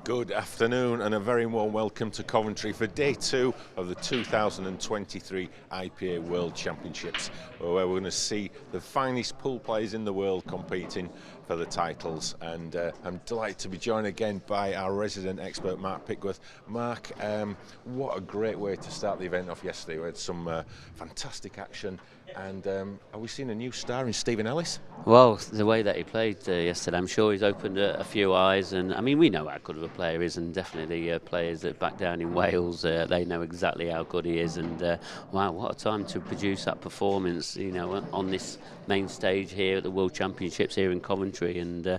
Good afternoon and a very warm welcome to Coventry for day 2 of the 2023 IPA World Championships, where we're going to see the finest pool players in the world competing for the titles. And I'm delighted to be joined again by our resident expert Mark Pickworth. Mark, what a great way to start the event off yesterday. We had some fantastic action, and are we seeing a new star in Stephen Ellis? Well, the way that he played yesterday, I'm sure he's opened a few eyes. And I mean, we know how good of a player he is, and definitely players that back down in Wales, they know exactly how good he is. And wow, what a time to produce that performance, you know, on this main stage here at the World Championships here in Coventry. And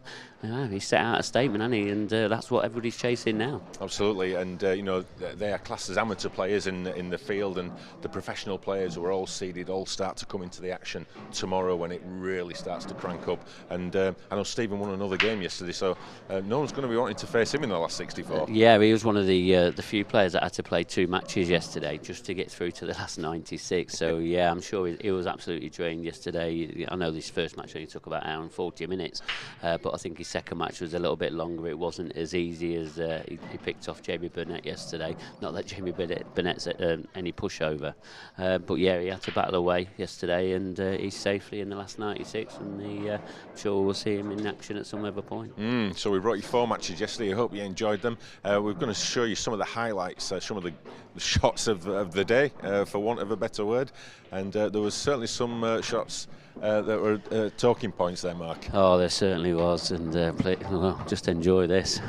he set out a statement, hasn't he? And that's what everybody's chasing now. Absolutely, and you know, they are classed as amateur players in the field, and the professional players who are all seeded all start to come into the action tomorrow when it really starts to crank up. And I know Stephen won another game yesterday, so no one's going to be wanting to face him in the last 64. Yeah, he was one of the few players that had to play 2 matches yesterday just to get through to the last 96. So yeah, I'm sure he was absolutely drained yesterday. I know this first match only took about an hour and 40 minutes, but I think his second match was a little bit longer. It wasn't as easy as he picked off Jamie Burnett yesterday. Not that Jamie Burnett's any pushover, but yeah, he had to battle away yesterday, and he's safely in the last 96, and I'm sure we'll see him in action at some other point. So we brought you 4 matches yesterday. I hope you enjoyed them. We're going to show you some of the highlights, some of the shots of the day, for want of a better word. And there was certainly some shots that were talking points there, Mark. Oh, there certainly was, and well, just enjoy this.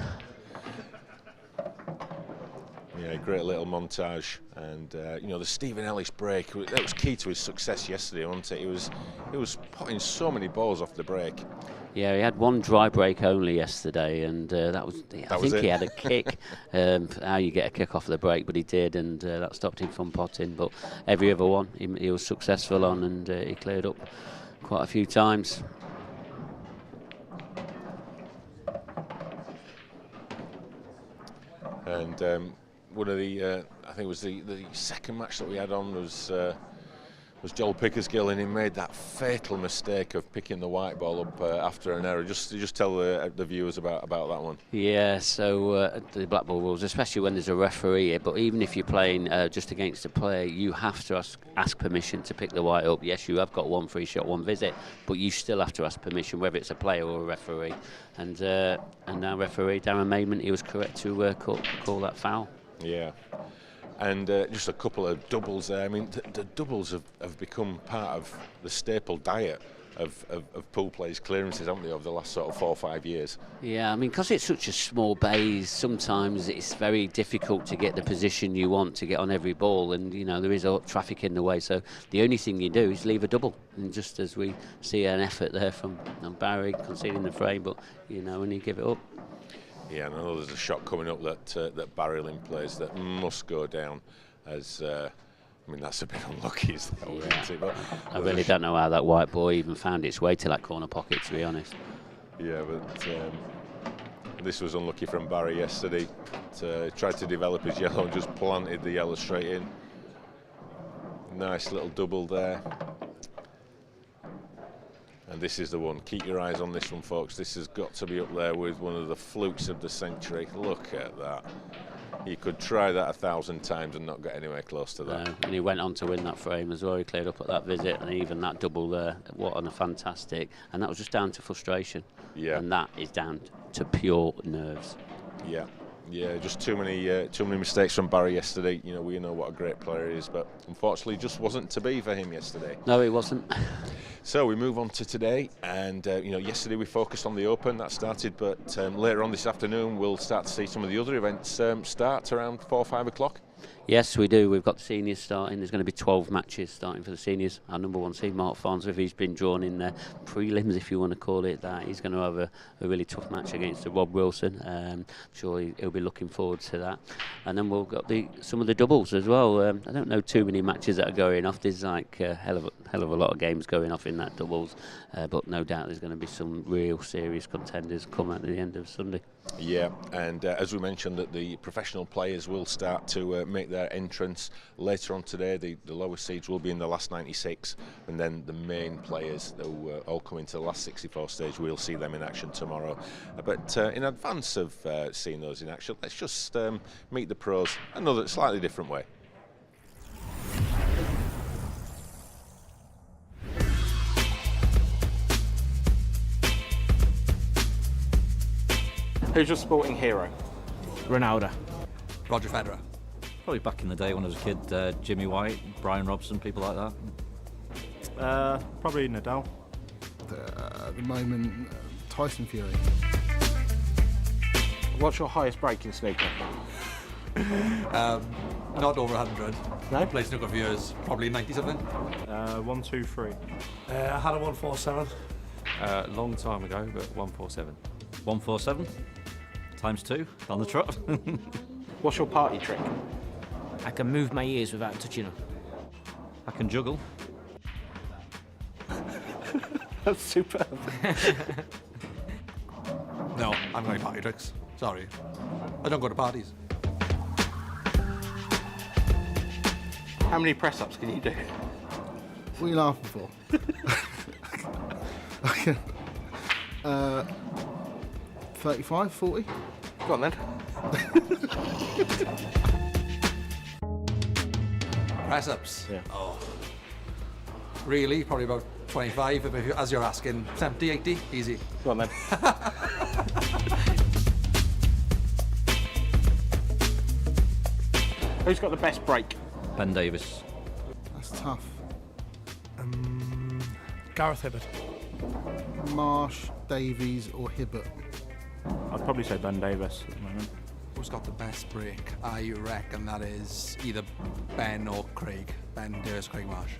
Yeah, great little montage, and you know, the Stephen Ellis break, that was key to his success yesterday, wasn't it? He was putting so many balls off the break. Yeah, he had 1 dry break only yesterday, and I think he had a kick. How you get a kick off the break, but he did, and that stopped him from potting. But every other one he was successful on, and he cleared up quite a few times. And one of the, I think it was the second match that we had on was Joel Pickersgill, and he made that fatal mistake of picking the white ball up after an error. Just tell the viewers about that one. Yeah, so the black ball rules, especially when there's a referee here, but even if you're playing just against a player, you have to ask permission to pick the white up. Yes, you have got 1 free shot, 1 visit, but you still have to ask permission, whether it's a player or a referee. And now referee Darren Maidment, he was correct to call that foul. Yeah. And just a couple of doubles there. I mean, the doubles have become part of the staple diet of pool players' clearances, haven't they, over the last sort of 4 or 5 years? Yeah, I mean, because it's such a small base, sometimes it's very difficult to get the position you want to get on every ball, and you know, there is traffic in the way, so the only thing you do is leave a double. And just as we see an effort there from Barry conceding the frame, but you know, when you give it up. Yeah, and I know there's a shot coming up that Barry Lynn plays that must go down as, I mean, that's a bit unlucky, isn't it? But I really don't know how that white ball even found its way to that corner pocket, to be honest. Yeah, but this was unlucky from Barry yesterday. Tried to develop his yellow and just planted the yellow straight in. Nice little double there. And this is the one. Keep your eyes on this one, folks. This has got to be up there with one of the flukes of the century. Look at that. He could try that 1,000 times and not get anywhere close to that. No, and he went on to win that frame as well. He cleared up at that visit, and even that double there. What a fantastic. And that was just down to frustration. Yeah. And that is down to pure nerves. Yeah. Yeah, just too many mistakes from Barry yesterday. You know, we know what a great player he is, but unfortunately just wasn't to be for him yesterday. No, it wasn't. So we move on to today, and you know, yesterday we focused on the Open, that started, but later on this afternoon we'll start to see some of the other events start around 4 or 5 o'clock. Yes, we do. We've got the seniors starting. There's going to be 12 matches starting for the seniors. Our number 1 seed, Mark Farnsworth, he's been drawn in the prelims, if you want to call it that. He's going to have a really tough match against Rob Wilson. I'm sure he'll be looking forward to that. And then we've got some of the doubles as well. I don't know too many matches that are going off. There's like a hell of a lot of games going off in that doubles. But no doubt there's going to be some real serious contenders come at the end of Sunday. Yeah, and as we mentioned, that the professional players will start to make their entrance later on today. The lower seeds will be in the last 96, and then the main players that will all come into the last 64 stage. We'll see them in action tomorrow. But in advance of seeing those in action, let's just meet the pros another slightly different way. Who's your sporting hero? Ronaldo. Roger Federer. Probably back in the day when I was a kid, Jimmy White, Brian Robson, people like that. Probably Nadal. At the moment, Tyson Fury. What's your highest breaking snooker? Not over 100. No? Played snooker for years, probably 90 something. 1, 2, 3. I had a 147. Long time ago, but 147. 147 times 2 on the trot. What's your party trick? I can move my ears without touching them. I can juggle. That's superb. No, I'm going party tricks. Sorry. I don't go to parties. How many press-ups can you do? What are you laughing for? I can, 35, 40? Go on then. Press-ups? Yeah. Oh. Really? Probably about 25, if as you're asking. 70, 80? Easy. Go on then. Who's got the best break? Ben Davis. That's tough. Gareth Hibbert. Marsh, Davies or Hibbert? I'd probably say Ben Davis at the moment. Who's got the best break? I reckon that is either Ben or Craig. Ben Davis, Craig Marsh.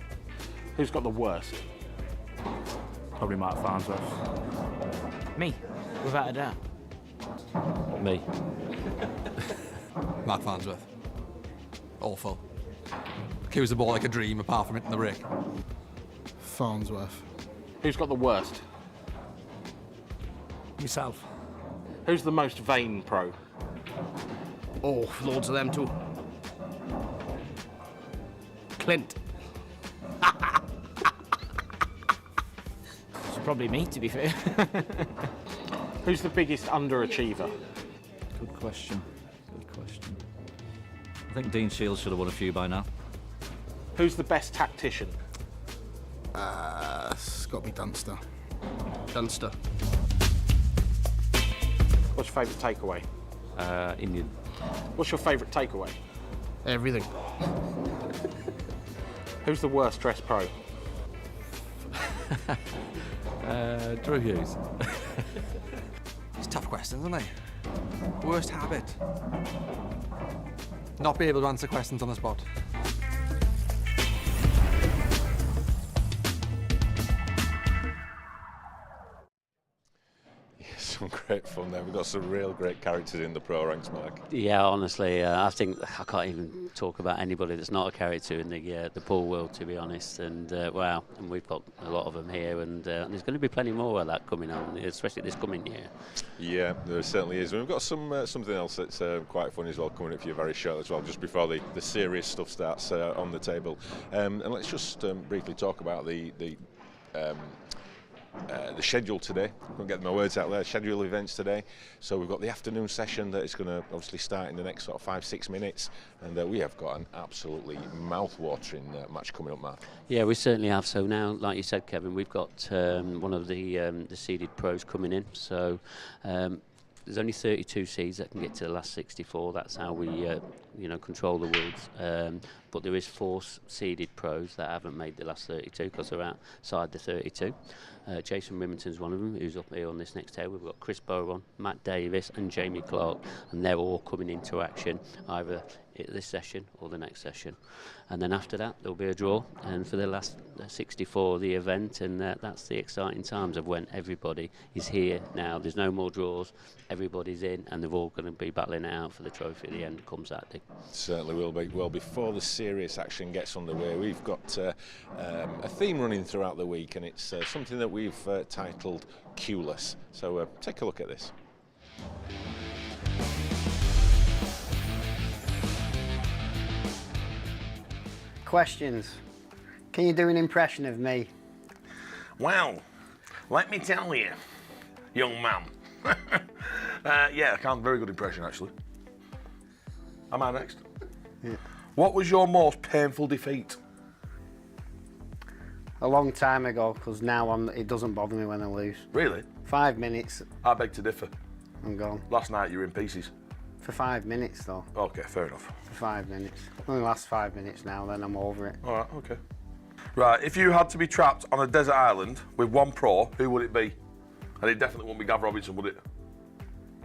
Who's got the worst? Probably Mark Farnsworth. Me, without a doubt. Me. Mark Farnsworth. Awful. Cues the ball like a dream, apart from it in the break. Farnsworth. Who's got the worst? Myself. Who's the most vain pro? Oh, loads of them too. Clint. It's probably me, to be fair. Who's the biggest underachiever? Good question. Good question. I think Dean Shields should have won a few by now. Who's the best tactician? It's got to be Dunster. Dunster. What's your favourite takeaway? Indian. What's your favourite takeaway? Everything. Who's the worst dressed pro? Drew Hughes. It's tough questions, aren't they? Worst habit? Not be able to answer questions on the spot. Some great fun there. We've got some real great characters in the pro ranks, Mark. Yeah, honestly, I think I can't even talk about anybody that's not a character in the pool world, to be honest. And wow, and we've got a lot of them here, and there's going to be plenty more of that coming on, especially this coming year. Yeah, there certainly is. And we've got something else that's quite fun as well coming up for you very shortly as well, just before the serious stuff starts on the table. And let's just briefly talk about the schedule today. I'm going to get my words out there. Schedule events today. So we've got the afternoon session that is going to obviously start in the next sort of 5-6 minutes, and we have got an absolutely mouth-watering match coming up, Mark. Yeah, we certainly have. So now, like you said, Kevin, we've got one of the seeded pros coming in. So there's only 32 seeds that can get to the last 64. That's how we, control the worlds. But there is 4 seeded pros that haven't made the last 32 because they're outside the 32. Jason Rimington's one of them, who's up here on this next table. We've got Chris Bowen, Matt Davis and Jamie Clark, and they're all coming into action either at this session or the next session. And then after that, there'll be a draw, and for the last 64 of the event, and that's the exciting times of when everybody is here now. There's no more draws, everybody's in, and they're all going to be battling it out for the trophy at the end come Saturday. Certainly will be. Well, before the serious action gets underway, we've got a theme running throughout the week, and it's something that we've titled Cueless. So take a look at this. questions. Can you do an impression of me? Well, let me tell you, young man. Yeah, I can. Very good impression, actually. Am I next? Yeah. What was your most painful defeat? A long time ago, because now it doesn't bother me when I lose. Really? 5 minutes, I beg to differ. I'm gone. Last night you were in pieces. For 5 minutes, though. Okay, fair enough. For 5 minutes. Only lasts 5 minutes now, then I'm over it. All right, okay. Right, if you had to be trapped on a desert island with one pro, who would it be? And it definitely wouldn't be Gav Robinson, would it?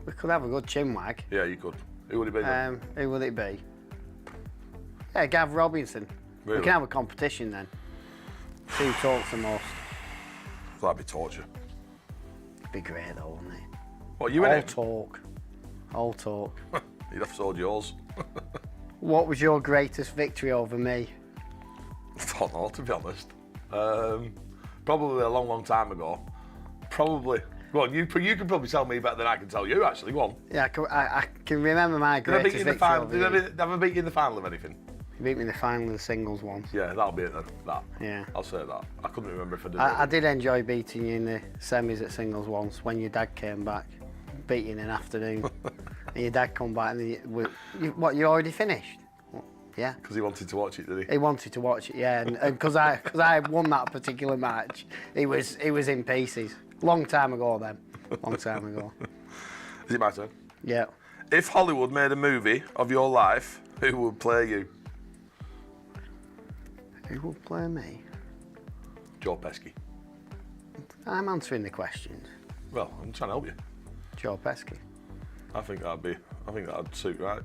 We could have a good chinwag. Yeah, you could. Who would it be then? Who would it be? Yeah, Gav Robinson. Really? We can have a competition then. See who talks the most. That'd be torture. It'd be great though, wouldn't it? What, you in All it? talk. All talk. You'd have sold yours. What was your greatest victory over me? I don't know, to be honest. Probably a long, long time ago. Probably. Go on, you can probably tell me better than I can tell you, actually. Go on. Yeah, I can remember my Did I beat greatest you in the victory final? over Did you. I ever beat you in the final of anything? You beat me in the final of the singles once. Yeah, that'll be it then. That. Yeah. I'll say that. I couldn't remember if I did. I did enjoy beating you in the semis at singles once when your dad came back. Beat you in an afternoon. And your dad come back and you already finished? Yeah. Because he wanted to watch it, did he? He wanted to watch it, yeah. And because I won that particular match, he was in pieces. Long time ago then. Long time ago. Is it my turn? Yeah. If Hollywood made a movie of your life, who would play you? Who would play me? Joe Pesci. I'm answering the questions. Well, I'm trying to help you. Joe Pesci. I think that'd suit right.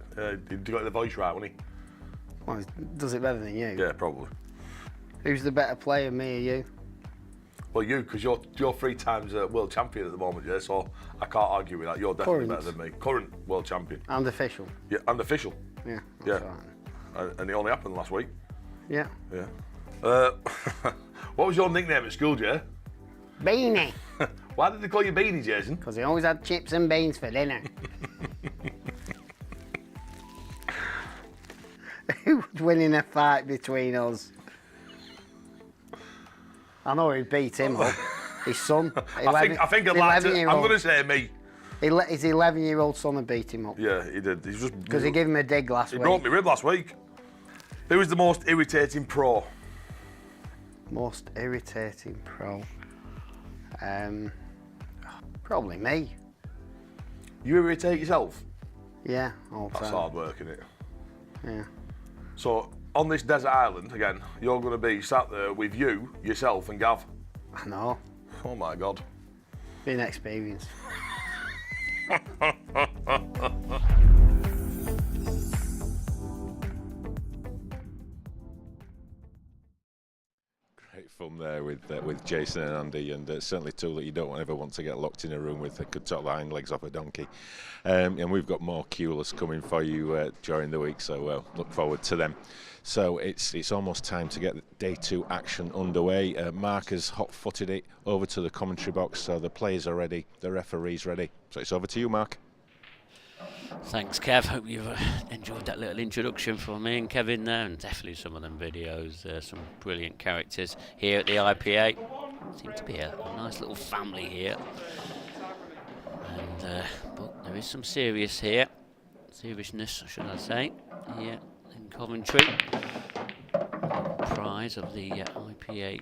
You got the voice right, wouldn't he? Well, he does it better than you. Yeah, probably. Who's the better player, me or you? Well, you, because you're 3 times world champion at the moment, yeah. So I can't argue with that. You're definitely better than me. Current world champion. And official. Yeah, and official. Yeah. Yeah. Right. And it only happened last week. Yeah. Yeah. What was your nickname at school, Jay? Beanie. Why did they call you Beanie, Jason? Because he always had chips and beans for dinner. Who would win in a fight between us? I know he'd beat him up. His son. I think I'd like to. I'm going to say me. His 11-year-old son had beat him up. Yeah, he did. He's just because he gave him a dig last week. He broke me rib last week. Who was the most irritating pro? Most irritating pro. Probably me. You irritate yourself? Yeah, all the time. That's hard work, isn't it? Yeah. So, on this desert island, again, you're going to be sat there with you, yourself, and Gav. I know. Oh my God. Be an experience. Great fun there with Jason and Andy, and certainly two that you don't ever want to get locked in a room with. They could top the hind legs off a donkey. And we've got more Q-less coming for you during the week, so look forward to them. So it's almost time to get day 2 action underway. Mark has hot-footed it over to the commentary box, so the players are ready, the referee's ready. So it's over to you, Mark. Thanks, Kev. Hope you've enjoyed that little introduction from me and Kevin there, and definitely some of them videos. Some brilliant characters here at the IPA. Seem to be a nice little family here. And but there is some seriousness, should I say, here in Coventry. Prize of the IPA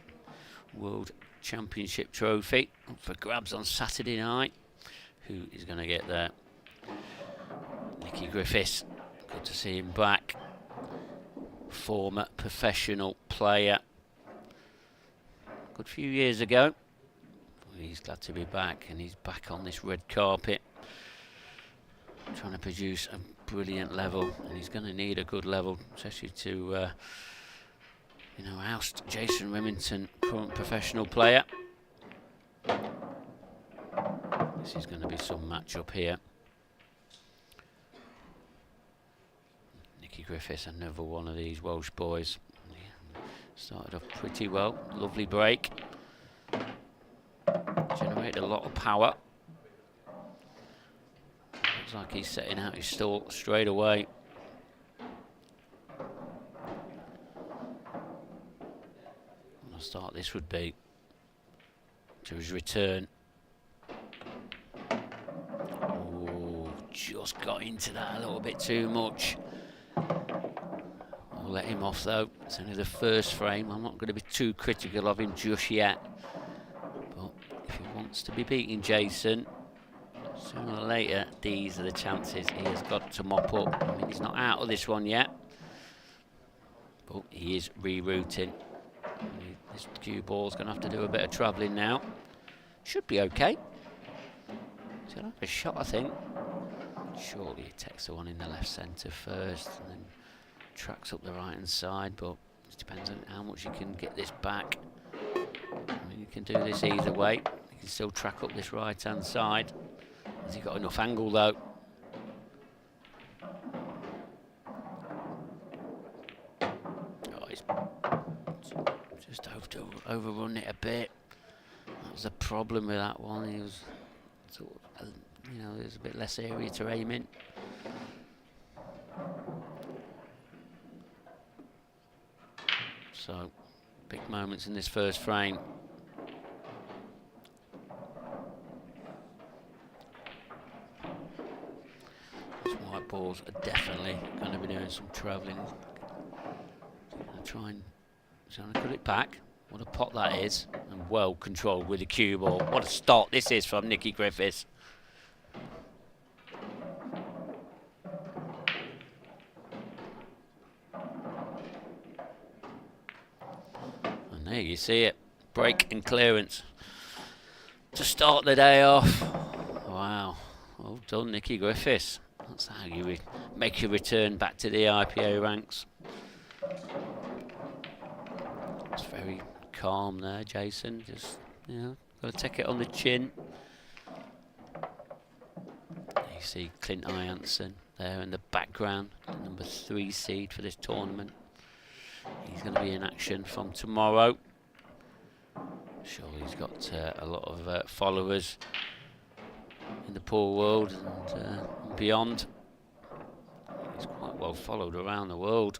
World Championship trophy up for grabs on Saturday night. Who is going to get there? Griffiths, good to see him back. Former professional player. Good few years ago. He's glad to be back, and he's back on this red carpet, trying to produce a brilliant level, and he's going to need a good level, especially to oust Jason Rimington, current professional player. This is going to be some match up here. Griffiths, another one of these Welsh boys. Yeah, started off pretty well. Lovely break. Generated a lot of power. Looks like he's setting out his stall straight away. start this would be to his return. Oh, just got into that a little bit too much. I'll let him off though. It's only the first frame. I'm not going to be too critical of him just yet. But if he wants to be beating Jason, sooner or later, these are the chances he has got to mop up. I mean, he's not out of this one yet, but he is rerouting. This cue ball's going to have to do a bit of travelling now. Should be okay. He's going to have a shot, I think. Surely he takes the one in the left centre first and then tracks up the right hand side, but it depends on how much he can get this back. I mean, you can do this either way. He can still track up this right hand side. Has he got enough angle though? Oh, he's just overrun it a bit. That was the problem with that one. He was sort of, you know, there's a bit less area to aim in. So, big moments in this first frame. These white balls are definitely going to be doing some travelling. Going to try and cut it back. What a pot that is, and well controlled with the cue ball. What a start this is from Nicky Griffiths. And there you see it, break and clearance to start the day off. Wow, well done, Nicky Griffiths. That's how you make your return back to the IPA ranks. It's very calm there, Jason. Just, you know, got to take it on the chin. You see Clint Ianson there in the background, the number 3 seed for this tournament. He's going to be in action from tomorrow. Sure, he's got a lot of followers in the pool world and beyond. He's quite well followed around the world,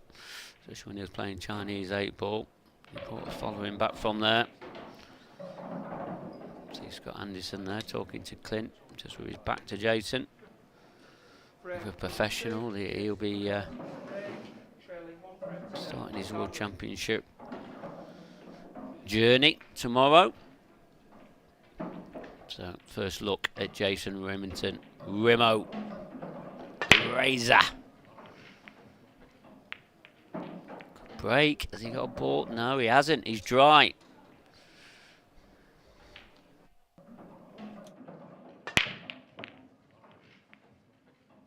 especially when he was playing Chinese 8-ball. He brought a following back from there. See Scott Anderson there talking to Clint, just with his back to Jason. With a professional, he'll be starting his World Championship journey tomorrow. So first look at Jason Rimington. Rimo. Razor. Break. Has he got a ball? No, he hasn't. He's dry.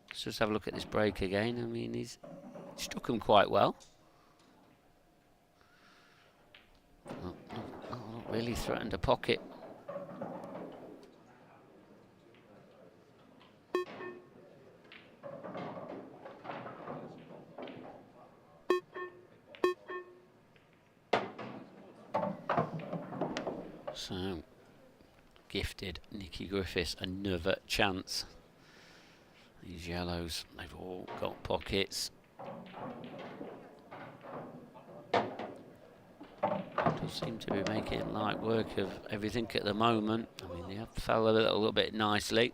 Let's just have a look at this break again. I mean, he's struck him quite well. Not really threatened a pocket. So, gifted Nicky Griffiths another chance. These yellows, they've all got pockets. Does seem to be making light work of everything at the moment. I mean, they have fell a little bit nicely.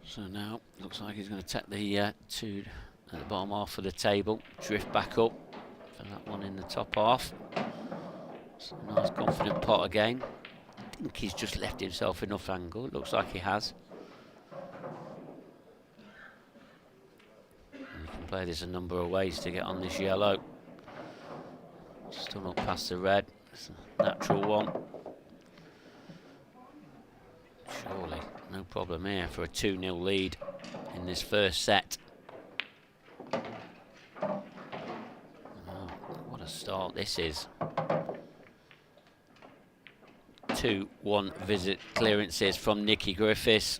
So now, looks like he's going to take the 2 at the bottom half of the table, drift back up for that one in the top half. It's a nice confident pot again. I think he's just left himself enough angle, it looks like he has. And you can play this a number of ways to get on this yellow. Still not past the red, it's a natural one. Surely. No problem here for a 2-0 lead in this first set. Oh, what a start this is. 2-1 visit clearances from Nicky Griffiths.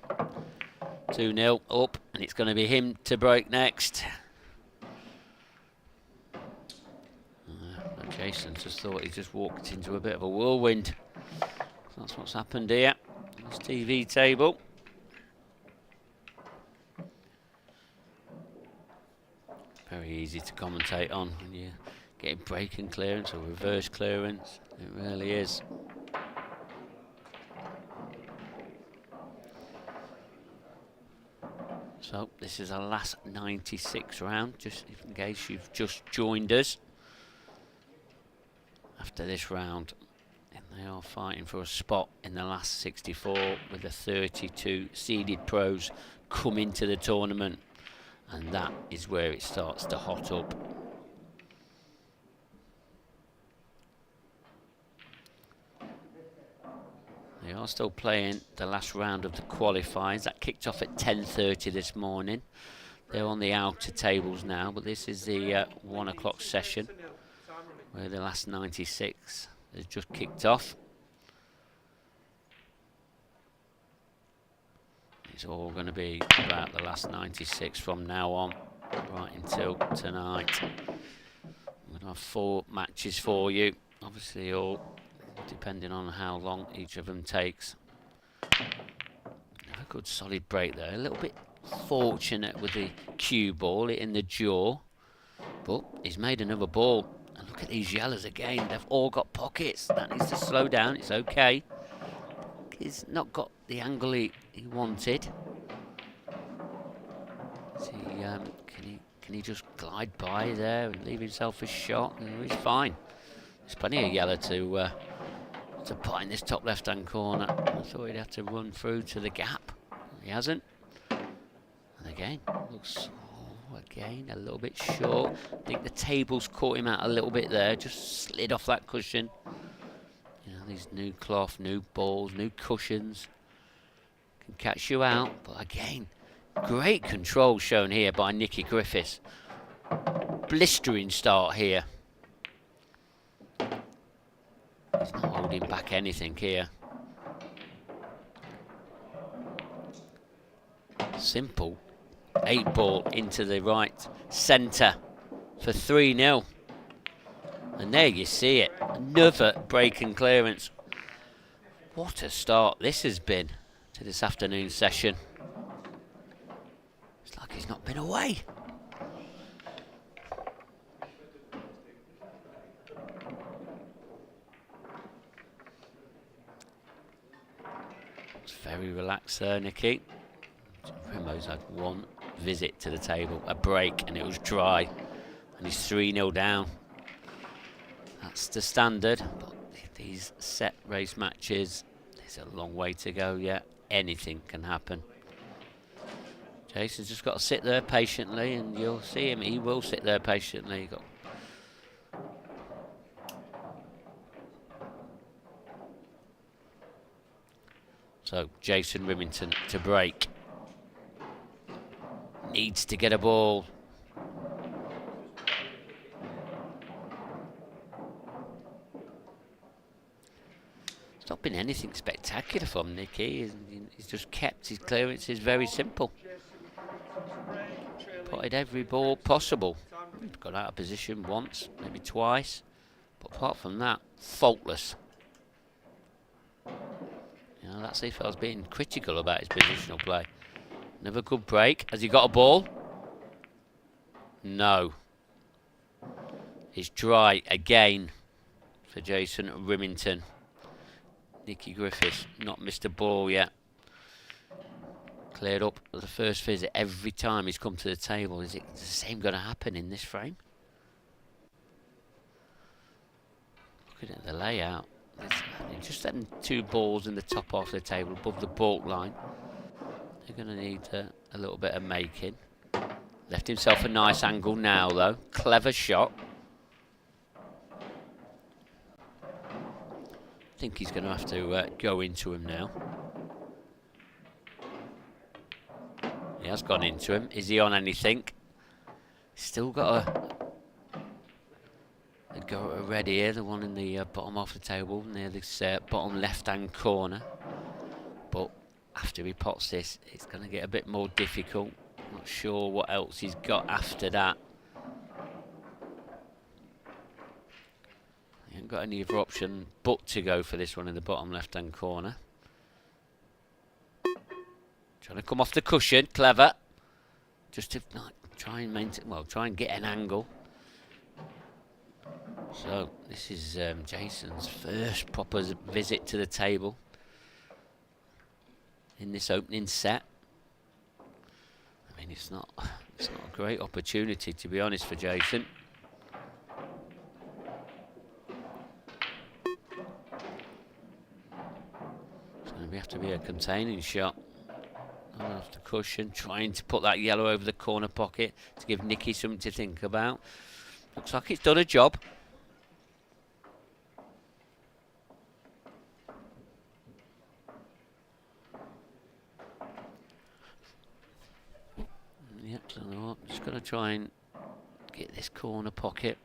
2-0 up, and it's going to be him to break next. Jason just thought he just walked into a bit of a whirlwind. That's what's happened here on this TV table. Very easy to commentate on when you're getting breaking clearance or reverse clearance. It really is. So this is our last 96 round, just in case you've just joined us. After this round, and they are fighting for a spot in the last 64 with the 32 seeded pros coming to the tournament, and that is where it starts to hot up. They are still playing the last round of the qualifiers. That kicked off at 10:30 this morning. They're on the outer tables now, but this is the 1 o'clock session, where the last 96 has just kicked off. It's all going to be about the last 96 from now on, right until tonight. I'm going to have 4 matches for you, obviously all depending on how long each of them takes. A good solid break there, a little bit fortunate with the cue ball in the jaw, but he's made another ball. And look at these yellows again, they've all got pockets. That needs to slow down, it's okay. He's not got the angle he wanted. Can he just glide by there and leave himself a shot? No, he's fine. There's plenty of yellow to put in this top left-hand corner. I thought he'd have to run through to the gap. He hasn't. And again, looks again a little bit short. I think the table's caught him out a little bit there. Just slid off that cushion. You know, these new cloth, new balls, new cushions can catch you out. But again, great control shown here by Nicky Griffiths. Blistering start here. He's not holding back anything here. Simple 8 ball into the right centre for 3-0. And there you see it. Another break and clearance. What a start this has been to this afternoon session. It's like he's not been away. It's very relaxed there, Nicky. Primo's had 1 visit to the table, a break, and it was dry. And he's 3-0 down. That's the standard, but these set race matches, there's a long way to go yet. Anything can happen. Jason's just got to sit there patiently, and you'll see him. He will sit there patiently. So Jason Rimington to break. Needs to get a ball. It's not been anything spectacular from Nicky. He's just kept his clearances very simple. Potted every ball possible. Got out of position once, maybe twice. But apart from that, faultless. You know, that's if I was being critical about his positional play. Another good break. Has he got a ball? No. It's dry again for Jason Rimington. Nicky Griffiths not missed a ball yet. Cleared up the first visit every time he's come to the table. Is the same going to happen in this frame? Looking at the layout, just having 2 balls in the top half of the table above the baulk line. They're going to need a little bit of making. Left himself a nice angle now, though. Clever shot. I think he's going to have to go into him now. He has gone into him. Is he on anything? He's still got a go at a red here, the one in the bottom half of the table, near this bottom left-hand corner. But after he pots this, it's going to get a bit more difficult. Not sure what else he's got after that. He hasn't got any other option but to go for this one in the bottom left-hand corner. Trying to come off the cushion, clever. Just to try and maintain, well, try and get an angle. So this is Jason's first proper visit to the table in this opening set. I mean, it's not a great opportunity, to be honest, for Jason. It's going to have to be a containing shot. Off the cushion, trying to put that yellow over the corner pocket to give Nicky something to think about. Looks like it's done a job. Yep, so I'm just going to try and get this corner pocket.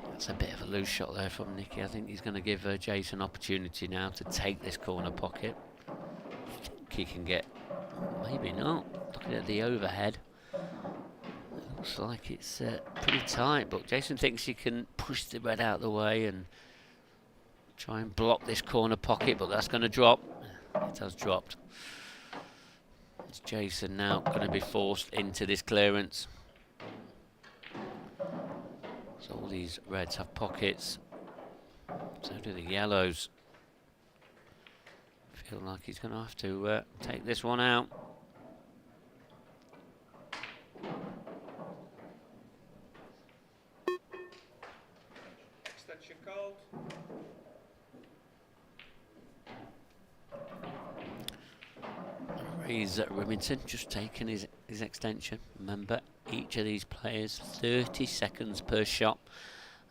That's a bit of a loose shot there from Nicky. I think he's going to give Jason opportunity now to take this corner pocket. He can get, maybe not, looking at the overhead, it looks like it's pretty tight, but Jason thinks he can push the red out of the way and try and block this corner pocket, but that's going to drop. It has dropped. It's Jason now going to be forced into this clearance. So all these reds have pockets, so do the yellows. Feel like he's going to have to take this one out. Extension called. He's at Rimington, just taking his extension. Remember, each of these players 30 seconds per shot,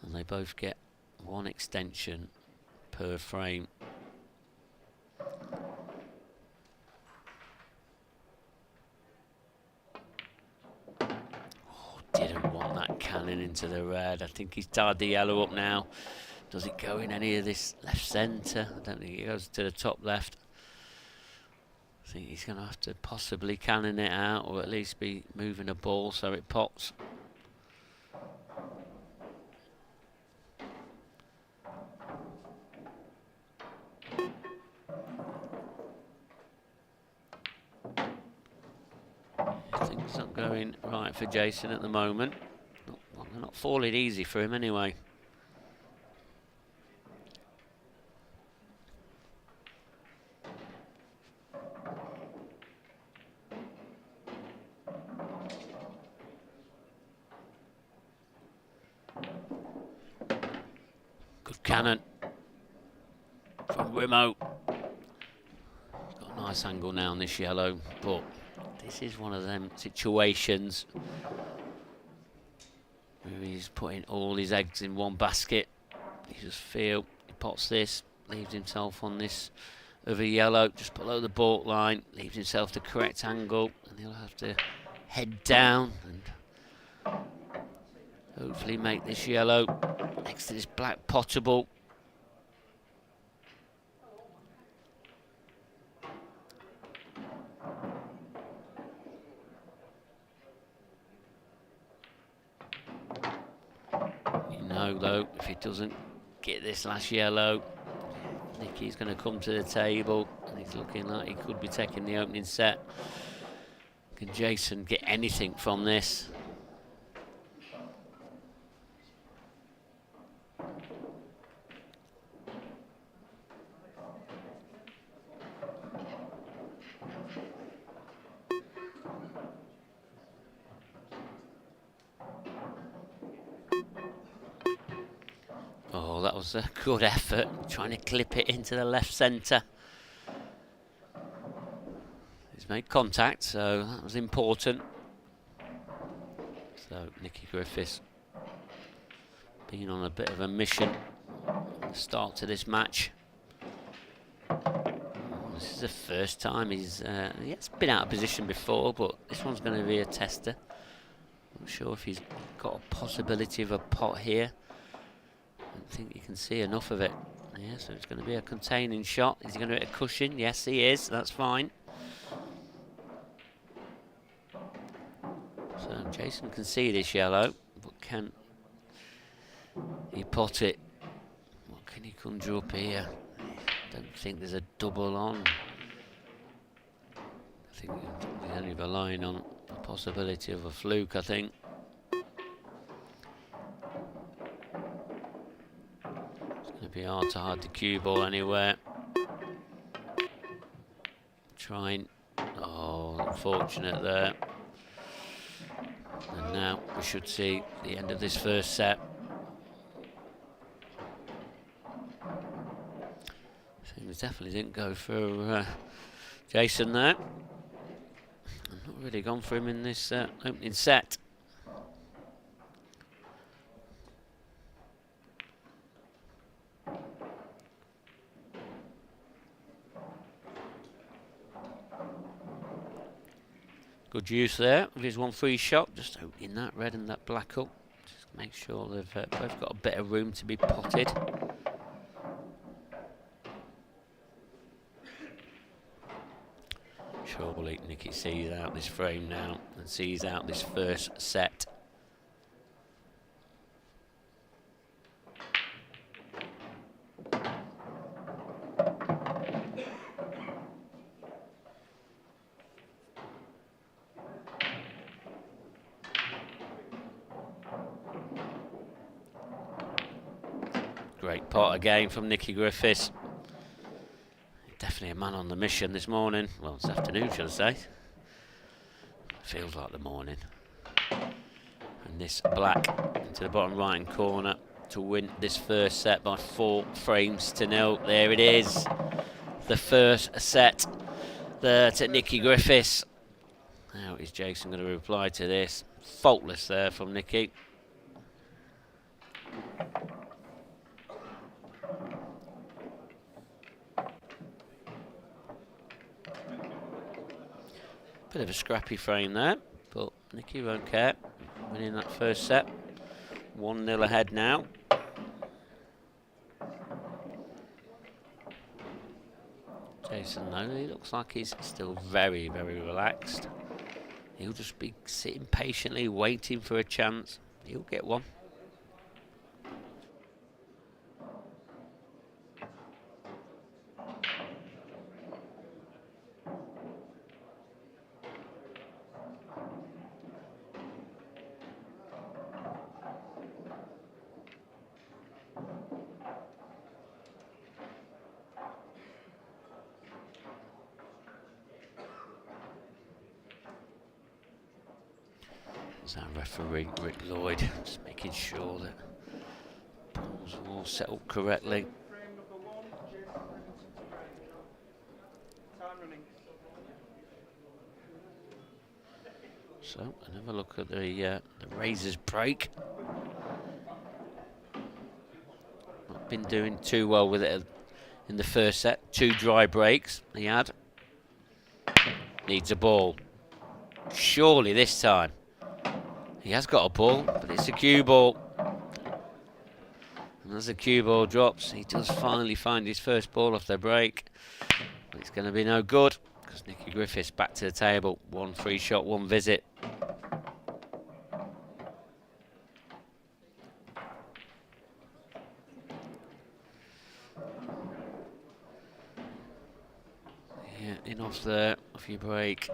and they both get one extension per frame. Didn't want that cannon into the red. I think he's tied the yellow up now. Does it go in any of this left centre? I don't think it goes to the top left. I think he's going to have to possibly cannon it out, or at least be moving a ball so it pops. Things not going right for Jason at the moment. Well, they're not falling easy for him anyway. Good cannon from Rimo. Got a nice angle now on this yellow, but this is one of them situations where he's putting all his eggs in one basket. You just feel he pots this, leaves himself on this other yellow just below the baulk line, leaves himself the correct angle, and he'll have to head down and hopefully make this yellow next to this black potable. Though, if he doesn't get this last yellow, Nicky's going to come to the table, and he's looking like he could be taking the opening set. Can Jason get anything from this? Oh, that was a good effort, trying to clip it into the left centre. He's made contact, so that was important. So Nicky Griffiths being on a bit of a mission at the start to this match. This is the first time he's been out of position before, but this one's going to be a tester. Not sure if he's got a possibility of a pot here. I don't think you can see enough of it. Yeah, so it's going to be a containing shot. Is he going to hit a cushion? Yes, he is. That's fine. So Jason can see this yellow, but can he pot it? What can he conjure up here? Don't think there's a double on. I think he's only relying on the possibility of a fluke, I think. It's going to be hard to hide the cue ball anywhere. Trying. Oh, unfortunate there. And now we should see the end of this first set. Things definitely didn't go for Jason there. I've not really gone for him in this opening set. Good use there of his 1-3 shot, just opening that red and that black up. Just make sure they've both got a bit of room to be potted. Surely Nicky sees out this frame now and sees out this first set. Great pot again from Nicky Griffiths. Definitely a man on the mission this morning. Well, this afternoon, should I say. Feels like the morning. And this black into the bottom right-hand corner to win this first set by 4 frames to 0. There it is. The first set there to Nicky Griffiths. How is Jason going to reply to this? Faultless there from Nicky. Bit of a scrappy frame there, but Nicky won't care. Winning that first set. 1-0 ahead now. Jason, though, he looks like he's still very, very relaxed. He'll just be sitting patiently, waiting for a chance. He'll get one. Our referee, Rick Lloyd, just making sure that balls are all set up correctly. So, another look at the Razors break. Not been doing too well with it in the first set. 2 dry breaks he had. Needs a ball. Surely this time. He has got a ball, but it's a cue ball. And as the cue ball drops, he does finally find his first ball off the break. But it's going to be no good, because Nicky Griffiths back to the table. 1 free shot, 1 visit. Yeah, in off there, off your break.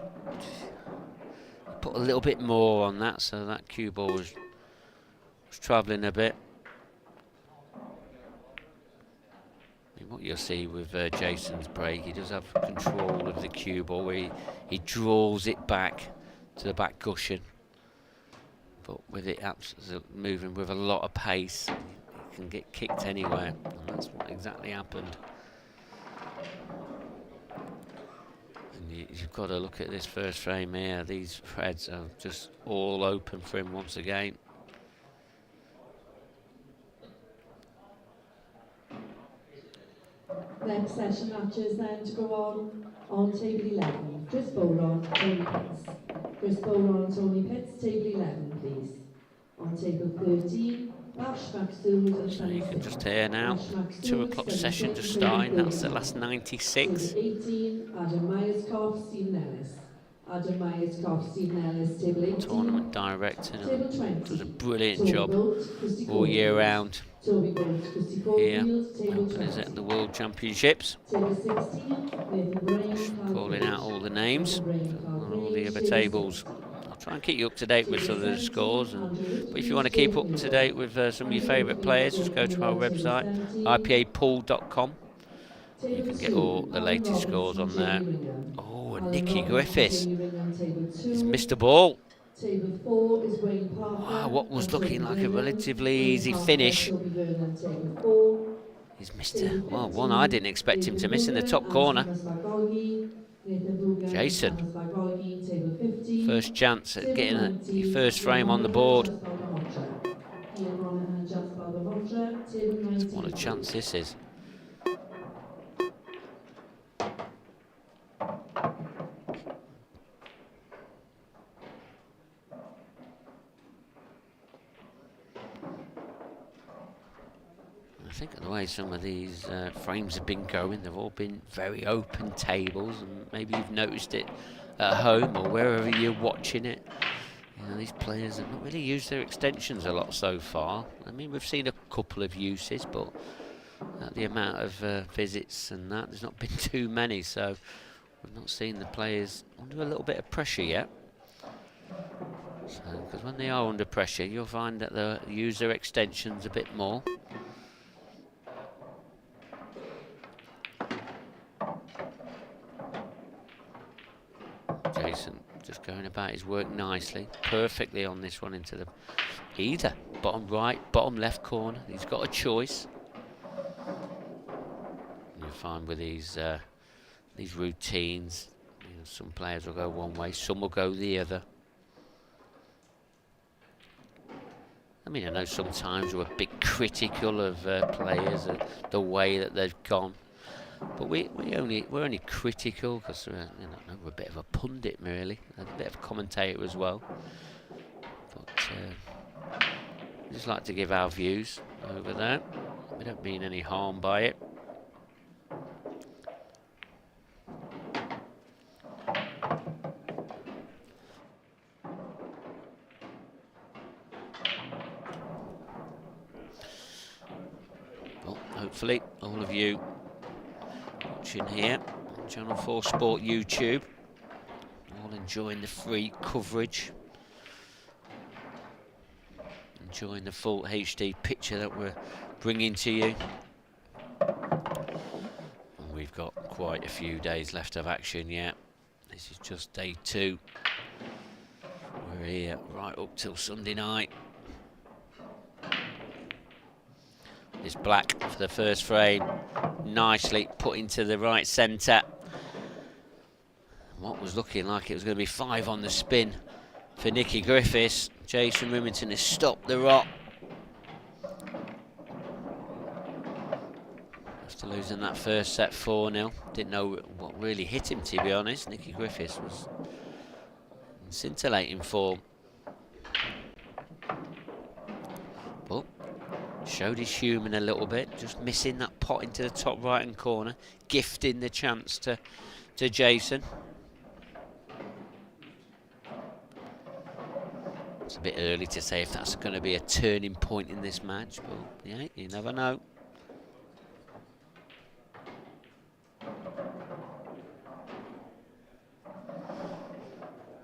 Put a little bit more on that, so that cue ball was travelling a bit. I mean, what you'll see with Jason's break, he does have control of the cue ball, where he draws it back to the back cushion. But with it moving with a lot of pace, it can get kicked anywhere, and that's what exactly happened. You've got to look at this first frame here. These threads are just all open for him once again. Next session matches then to go on On table 11, Chris Bowron, Tony Pitts. Chris Bowron, Tony Pitts, table 11, please. On table 13, Bash Maxsood and So you can Sunny just Singh. hear now, Bash Maxsood, 2 o'clock Sunny session Singh, just Tony starting. That's the Goldie. last 96. Table 18, Adam Myerskoff, Stephen Ellis. Adam Myerskoff, Stephen Ellis, table 18. Tournament director Table 20. does a brilliant Toby job Bolt, Christy all year Caulfield. round Toby Bolt, Christy here. Caulfield, table Is 20. at the World Championships. Table 16, Nathan Brain, Calling out all the names on all the other Table tables. I'll try and keep you up to date with some of the scores. But if you want to keep up to date with some of your favourite players, just go to our website, ipapool.com. You can get all the latest scores on there. Oh, and Nicky Griffiths. He's missed the ball. Wow, what was looking like a relatively easy finish. He's missed it. Well, one I didn't expect him to miss in the top corner. Jason. First chance at getting your first frame on the board. What a chance this is. I think the way some of these frames have been going, they've all been very open tables, and maybe you've noticed it at home or wherever you're watching it. You know, these players have not really used their extensions a lot so far. I mean, we've seen a couple of uses, but the amount of visits and that, there's not been too many, so we've not seen the players under a little bit of pressure yet. Because when they are under pressure, you'll find that they'll use their extensions a bit more. Jason just going about his work nicely, perfectly on this one into the either bottom right, bottom left corner. He's got a choice. You'll find with these routines, you know, some players will go one way, some will go the other. I mean, I know sometimes we're a bit critical of players, the way that they've gone. But we're only critical because you know, we're a bit of a pundit, really, a bit of a commentator as well. But we just like to give our views over that. We don't mean any harm by it. Well, hopefully all of you watching here on Channel 4 Sport YouTube, all enjoying the free coverage, enjoying the full HD picture that we're bringing to you. And we've got quite a few days left of action yet. This is just day 2. We're here right up till Sunday night. This black for the first frame, nicely put into the right centre. What was looking like it was going to be 5 on the spin for Nicky Griffiths. Jason Rimington has stopped the rot. After losing that first set 4-0. Didn't know what really hit him, to be honest. Nicky Griffiths was in scintillating form. But showed his human a little bit, just missing that pot into the top right hand corner, gifting the chance to Jason. It's a bit early to say if that's going to be a turning point in this match, but yeah, you never know.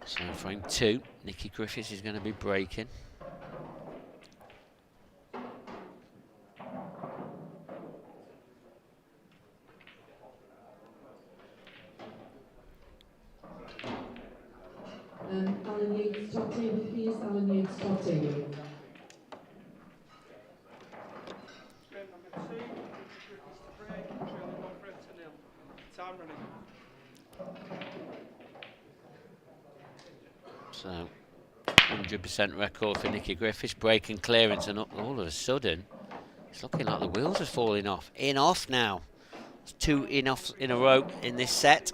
So frame 2, Nicky Griffiths is going to be breaking. Alan Yates, top table, please. Alan Yates, top table. So 100% record for Nicky Griffiths, breaking clearance, and all of a sudden it's looking like the wheels are falling off. In off now. It's 2 in off in a row in this set.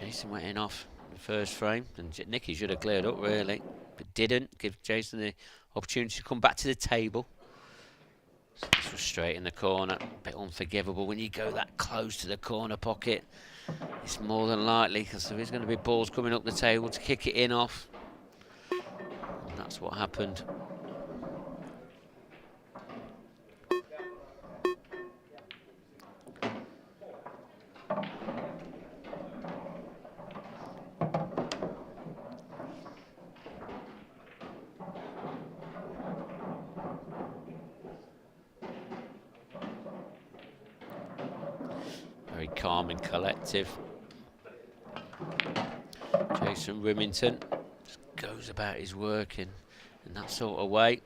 Jason went in off the first frame, and Nicky should have cleared up really, but didn't. Give Jason the opportunity to come back to the table. So this was straight in the corner, a bit unforgivable when you go that close to the corner pocket. It's more than likely, because there is going to be balls coming up the table to kick it in off. And that's what happened. Very calm and collective. Jason Rimington just goes about his work in that sort of way.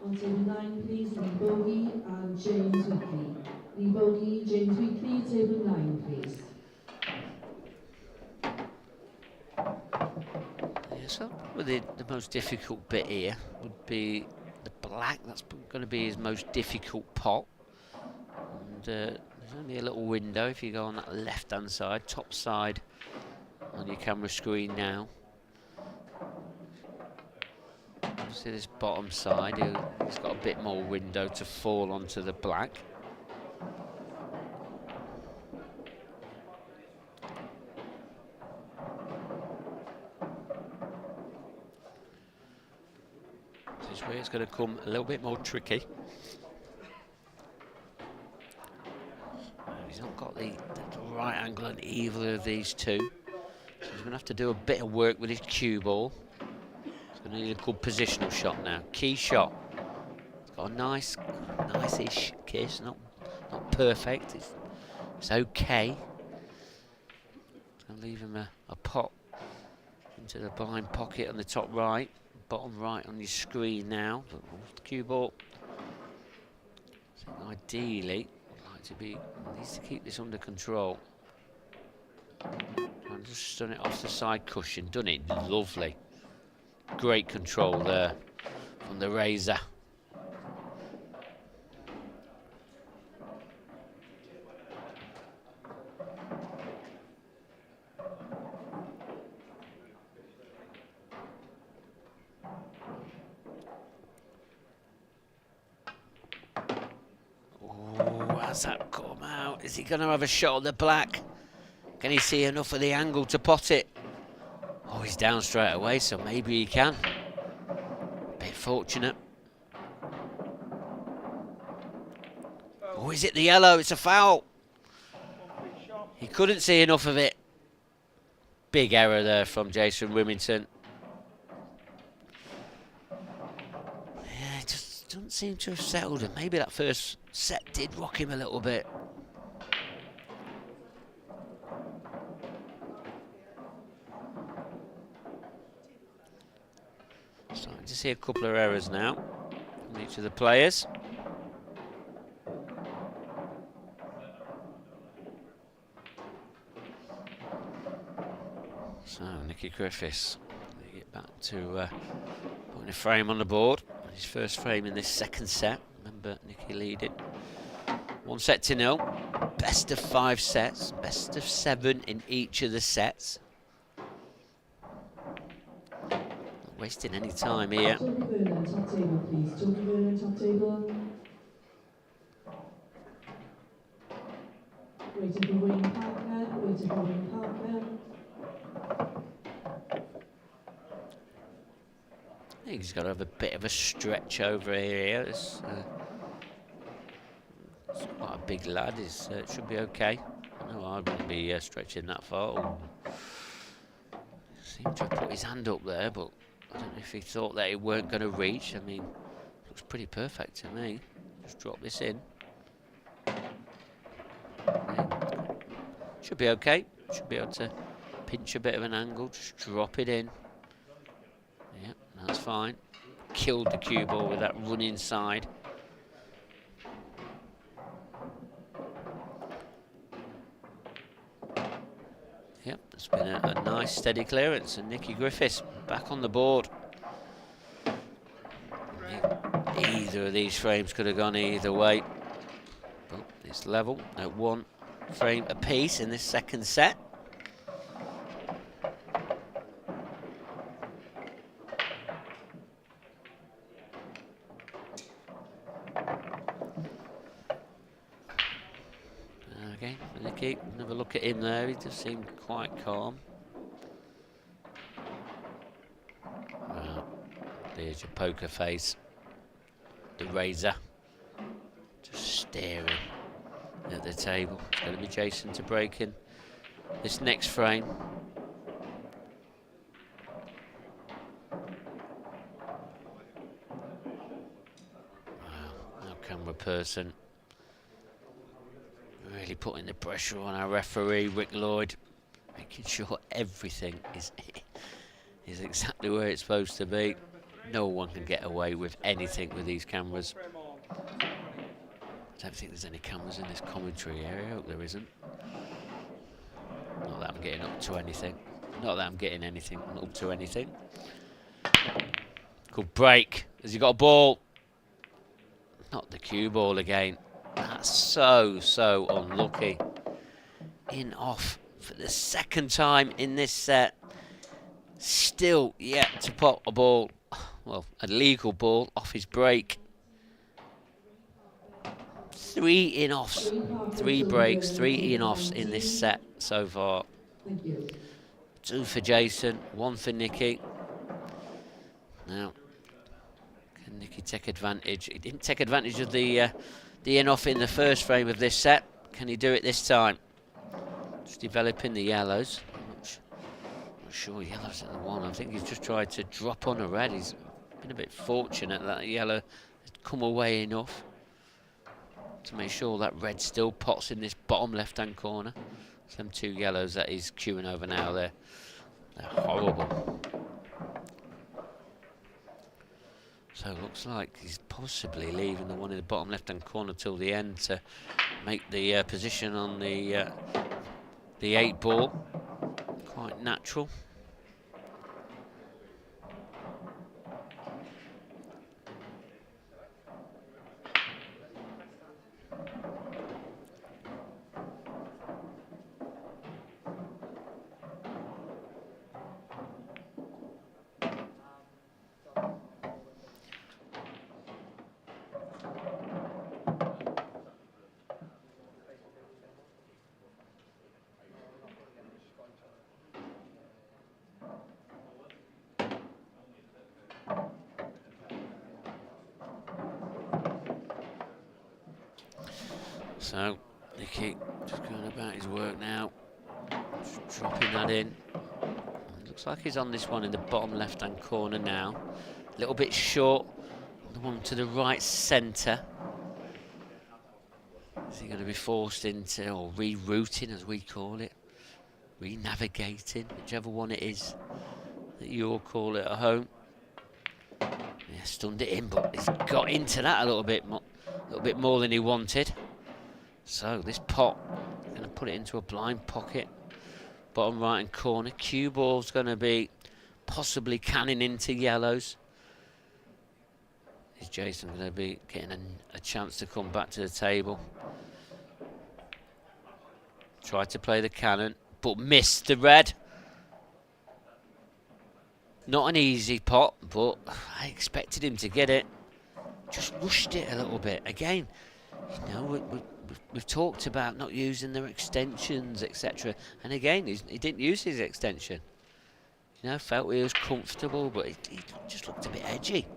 On table 9, please, Lee Bogey and James Weekly. Lee Bogey, James Weekly, table 9, please. Yeah, so the most difficult bit here would be the black. That's going to be his most difficult pot. And there's only a little window if you go on that left-hand side, top side on your camera screen now. See this bottom side, he's got a bit more window to fall onto the black. This is where it's going to come a little bit more tricky. He's not got the right angle on either of these two, so he's going to have to do a bit of work with his cue ball. Going to need a good positional shot now. Key shot. It's got a nice-ish kiss. Not perfect. It's okay. Going to leave him a pot into the blind pocket on the top right, bottom right on your screen now. The cue ball. So ideally, I'd like to be. Needs to keep this under control. And just stun it off the side cushion. Done it. Lovely. Great control there from the razor. Oh, how's that come out? Is he going to have a shot at the black? Can he see enough of the angle to pot it? Oh, he's down straight away, so maybe he can. Bit fortunate. Oh, is it the yellow? It's a foul. He couldn't see enough of it. Big error there from Jason Rimington. Yeah, it just doesn't seem to have settled him. Maybe that first set did rock him a little bit. Starting to see a couple of errors now from each of the players. So Nicky Griffiths, they get back to putting a frame on the board. His first frame in this second set. Remember, Nicky leading 1-0. Best of 5 sets, best of 7 in each of the sets. Wasting any time here. Toby Vernon, top table, please. Toby Vernon, top table. Waiting for Wayne Parker. Waiting for Wayne Parker. I think he's got to have a bit of a stretch over here. It's quite a big lad. It should be okay. I know I wouldn't be stretching that far. Seemed to have put his hand up there, but I don't know if he thought that it weren't going to reach. I mean, looks pretty perfect to me. Just drop this in. Should be okay. Should be able to pinch a bit of an angle. Just drop it in. Yep, that's fine. Killed the cue ball with that run inside. Yep, It's been a nice steady clearance, and Nicky Griffiths back on the board. Either of these frames could have gone either way, but it's level at 1 frame apiece in this second set. Again, Nicky, another look at him there, he just seemed quite calm. Well, there's your poker face. The razor, just staring at the table. It's going to be Jason to break in this next frame. Wow, our camera person really putting the pressure on our referee, Rick Lloyd, making sure everything is exactly where it's supposed to be. No one can get away with anything with these cameras. I don't think there's any cameras in this commentary area. I hope there isn't. Not that I'm getting up to anything. Not that I'm getting anything up to anything. Good break. Has he got a ball? Not the cue ball again. That's so unlucky. In off for the second time in this set. Still yet to pop a ball. Well, a legal ball off his break. 3 in-offs, 3 breaks, 3 in-offs in this set so far. 2 for Jason, 1 for Nicky. Now, can Nicky take advantage? He didn't take advantage of the in-off in the first frame of this set. Can he do it this time? Just developing the yellows. I'm not sure yellow's at the 1. I think he's just tried to drop on a red. He's been a bit fortunate that yellow has come away enough to make sure that red still pots in this bottom left-hand corner. So them 2 yellows that he's queuing over now, they're horrible. So it looks like he's possibly leaving the one in the bottom left-hand corner till the end to make the position on the 8 ball quite natural. So, Nicky just going about his work now, just dropping that in. Looks like he's on this one in the bottom left-hand corner now. A little bit short, the one to the right centre. Is he going to be forced into, or rerouting as we call it, re-navigating, whichever one it is that you all call it at home. Yeah, stunned it in, but he's got into that a little bit more than he wanted. So this pot, going to put it into a blind pocket, bottom right hand corner. Cue ball's going to be possibly canning into yellows. Is Jason going to be getting a chance to come back to the table? Tried to play the cannon, but missed the red. Not an easy pot, but I expected him to get it. Just rushed it a little bit. Again, you know, we've talked about not using their extensions, etc. And again, he didn't use his extension. You know, felt he was comfortable, but he just looked a bit edgy.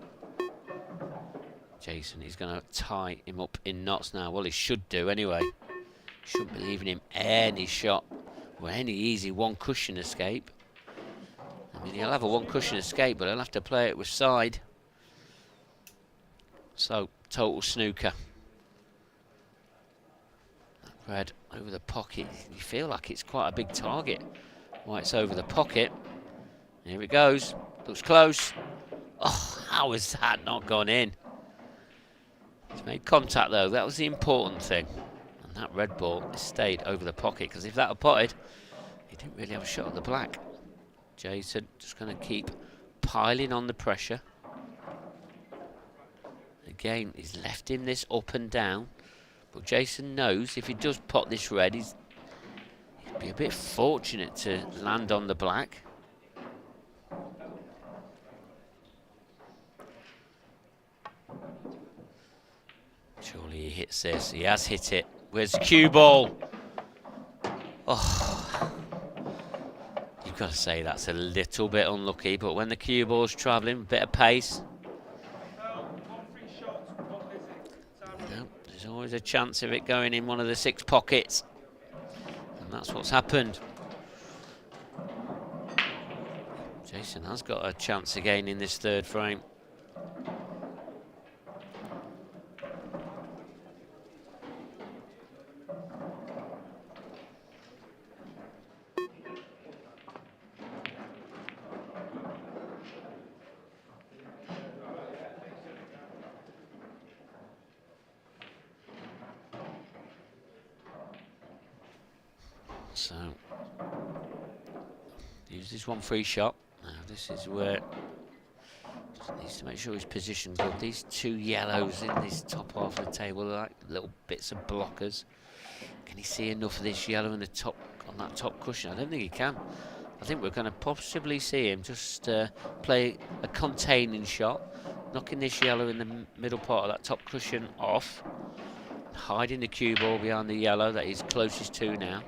Jason, he's going to tie him up in knots now. Well, he should do anyway. Shouldn't be leaving him any shot or any easy one cushion escape. I mean, he'll have a one cushion escape, but he'll have to play it with side. So, total snooker. Red over the pocket. You feel like it's quite a big target. Why it's over the pocket. Here it goes. Looks close. Oh, how has that not gone in? It's made contact though. That was the important thing. And that red ball has stayed over the pocket, because if that had potted, He didn't really have a shot at the black. Jason just going to keep piling on the pressure. Again, he's left him this up and down, but Jason knows if he does pot this red, he'd be a bit fortunate to land on the black. Surely he hits this. He has hit it. Where's the cue ball? Oh, you've got to say that's a little bit unlucky, but when the cue ball's travelling, a bit of pace. There's always a chance of it going in one of the 6 pockets. And that's what's happened. Jason has got a chance again in this 3rd frame. So, use this 1 free shot. Now this is where just needs to make sure his position's good. These 2 yellows in this top half of the table are like little bits of blockers. Can he see enough of this yellow in the top on that top cushion? I don't think he can. I think we're going to possibly see him just play a containing shot, knocking this yellow in the middle part of that top cushion off, hiding the cue ball behind the yellow that he's closest to now.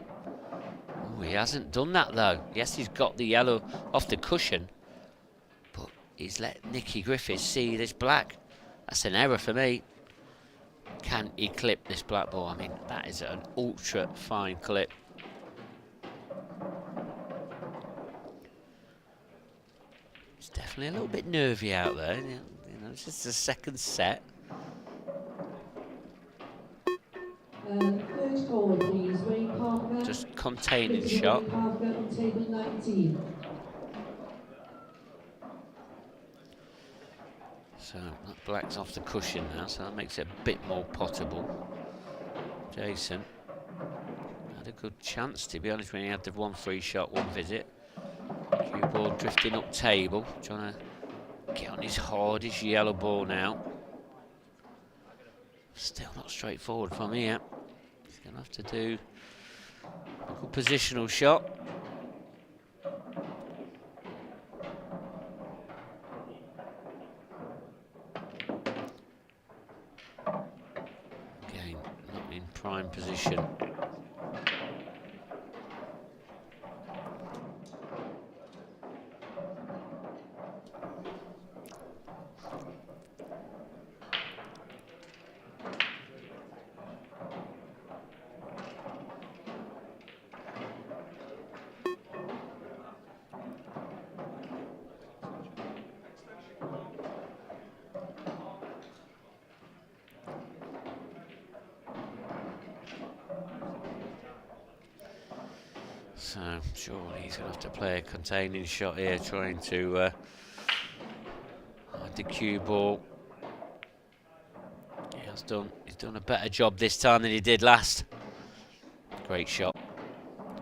Oh, he hasn't done that though. Yes, he's got the yellow off the cushion, but he's let Nicky Griffiths see this black. That's an error for me. Can he clip this black ball? I mean, that is an ultra fine clip. It's definitely a little bit nervy out there. You know, it's just the 2nd set. Third call, please. Wayne Parker. Just containing shot. Wayne Parker on table 19. So that black's off the cushion now, so that makes it a bit more potable. Jason had a good chance, to be honest, when he had the 1 free shot, 1 visit. Cue ball drifting up table, trying to get on his hardest yellow ball now. Still not straightforward from here. He's going to have to do a good positional shot. Again, not in prime position. So surely he's going to have to play a containing shot here, trying to hide the cue ball. He's done a better job this time than he did last. Great shot.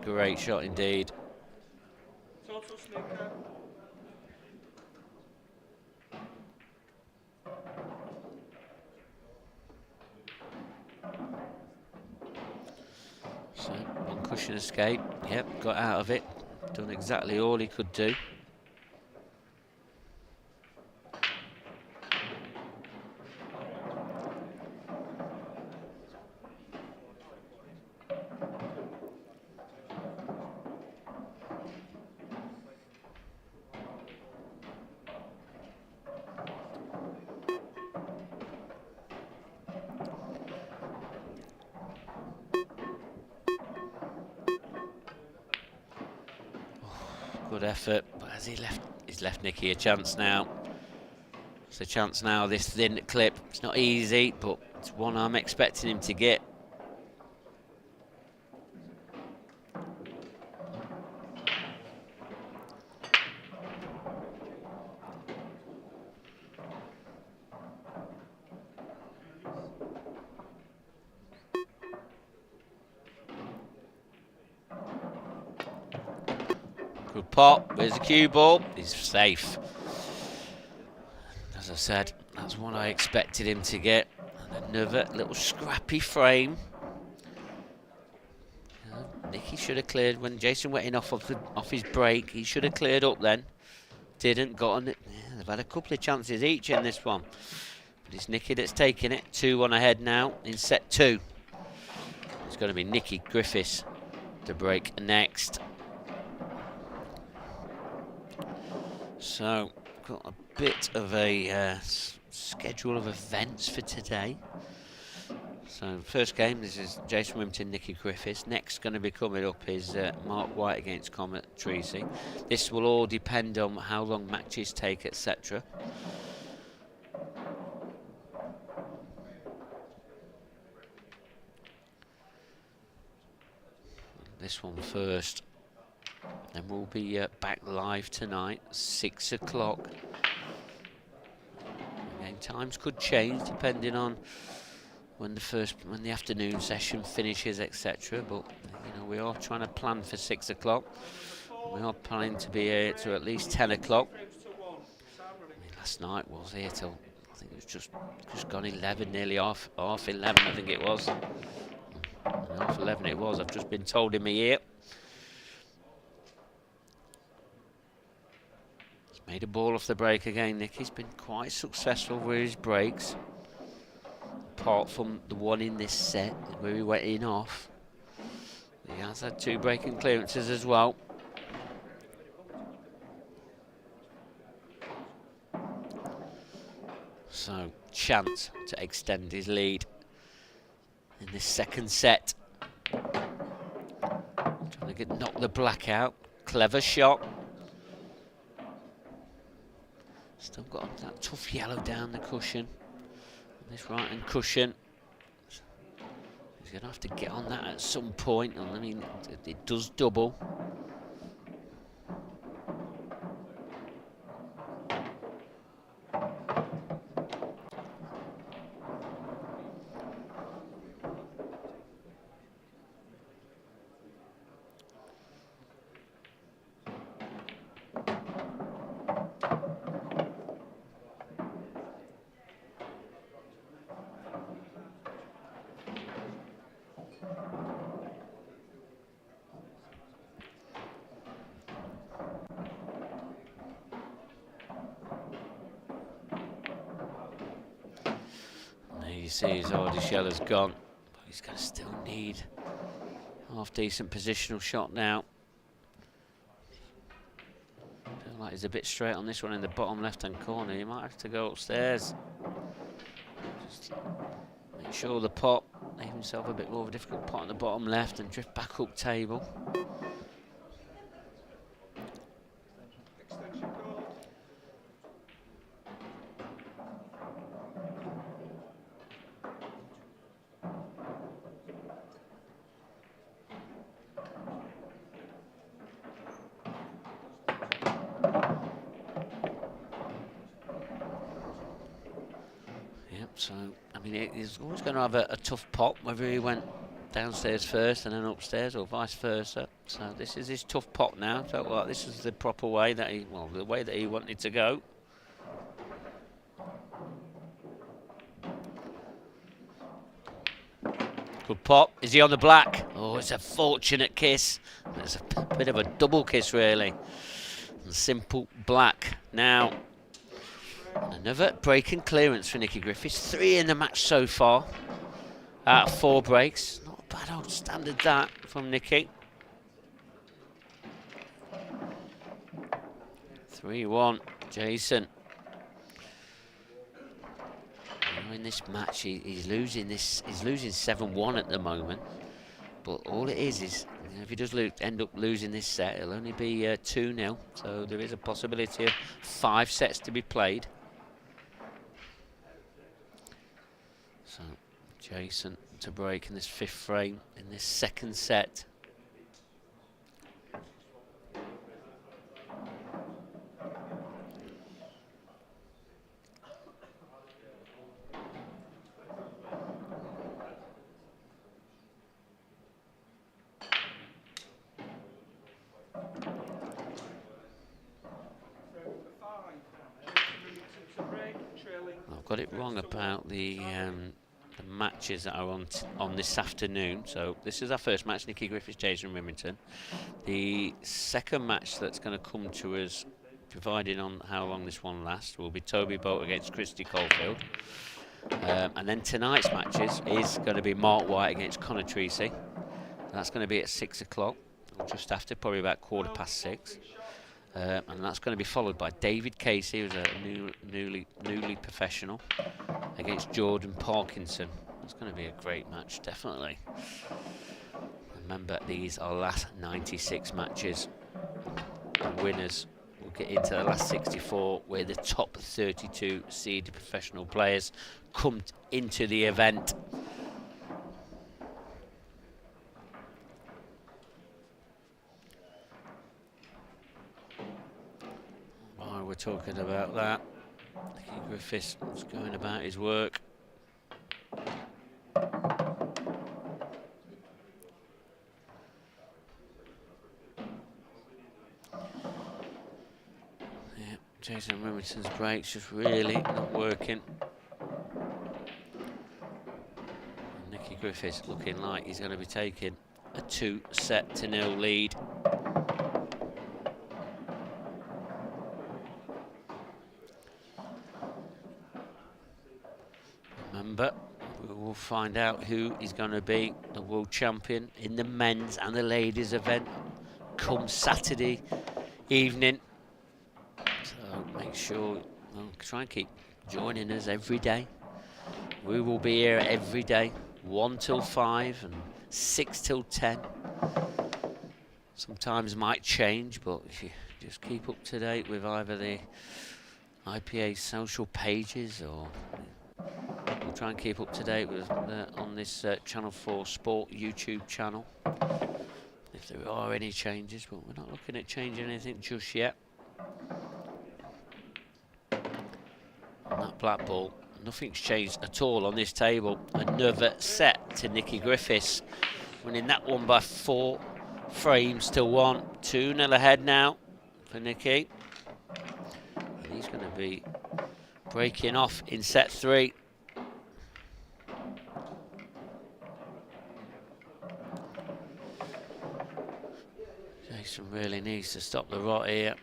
Great shot indeed. So, 1 cushion escape. Yep, got out of it. Done exactly all he could do. Good effort, but has he's left Nicky a chance now. It's a chance now, this thin clip. It's not easy, but it's one I'm expecting him to get. Good pop. Where's the cue ball? He's safe. As I said, that's what I expected him to get. And another little scrappy frame. Nicky should have cleared when Jason went in off his break. He should have cleared up then. Didn't. Got on it. Yeah, they've had a couple of chances each in this one. But it's Nicky that's taking it. 2-1 ahead now in set 2. It's going to be Nicky Griffiths to break next. So, got a bit of a schedule of events for today. So, first game, this is Jason Rimington, Nicky Griffiths. Next going to be coming up is Mark White against Coventry. This will all depend on how long matches take, etc. This one first. Then we'll be back live tonight, 6 o'clock. Game times could change depending on when the afternoon session finishes, etc. But you know, we are trying to plan for 6 o'clock. We are planning to be here to at least 10 o'clock. I mean, last night was here till I think it was just gone 11, nearly half 11. I think it was. And half 11 it was. I've just been told in my ear. He's made a ball off the break again. Nicky's been quite successful with his breaks. Apart from the one in this set where he went in off. He has had 2 breaking clearances as well. So, chance to extend his lead in this second set. Trying to knock the black out. Clever shot. Still got that tough yellow down the cushion. This right hand cushion. He's going to have to get on that at some point. I mean, it does double. You see his already shell has gone, but he's going to still need half decent positional shot now. Feel like he's a bit straight on this one in the bottom left hand corner. He might have to go upstairs. Just make sure the pot, leave himself a bit more of a difficult pot on the bottom left and drift back up table. So, I mean, he's always going to have a tough pot, whether he went downstairs first and then upstairs or vice versa. So this is his tough pot now. So well, this is the proper way that the way that he wanted to go. Good pot. Is he on the black? Oh, it's a fortunate kiss. It's a bit of a double kiss, really. And simple black. Now, another break and clearance for Nicky Griffiths. 3 in the match so far out of 4 breaks. Not a bad old standard that from Nicky. 3-1, Jason. Now in this match, he's losing this. He's losing 7-1 at the moment. But all it is you know, if he does end up losing this set, it'll only be 2-0. So there is a possibility of 5 sets to be played. So, Jason to break in this 5th frame in this second set. got it wrong about the matches that are on this afternoon. So this is our first match, Nicky Griffiths, Jason Rimington. The second match that's going to come to us, providing on how long this one lasts, will be Toby Bolt against Christy Caulfield. And then tonight's matches is going to be Mark White against Connor Treacy. That's going to be at 6 o'clock, or just after, probably about 6:15. And that's going to be followed by David Casey, who's a newly professional, against Jordan Parkinson. It's going to be a great match, definitely. Remember, these are last 96 matches. The winners will get into the last 64, where the top 32 seeded professional players come into the event. While we're talking about that, Nicky Griffiths is going about his work. Jason Rimington's brakes just really not working. And Nicky Griffiths looking like he's going to be taking a 2-0 lead. Remember, we will find out who is going to be the world champion in the men's and the ladies event come Saturday evening. So make sure, well, try and keep joining us every day. We will be here every day, 1 till 5 and 6 till 10. Sometimes might change, but if you just keep up to date with either the IPA social pages, or we'll try and keep up to date with on this Channel 4 Sport YouTube channel, if there are any changes, but we're not looking at changing anything just yet. And that black ball, nothing's changed at all on this table. Another set to Nicky Griffiths, winning that one by 4 frames to 1. 2-0 ahead now for Nicky. And he's going to be breaking off in set 3. Jason really needs to stop the rot here.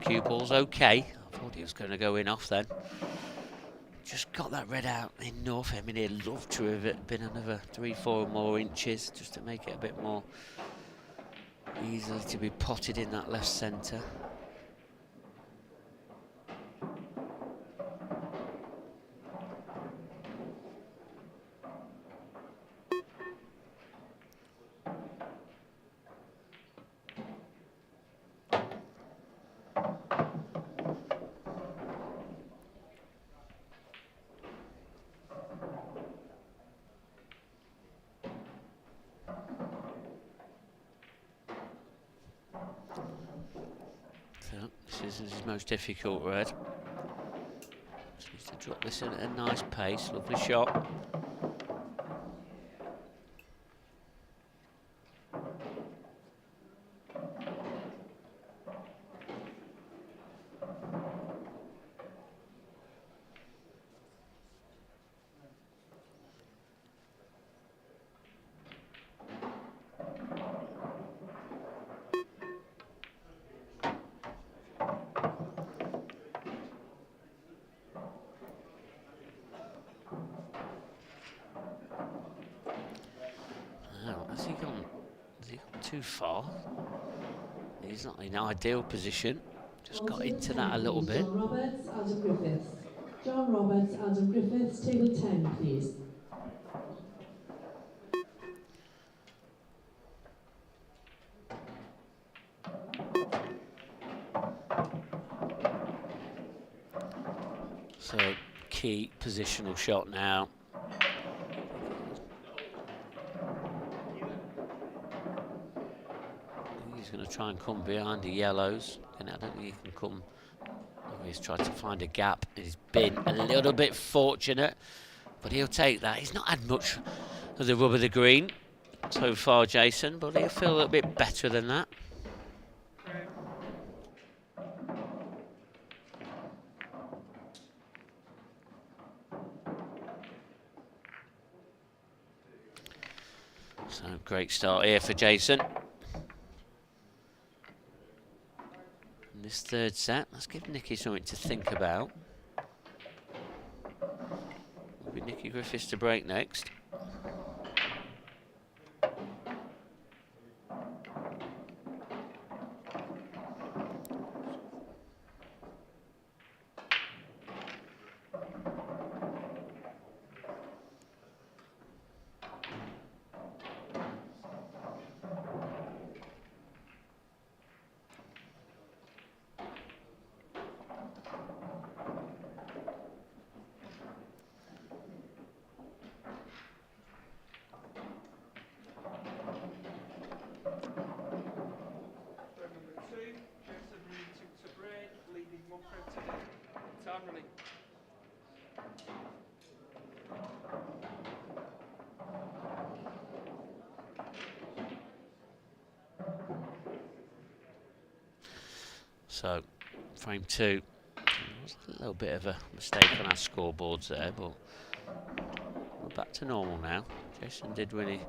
Cue ball's okay. I thought he was going to go in off then. Just got that red out enough. I mean, he'd love to have it been another 3-4 more inches just to make it a bit more easily to be potted in that left centre. isn't his most difficult red. Just needs to drop this in at a nice pace. Lovely shot. Too far. He's not in ideal position. Just got into that a little bit. John Roberts, Adam Griffiths. John Roberts, Adam Griffiths, table 10, please. So, key positional shot now. He's going to try and come behind the yellows, and I don't think he can come. Oh, he's tried to find a gap. He's been a little bit fortunate, but he'll take that. He's not had much of the rub of the green so far, Jason, but he'll feel a little bit better than that. So, great start here for Jason. This third set, let's give Nicky something to think about. Will be Nicky Griffiths to break next. So, frame 2. A little bit of a mistake on our scoreboards there, but we're back to normal now. Jason did win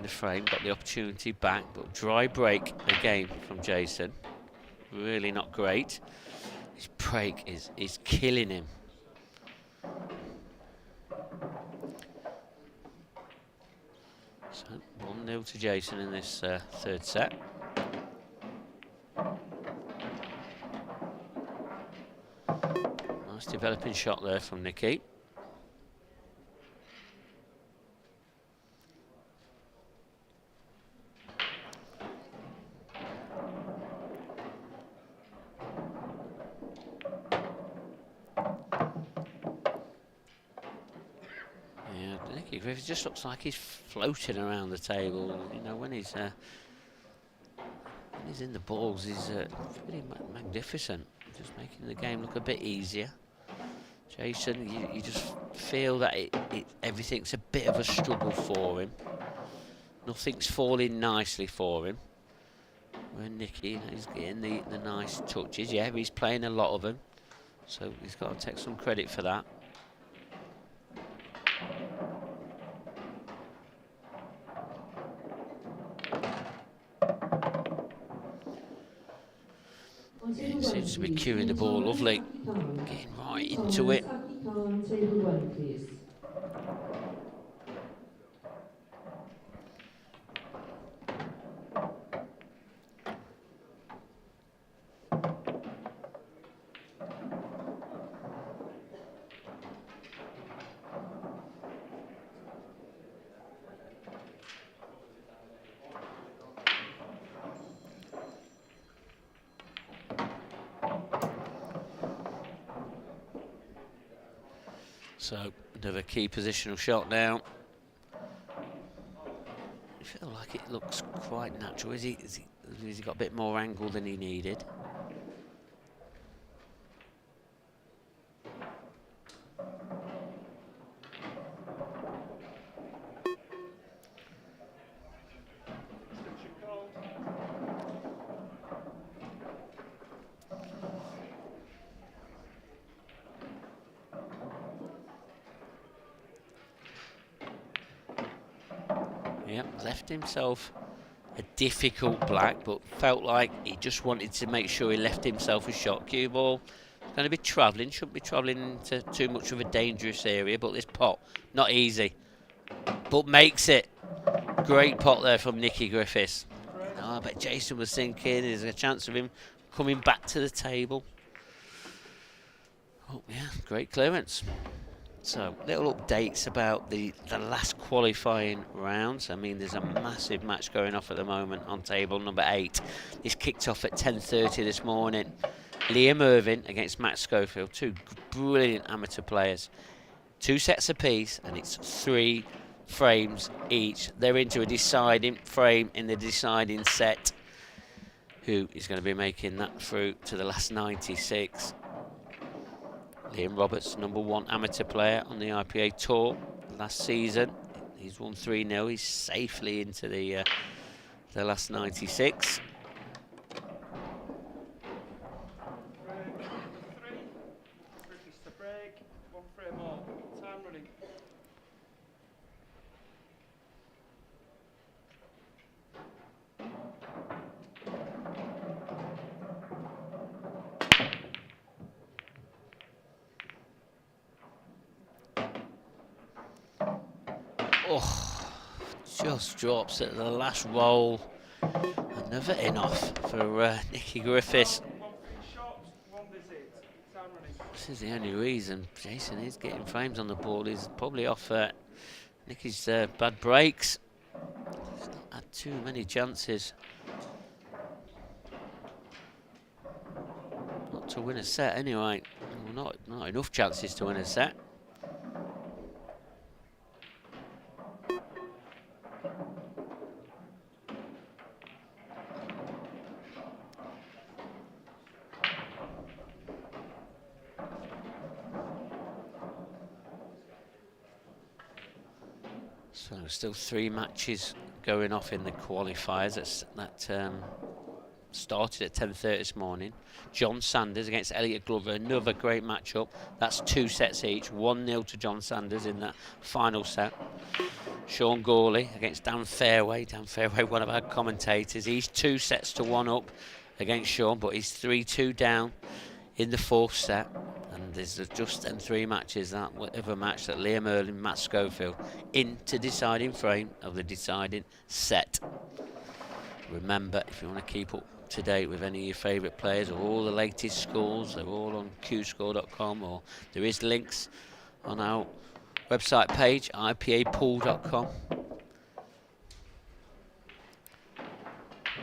the frame, got the opportunity back, but dry break again from Jason. Really not great. His break is killing him. So 1-0 to Jason in this third set. Nice developing shot there from Nicky. Nicky Griffiths just looks like he's floating around the table. You know, when he's in the balls, he's really magnificent. Just making the game look a bit easier. Jason, you just feel that everything's a bit of a struggle for him. Nothing's falling nicely for him. Where Nicky, he's getting the nice touches. Yeah, he's playing a lot of them, so he's got to take some credit for that. He seems to be cueing the ball lovely, getting right into it. So, another key positional shot now. I feel like it looks quite natural. Has he got a bit more angle than he needed? Yep, left himself a difficult black, but felt like he just wanted to make sure he left himself a shot. Cue ball going to be travelling, shouldn't be travelling into too much of a dangerous area, but this pot, not easy, but makes it. Great pot there from Nicky Griffiths. I bet Jason was thinking there's a chance of him coming back to the table. Oh yeah, great clearance. So, little updates about the last qualifying rounds. I mean, there's a massive match going off at the moment on table number 8. It's kicked off at 10:30 this morning. Liam Irvin against Matt Schofield, two brilliant amateur players. 2 sets apiece, and it's 3 frames each. They're into a deciding frame in the deciding set. Who is going to be making that through to the last 96? Liam Roberts, number 1 amateur player on the IPA Tour last season. He's won 3-0. He's safely into the last 96. Oh, just drops at the last roll. Another in-off for Nicky Griffiths. This is the only reason Jason is getting frames on the board. He's probably off Nicky's bad breaks. He's not had too many chances. Not to win a set anyway. Well, not enough chances to win a set. So still 3 matches going off in the qualifiers. That started at 10:30 this morning. John Sanders against Elliot Glover, another great matchup. That's 2 sets each, 1-0 to John Sanders in that final set. Sean Gawley against Dan Fairway. Dan Fairway, one of our commentators. He's 2 sets to 1 up against Sean, but he's 3-2 down in the 4th set. And there's just then 3 matches, that whatever match that Liam Earl and Matt Schofield into deciding frame of the deciding set. Remember, if you want to keep up to date with any of your favourite players or all the latest scores, they're all on qscore.com, or there is links on our website page, ipapool.com.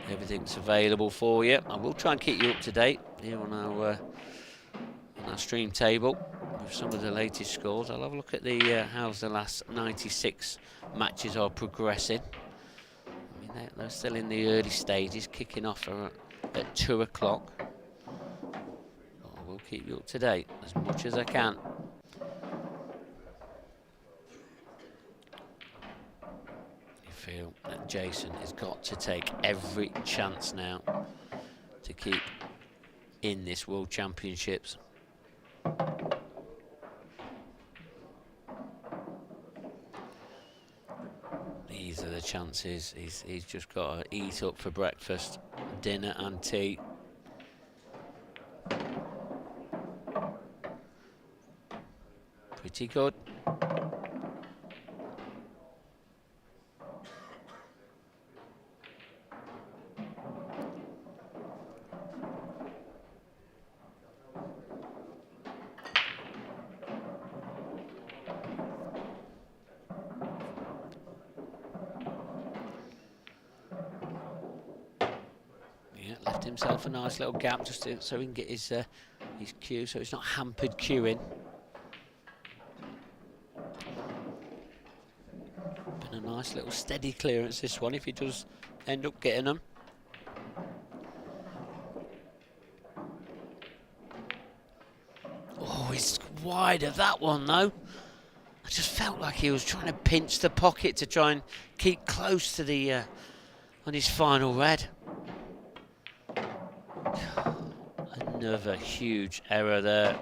Everything's available for you. I will try and keep you up to date here on our stream table with some of the latest scores. I'll have a look at the how the last 96 matches are progressing. I mean, they're still in the early stages, kicking off at 2 o'clock. I will keep you up to date as much as I can. You feel that Jason has got to take every chance now to keep in this World Championships. These are the chances. He's just got to eat up for breakfast, dinner and tea. Pretty good. Left himself a nice little gap just so he can get his cue, so it's not hampered cueing. Been a nice little steady clearance, this one, if he does end up getting them. Oh, he's wide of that one though. I just felt like he was trying to pinch the pocket to try and keep close to the on his final red. Another huge error there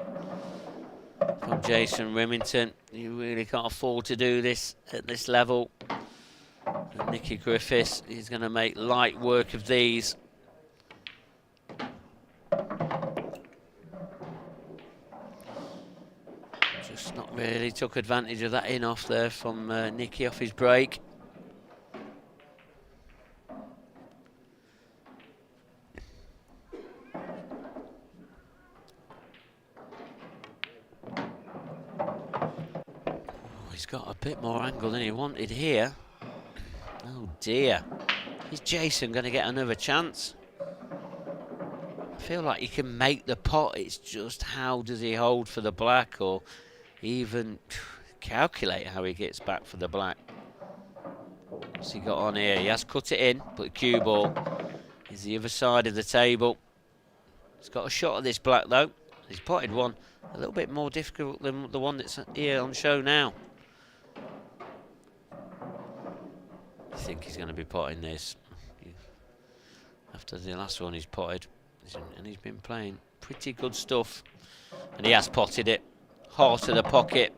from Jason Rimington. You really can't afford to do this at this level. And Nicky Griffiths is going to make light work of these. Just not really took advantage of that in-off there from Nicky off his break. He's got a bit more angle than he wanted here. Oh dear. Is Jason going to get another chance? I feel like he can make the pot. It's just how does he hold for the black, or even calculate how he gets back for the black. What's he got on here? He has cut it in, but the cue ball is the other side of the table. He's got a shot at this black though. He's potted one a little bit more difficult than the one that's here on show now. I think he's going to be potting this. After the last one he's potted, and he's been playing pretty good stuff. And he has potted it. Heart of the pocket.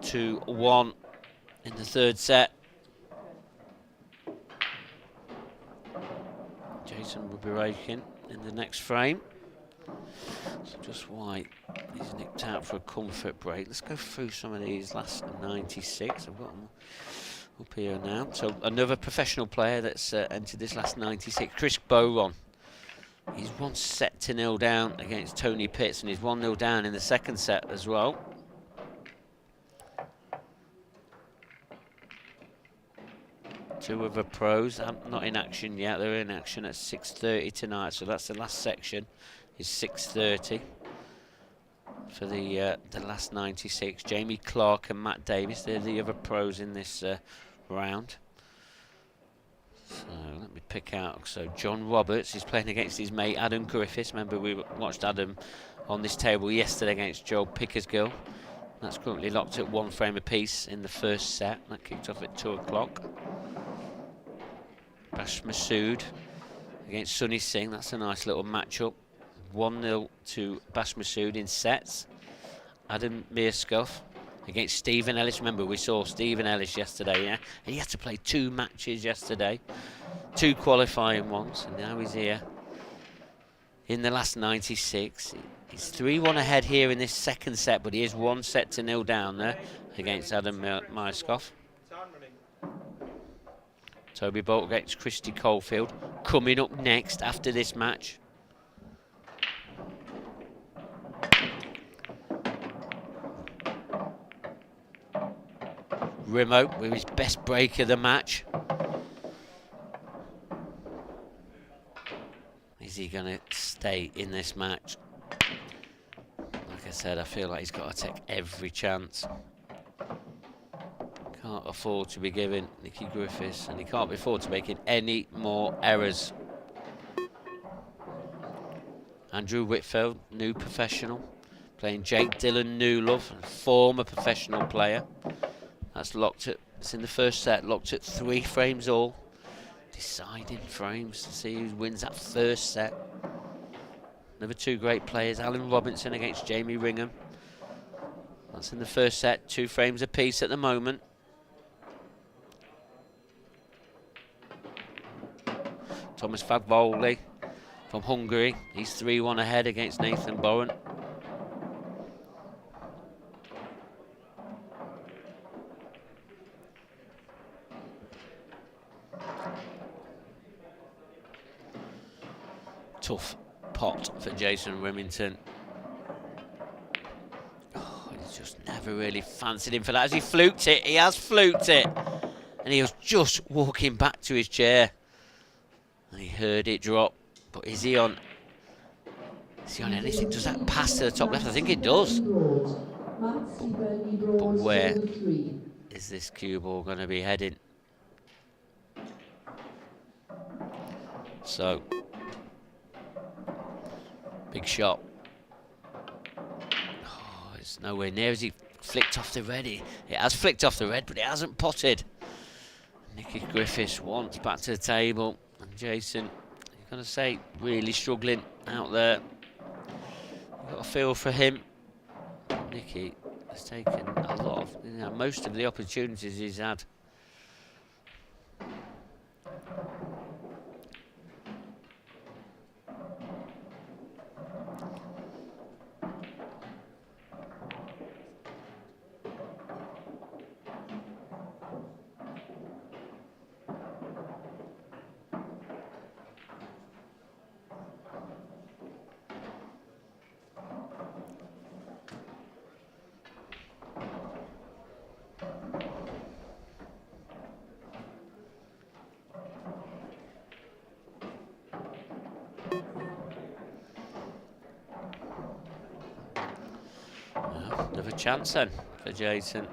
2-1 in the third set. Jason will be raking in the next frame. So just White, he's nipped out for a comfort break. Let's go through some of these last 96. I've got them up here now. So another professional player that's entered this last 96, Chris Boron. He's 1-0 down against Tony Pitts, and he's 1-0 down in the second set as well. Two other pros not in action yet. They're in action at 6:30 tonight, so that's the last section. Is 6:30 for the last 96. Jamie Clark and Matt Davis, they're the other pros in this round. So let me pick out. So John Roberts is playing against his mate Adam Griffiths. Remember we watched Adam on this table yesterday against Joe Pickersgill. That's currently locked at 1 frame apiece in the first set. That kicked off at 2 o'clock. Bash Masood against Sunny Singh. That's a nice little matchup. 1-0 to Bash Masood in sets. Adam Meerscuff against Stephen Ellis. Remember, we saw Stephen Ellis yesterday, yeah? He had to play 2 matches yesterday, 2 qualifying ones, and now he's here in the last 96. He's 3-1 ahead here in this second set, but he is 1-0 down there against Adam Meerscuff. Toby Bolt against Christy Caulfield coming up next after this match. Rimo with his best break of the match. Is he going to stay in this match? Like I said, I feel like he's got to take every chance. Can't afford to be giving Nicky Griffiths, and he can't afford to making any more errors. Andrew Whitfield, new professional, playing Jake Dillon Newlove, former professional player. That's locked at, it's in the first set, locked at 3 frames all. Deciding frames to see who wins that first set. Another 2 great players, Alan Robinson against Jamie Ringham. That's in the first set, 2 frames apiece at the moment. Thomas Fagboldi from Hungary, he's 3-1 ahead against Nathan Bowen. Tough pot for Jason Rimington. Oh, he's just never really fancied him for that. As he fluked it, he has fluked it. And he was just walking back to his chair. And he heard it drop. But is he on anything? Does that pass to the top left? I think it does. But where is this cue ball going to be heading? So, big shot. Oh, it's nowhere near. As he flicked off the red. It has flicked off the red, but it hasn't potted. Nicky Griffiths wants back to the table. And Jason, you're going to say, really struggling out there. You've got a feel for him. Nicky has taken a lot of, most of the opportunities he's had. Another chance then for Jason.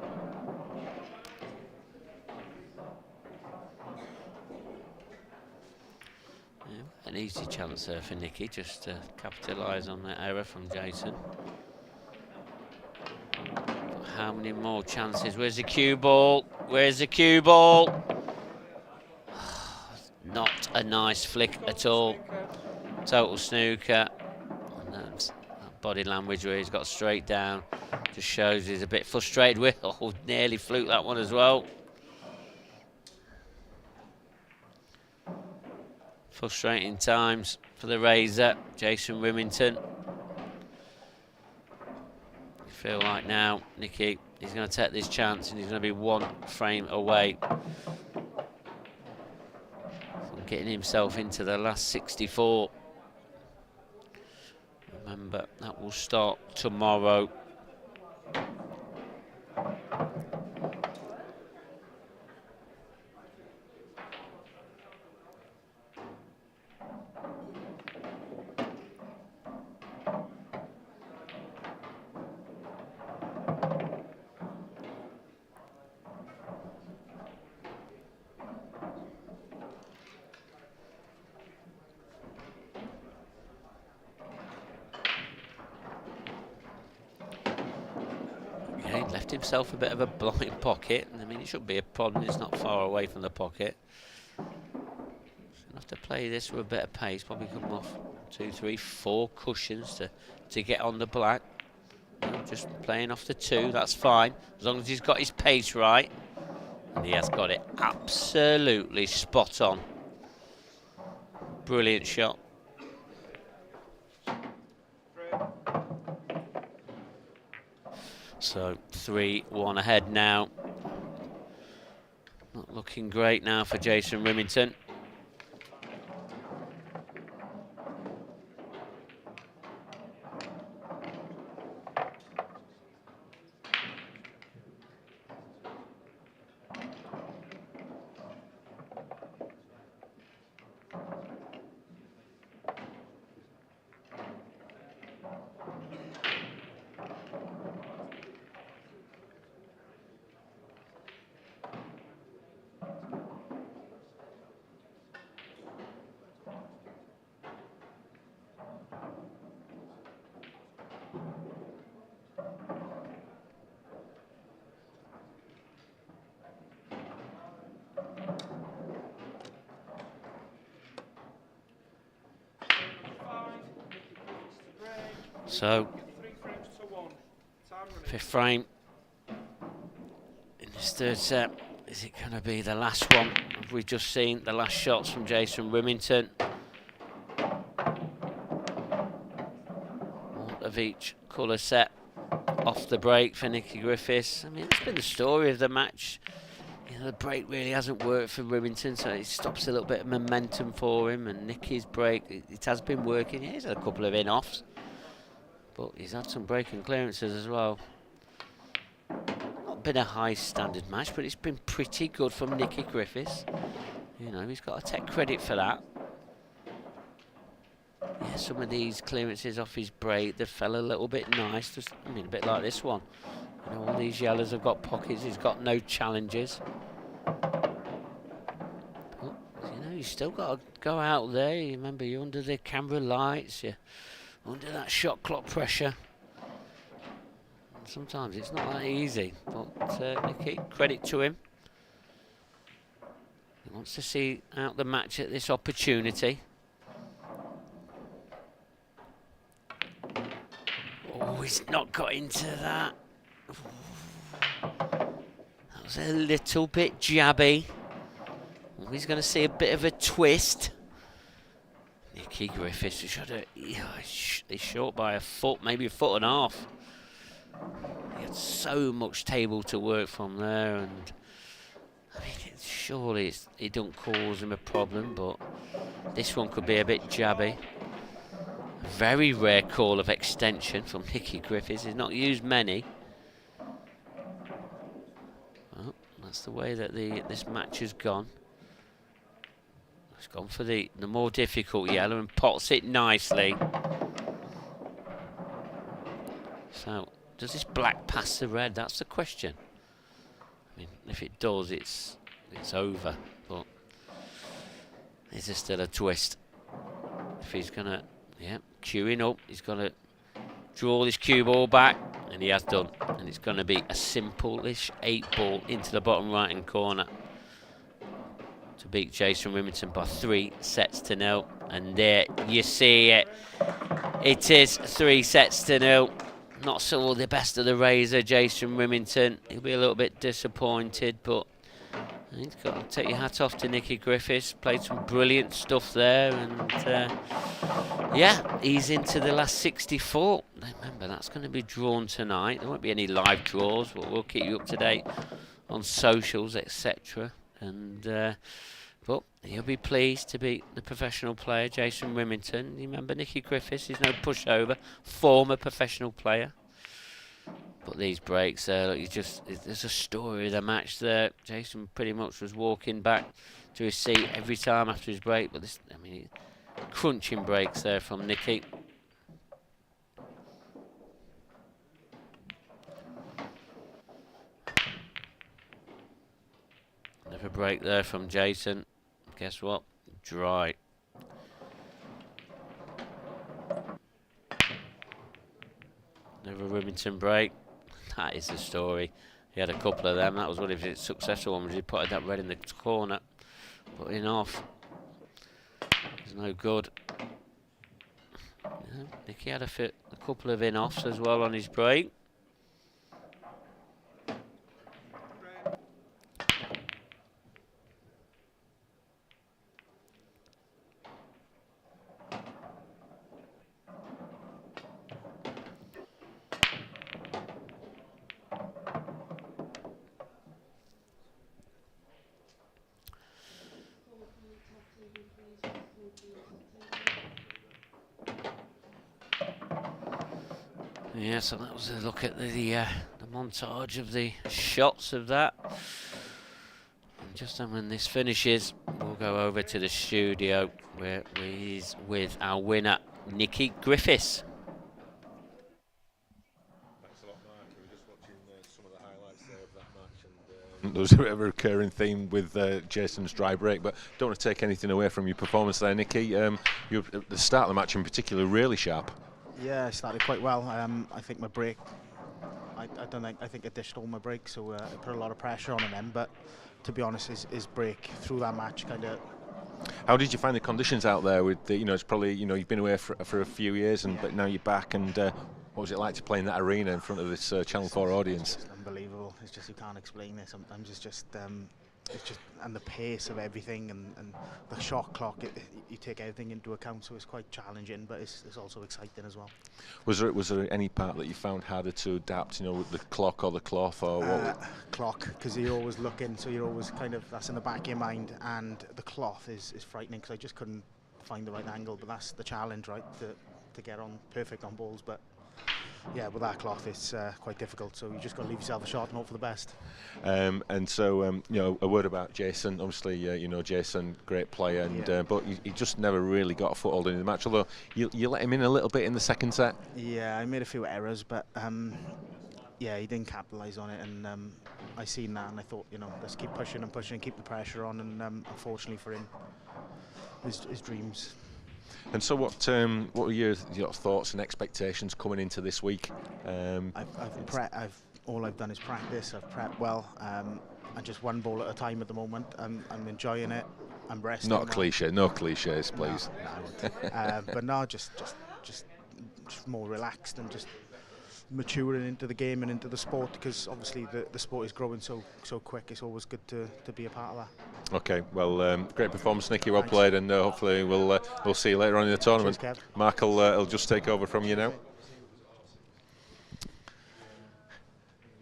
An easy chance there for Nicky, just to capitalise on that error from Jason. But how many more chances? Where's the cue ball? Where's the cue ball? Not a nice flick at all. Total snooker. And that's that body language where he's got straight down. Just shows he's a bit frustrated with. Oh, nearly fluked that one as well. Frustrating times for the Razor, Jason Rimington. I feel like now, Nicky, he's going to take this chance and he's going to be one frame away from getting himself into the last 64. Remember, that will start tomorrow. Left himself a bit of a blind pocket. I mean, it shouldn't be a problem. It's not far away from the pocket. Should have to play this with a bit of pace. Probably come off 2, 3, 4 cushions to get on the black. Just playing off the 2, that's fine. As long as he's got his pace right. And he has got it absolutely spot on. Brilliant shot. So 3-1 ahead now. Not looking great now for Jason Rimington. So, 5th frame in this 3rd set. Is it going to be the last one? Have we just seen the last shots from Jason Rimington? One of each colour set off the break for Nicky Griffiths. I mean, that's been the story of the match. You know, the break really hasn't worked for Rimington, so it stops a little bit of momentum for him. And Nicky's break, it has been working. Yeah, he's had a couple of in-offs, but he's had some breaking clearances as well. Not been a high standard match, but it's been pretty good from Nicky Griffiths. You know, he's got to take credit for that. Yeah, some of these clearances off his break, they fell a little bit nice. Just, I mean, a bit like this one. You know, all these yellows have got pockets. He's got no challenges. But, you know, you still got to go out there. You remember, you're under the camera lights. You're under that shot clock pressure. And sometimes it's not that easy. But Nicky, credit to him. He wants to see out the match at this opportunity. Oh, he's not got into that. That was a little bit jabby. He's going to see a bit of a twist. Nicky Griffiths he's short by a foot, maybe a foot and a half. He had so much table to work from there, and I mean, surely it don't cause him a problem, but this one could be a bit jabby. Very rare call of extension from Nicky Griffiths. He's not used many. Well, that's the way that this match has gone. He's gone for the more difficult yellow and pots it nicely. So, does this black pass the red? That's the question. I mean, if it does, it's over. But is there still a twist? If he's gonna, queuing up, he's gonna draw this cue ball back, and he has done. And it's gonna be a simple-ish 8-ball into the bottom right-hand corner to beat Jason Rimington by 3-0. And there you see it. It is 3-0. Not so the best of the razor, Jason Rimington. He'll be a little bit disappointed, but he's got to take your hat off to Nicky Griffiths. Played some brilliant stuff there, and yeah, he's into the last 64. Remember, that's going to be drawn tonight. There won't be any live draws, but we'll keep you up to date on socials, etc. And but he'll be pleased to beat the professional player, Jason Rimington. You remember Nicky Griffiths, he's no pushover, former professional player. But these breaks there, look, there's a story of the match there. Jason pretty much was walking back to his seat every time after his break, but this, I mean, crunching breaks there from Nicky. Another break there from Jason. Guess what? Dry. Another Rimington break. That is the story. He had a couple of them. That was one of his successful ones. He put that red in the corner. Put in off. It's no good. Yeah, Nicky had a couple of in-offs as well on his break. Yeah, so that was a look at the montage of the shots of that. And just then when this finishes, we'll go over to the studio where he's with our winner, Nicky Griffiths. Thanks a lot, Mark. We were just watching some of the highlights there of that match, and there was a bit of a recurring theme with Jason's dry break, but don't want to take anything away from your performance there, Nicky. You at the start of the match in particular, really sharp. Yeah, I started quite well. I think my break, I think I dished all my breaks, so I put a lot of pressure on him then. But to be honest, his break through that match kind of. How did you find the conditions out there? With the, it's probably you've been away for a few years, and but now you're back. And what was it like to play in that arena in front of this Channel 4 audience? It's unbelievable. It's just you can't explain it. Sometimes it's just and the pace of everything and the shot clock. You take everything into account, so it's quite challenging, but it's also exciting as well. Was there any part that you found harder to adapt? With the clock or the cloth or what? Clock, because you're always looking, so you're always kind of that's in the back of your mind, and the cloth is frightening because I just couldn't find the right angle. But that's the challenge, right? To get on perfect on balls, but. Yeah, with that cloth, it's quite difficult. So you just got to leave yourself a shot and hope for the best. And so, a word about Jason. Obviously, Jason, great player, and but he just never really got a foothold in the match. Although you let him in a little bit in the second set. Yeah, I made a few errors, but yeah, he didn't capitalise on it, and I seen that, and I thought, let's keep pushing and pushing, keep the pressure on, and unfortunately for him, his dreams. And so, what were your thoughts and expectations coming into this week? All I've done is practice. I've prepped well, and just one ball at a time at the moment. I'm enjoying it. I'm resting. Not cliche, no cliches, please. No, but no, just more relaxed and just maturing into the game and into the sport, because obviously the sport is growing so quick. It's always good to be a part of that. Okay, well, great performance, Nicky. Well played, and hopefully we'll see you later on in the tournament. Cheers, Mark will just take over from you now.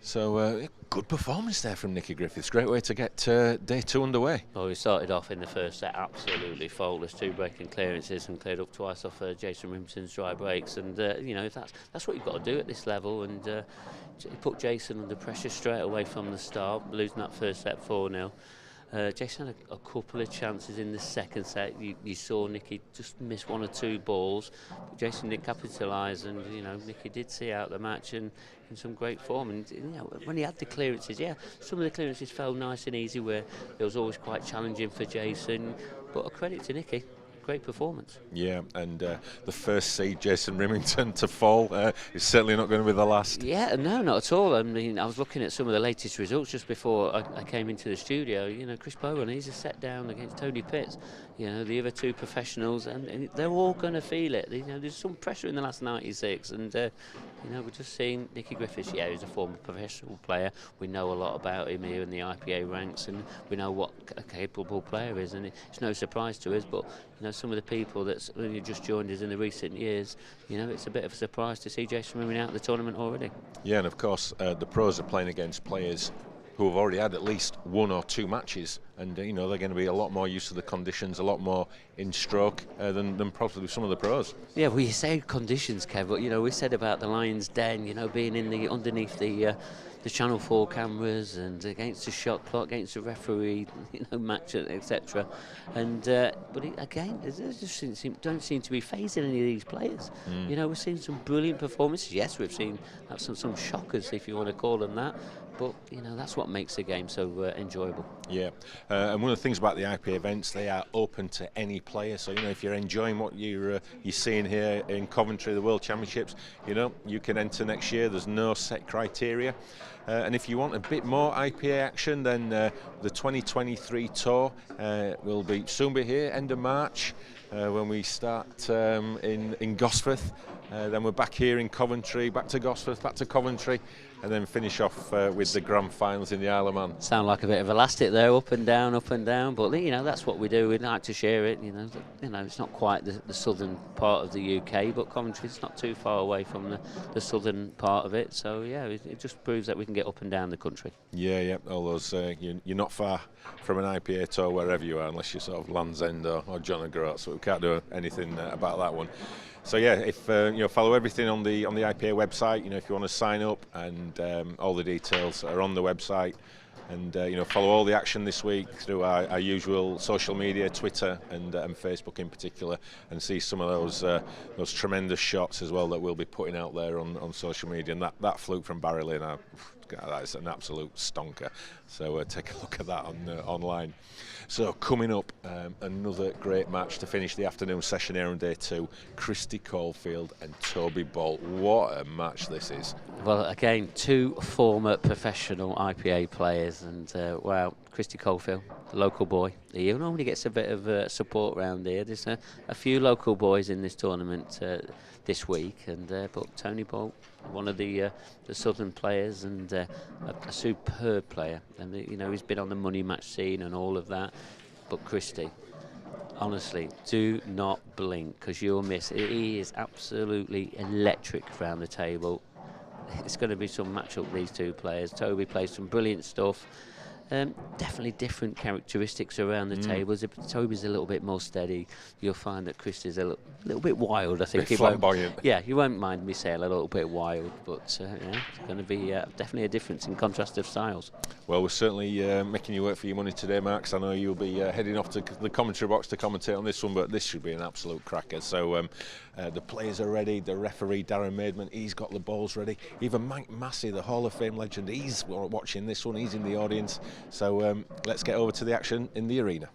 So good performance there from Nicky Griffiths. Great way to get day 2 underway. Well, we started off in the first set absolutely faultless, 2 breaking clearances and cleared up twice off Jason Rimington's dry breaks, and you know, that's what you've got to do at this level, and he put Jason under pressure straight away from the start, losing that first set 4-0. Jason had a couple of chances in the second set. You saw Nicky just miss 1 or 2 balls, but Jason didn't capitalise, and you know, Nicky did see out the match and in some great form. And you know, when he had the clearances, yeah, some of the clearances fell nice and easy, where it was always quite challenging for Jason. But a credit to Nicky. Great performance. Yeah, and the first seed, Jason Rimington, to fall is certainly not going to be the last. Yeah, no, not at all. I mean, I was looking at some of the latest results just before I came into the studio. You know, Chris Bowen, he's a set down against Tony Pitts. You know, the other 2 professionals, and they're all going to feel it. You know, there's some pressure in the last 96, and you know, we're just seeing Nicky Griffiths. Yeah, he's a former professional player. We know a lot about him here in the IPA ranks, and we know what a capable player is, and it's no surprise to us. But you know, some of the people that's only just joined us in the recent years, you know, it's a bit of a surprise to see Jason moving out of the tournament already. Yeah, and of course the pros are playing against players who have already had at least 1 or 2 matches, and you know, they're going to be a lot more used to the conditions, a lot more in stroke than probably some of the pros. Yeah, well, you say conditions, Kev, but you know, we said about the Lions' Den, you know, being in the underneath the Channel 4 cameras and against the shot clock, against the referee, you know, match, etc. And but again, they just don't seem to be phasing any of these players. You know, we've seen some brilliant performances. Yes, we've seen some shockers, if you want to call them that. But you know, that's what makes the game so enjoyable. Yeah, and one of the things about the IPA events, they are open to any player. So you know, if you're enjoying what you're seeing here in Coventry, the World Championships, you know, you can enter next year. There's no set criteria. And if you want a bit more IPA action, then the 2023 tour will soon be here, end of March, when we start in Gosforth. Then we're back here in Coventry, back to Gosforth, back to Coventry, and then finish off with the grand finals in the Isle of Man. Sound like a bit of elastic there, up and down, but you know, that's what we do. We'd like to share it. You know, it's not quite the southern part of the UK, but Coventry's not too far away from the southern part of it. So yeah, it just proves that we can get up and down the country. Yeah, all those. You're not far from an IPA tour wherever you are, unless you're sort of Land's End or John O'Groats. So we can't do anything about that one. So yeah, if you know, follow everything on the IPA website. You know, if you want to sign up, and all the details are on the website. And you know, follow all the action this week through our usual social media, Twitter and Facebook in particular, and see some of those tremendous shots as well that we'll be putting out there on social media. And that fluke from Barry Lane, that is an absolute stonker. So take a look at that online. So coming up, another great match to finish the afternoon session here on day 2. Christy Caulfield and Toby Bolt. What a match this is. Well, again, 2 former professional IPA players, and wow, Christy Caulfield, the local boy. He normally gets a bit of support around here. There's a few local boys in this tournament this week, and but Tony Bolt, one of the southern players, and a superb player. And you know, he's been on the money match scene and all of that. But Christy, honestly, do not blink, because you'll miss. He is absolutely electric around the table. It's going to be some match up, these 2 players. Toby plays some brilliant stuff. Definitely different characteristics around the tables. Toby's a little bit more steady. You'll find that Christy's a little bit wild, I think. Flamboyant. Yeah, you won't mind me saying a little bit wild, but yeah, it's going to be definitely a difference in contrast of styles. Well, we're certainly making you work for your money today, Mark. I know you'll be heading off to the commentary box to commentate on this one, but this should be an absolute cracker. So the players are ready. The referee, Darren Maidman, he's got the balls ready. Even Mike Massey, the Hall of Fame legend, he's watching this one. He's in the audience. So let's get over to the action in the arena.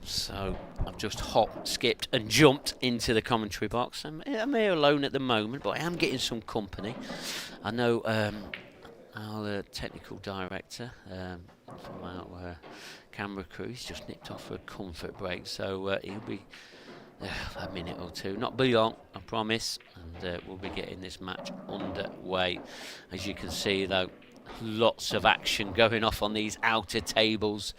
So I've just hopped, skipped and jumped into the commentary box. I'm here alone at the moment, but I am getting some company. I know our technical director from our camera crew, he's just nipped off for a comfort break, so he'll be a minute or two, not be long, I promise, and we'll be getting this match underway. As you can see though, lots of action going off on these outer tables.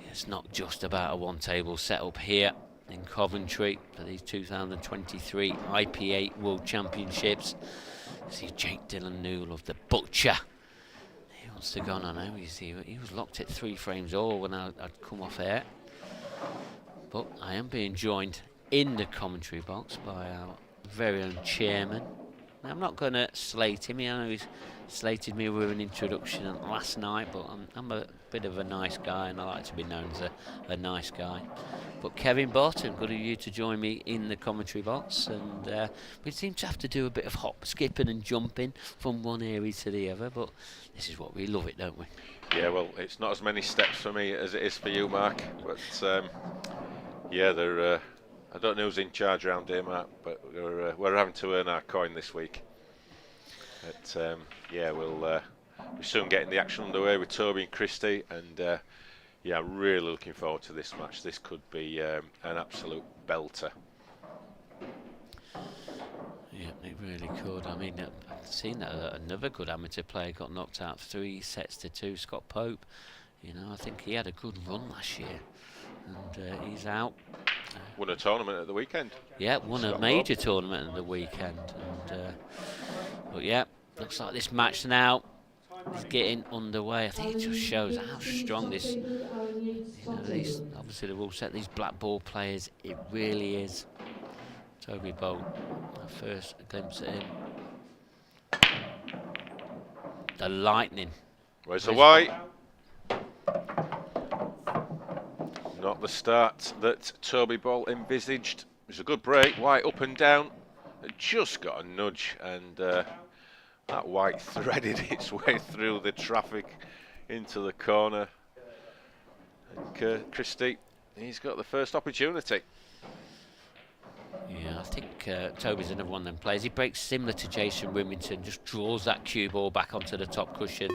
It's not just about a one table setup here in Coventry for these 2023 IPA World Championships. See Jake Dillon Newell of the Butcher. He wants to go on now. He was locked at 3 frames all when I'd come off air. But I am being joined in the commentary box by our very own chairman. Now, I'm not going to slate him. I know he's slated me with an introduction last night, but I'm a bit of a nice guy, and I like to be known as a nice guy. But Kevin Barton, good of you to join me in the commentary box, and we seem to have to do a bit of hop, skipping and jumping from one area to the other, but this is what we love it, don't we? Yeah, well, it's not as many steps for me as it is for you, Mark, but yeah, they're I don't know who's in charge around here, Mark, but we're having to earn our coin this week. But yeah, we're soon getting the action underway with Toby and Christy, and yeah, really looking forward to this match. This could be an absolute belter. Yeah, it really could. I mean, I've seen that another good amateur player got knocked out 3-2, Scott Pope. You know, I think he had a good run last year, and he's out. Won a tournament at the weekend. Yeah, won a major tournament at the weekend. And, but yeah, looks like this match now is getting underway. I think it just shows how strong this. You know, these obviously they've all set these black ball players. It really is. Toby Bolt, our first glimpse at him. The lightning. Where's the white? Not the start that Toby Ball envisaged. It was a good break, white up and down. It just got a nudge, and that white threaded its way through the traffic into the corner. And Christie, he's got the first opportunity. Yeah, I think Toby's another one of them players. He breaks similar to Jason Rimington, just draws that cue ball back onto the top cushion.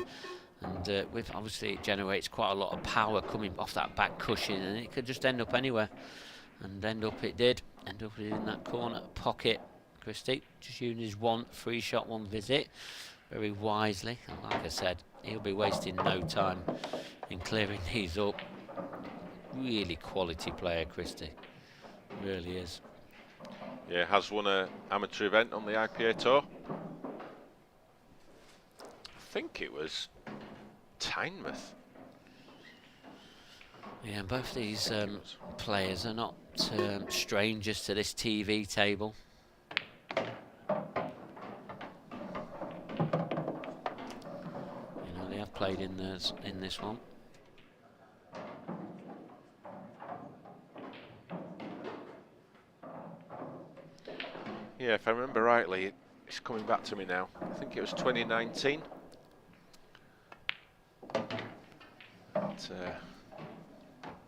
And with obviously it generates quite a lot of power coming off that back cushion, and it could just end up anywhere. And it did. End up in that corner pocket. Christie just using his one free shot, one visit very wisely. And like I said, he'll be wasting no time in clearing these up. Really quality player, Christie. Really is. Yeah, has won an amateur event on the IPA Tour. I think it was Tynemouth. Yeah, and both these players are not strangers to this TV table. You know, they have played in this one. Yeah, if I remember rightly, it's coming back to me now. I think it was 2019. But,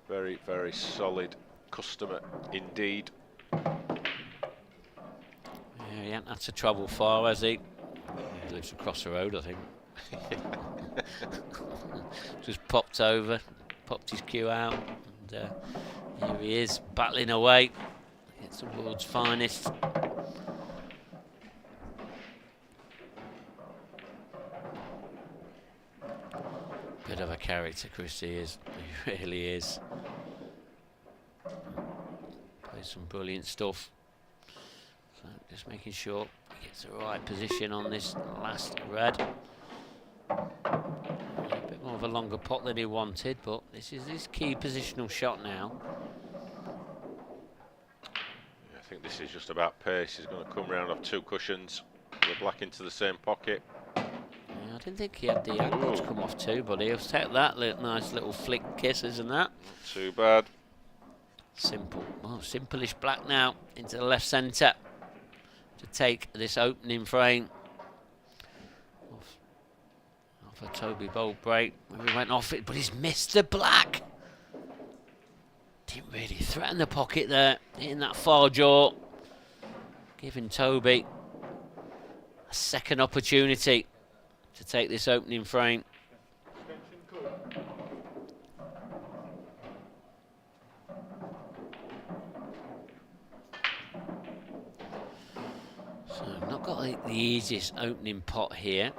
very, very solid customer indeed. Yeah, he hasn't had to travel far, has he? He lives across the road, I think. Just popped over, popped his cue out, and here he is, battling away against the world's finest. Bit of a character, Christie is. He really is. Plays some brilliant stuff. So just making sure he gets the right position on this last red. A bit more of a longer pot than he wanted, but this is his key positional shot now. I think this is just about pace. He's going to come round off 2 cushions. The black into the same pocket. I didn't think he had the angle to come off too, but he'll take that nice little flick kisses and that. Not too bad. Simple. Well, simple-ish black now into the left centre to take this opening frame off a Toby Bolt break. He went off it, but he's missed the black. Didn't really threaten the pocket there, hitting that far jaw, giving Toby a second opportunity to take this opening frame. So not got the easiest opening pot here.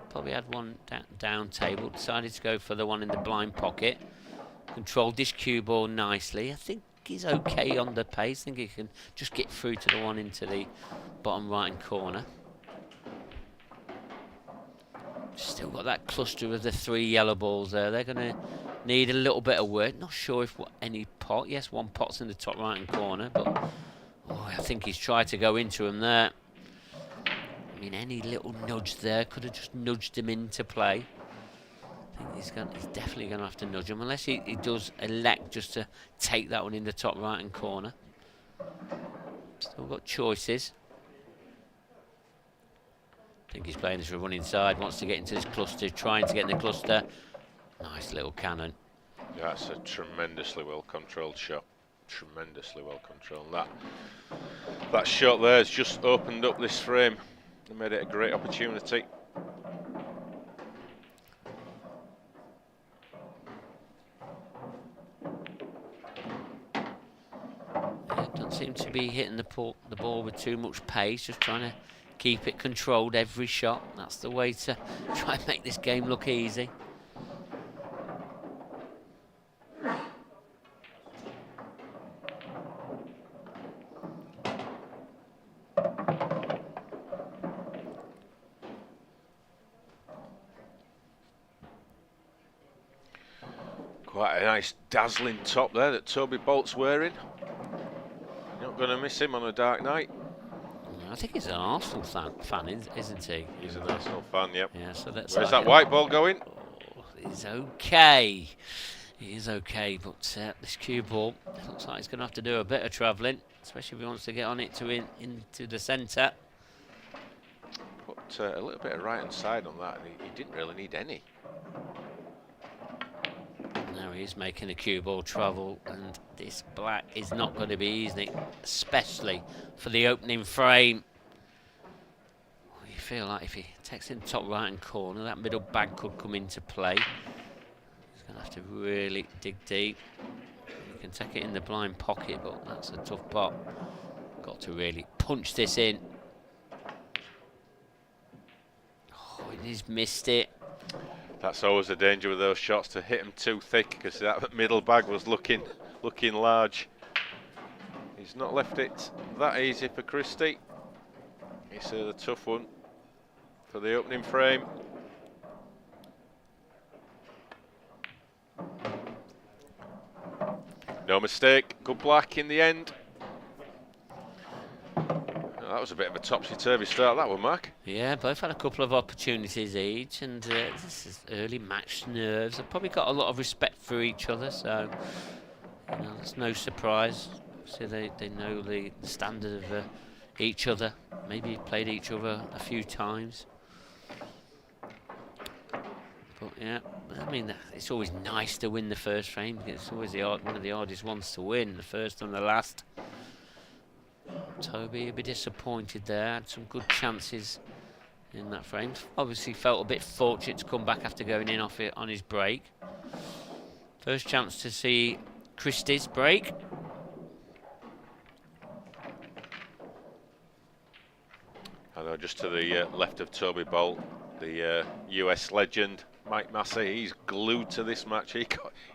Probably had one down table, decided to go for the one in the blind pocket. Controlled this cue ball nicely. I think he's okay on the pace. I think he can just get through to the one into the bottom right hand corner. Still got that cluster of the 3 yellow balls there. They're going to need a little bit of work. Not sure if any pot. Yes, one pot's in the top right hand corner, but I think he's tried to go into him there. I mean, any little nudge there could have just nudged him into play. I think he's definitely going to have to nudge him, unless he does elect just to take that one in the top right hand corner. Still got choices. I think he's playing this for a run inside, wants to get into this cluster, trying to get in the cluster. Nice little cannon. Yeah, that's a tremendously well controlled shot. Tremendously well controlled. That shot there has just opened up this frame and made it a great opportunity. Doesn't seem to be hitting the ball with too much pace, just trying to keep it controlled every shot. That's the way to try and make this game look easy. Quite a nice dazzling top there that Toby Bolt's wearing. You're not going to miss him on a dark night. I think he's an Arsenal fan, isn't he? He's an Arsenal fan, yep. Yeah, so that's Where's that white ball going? Oh, he's okay. He is okay, but this cue ball looks like he's going to have to do a bit of travelling, especially if he wants to get on it into the centre. Put a little bit of right hand side on that, and he didn't really need any. Now he's making the cue ball travel, and this black is not going to be easy, especially for the opening frame. Well, you feel like if he takes in the top right hand corner, that middle bag could come into play. He's going to have to really dig deep. You can take it in the blind pocket, but that's a tough pot. Got to really punch this in. Oh, he's missed it. That's always the danger with those shots, to hit them too thick, because that middle bag was looking large. He's not left it that easy for Christie. It's a tough one for the opening frame. No mistake, good black in the end. That was a bit of a topsy-turvy start, that one, Mark. Yeah, both had a couple of opportunities each, and this is early match nerves. They've probably got a lot of respect for each other, so it's no surprise. So they know the standard of each other. Maybe played each other a few times. But yeah, I mean, it's always nice to win the first frame. It's always one of the hardest ones to win, the first and the last. Toby a bit disappointed there, had some good chances in that frame. Obviously felt a bit fortunate to come back after going in off it on his break. First chance to see Christie's break. I know, just to the left of Toby Bolt, the US legend, Mike Massey, he's glued to this match.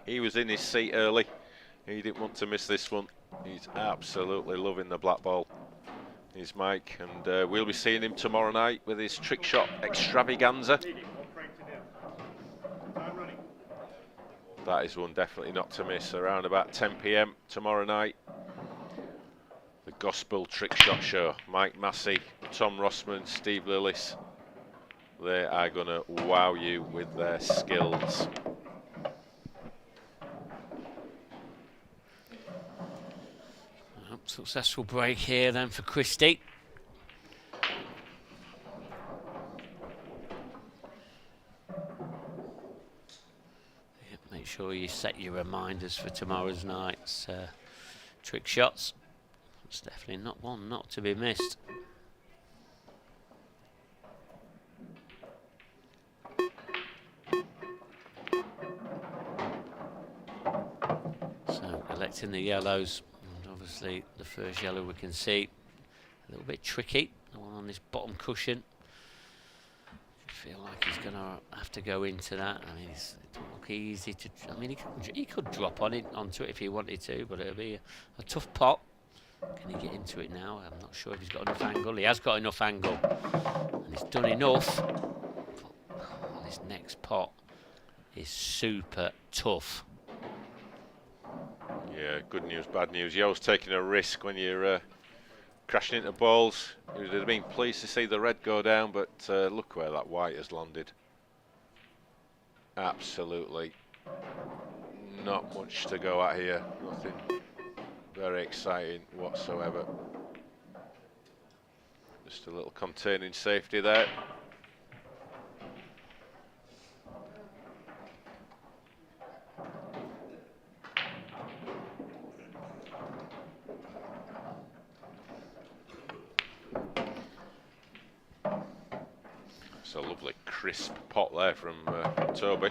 He was in his seat early. He didn't want to miss this one. He's absolutely loving the black ball. He's Mike, and we'll be seeing him tomorrow night with his trick shot extravaganza. That is one definitely not to miss, around about 10 PM tomorrow night. The Gospel Trick Shot Show. Mike Massey, Tom Rossman, Steve Lillis. They are going to wow you with their skills. Successful break here then for Christie. Make sure you set your reminders for tomorrow's night's trick shots. It's definitely not one not to be missed. So collecting the yellows, and obviously the first yellow we can see a little bit tricky. The one on this bottom cushion. Feel like he's going to have to go into that. I mean, it doesn't look easy to. I mean, he could drop onto it if he wanted to, but it'll be a tough pot. Can he get into it now? I'm not sure if he's got enough angle. He has got enough angle, and he's done enough. But this next pot is super tough. Yeah, good news, bad news. You're always taking a risk when you're crashing into balls. He would have been pleased to see the red go down, but look where that white has landed. Absolutely not much to go at here. Nothing very exciting whatsoever. Just a little containing safety there. It's a lovely crisp pot there from Toby.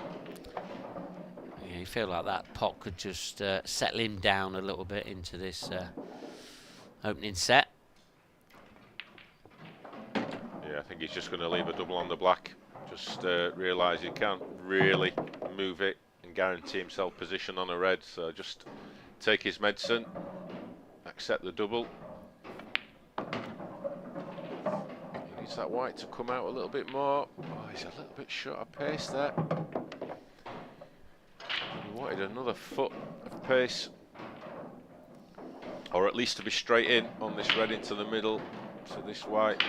Yeah, you feel like that pot could just settle him down a little bit into this opening set. Yeah, I think he's just going to leave a double on the black. Just realise he can't really move it and guarantee himself position on a red. So just take his medicine, accept the double. That white to come out a little bit more. Oh, he's a little bit short of pace there. He wanted another foot of pace, or at least to be straight in on this red into the middle to this white.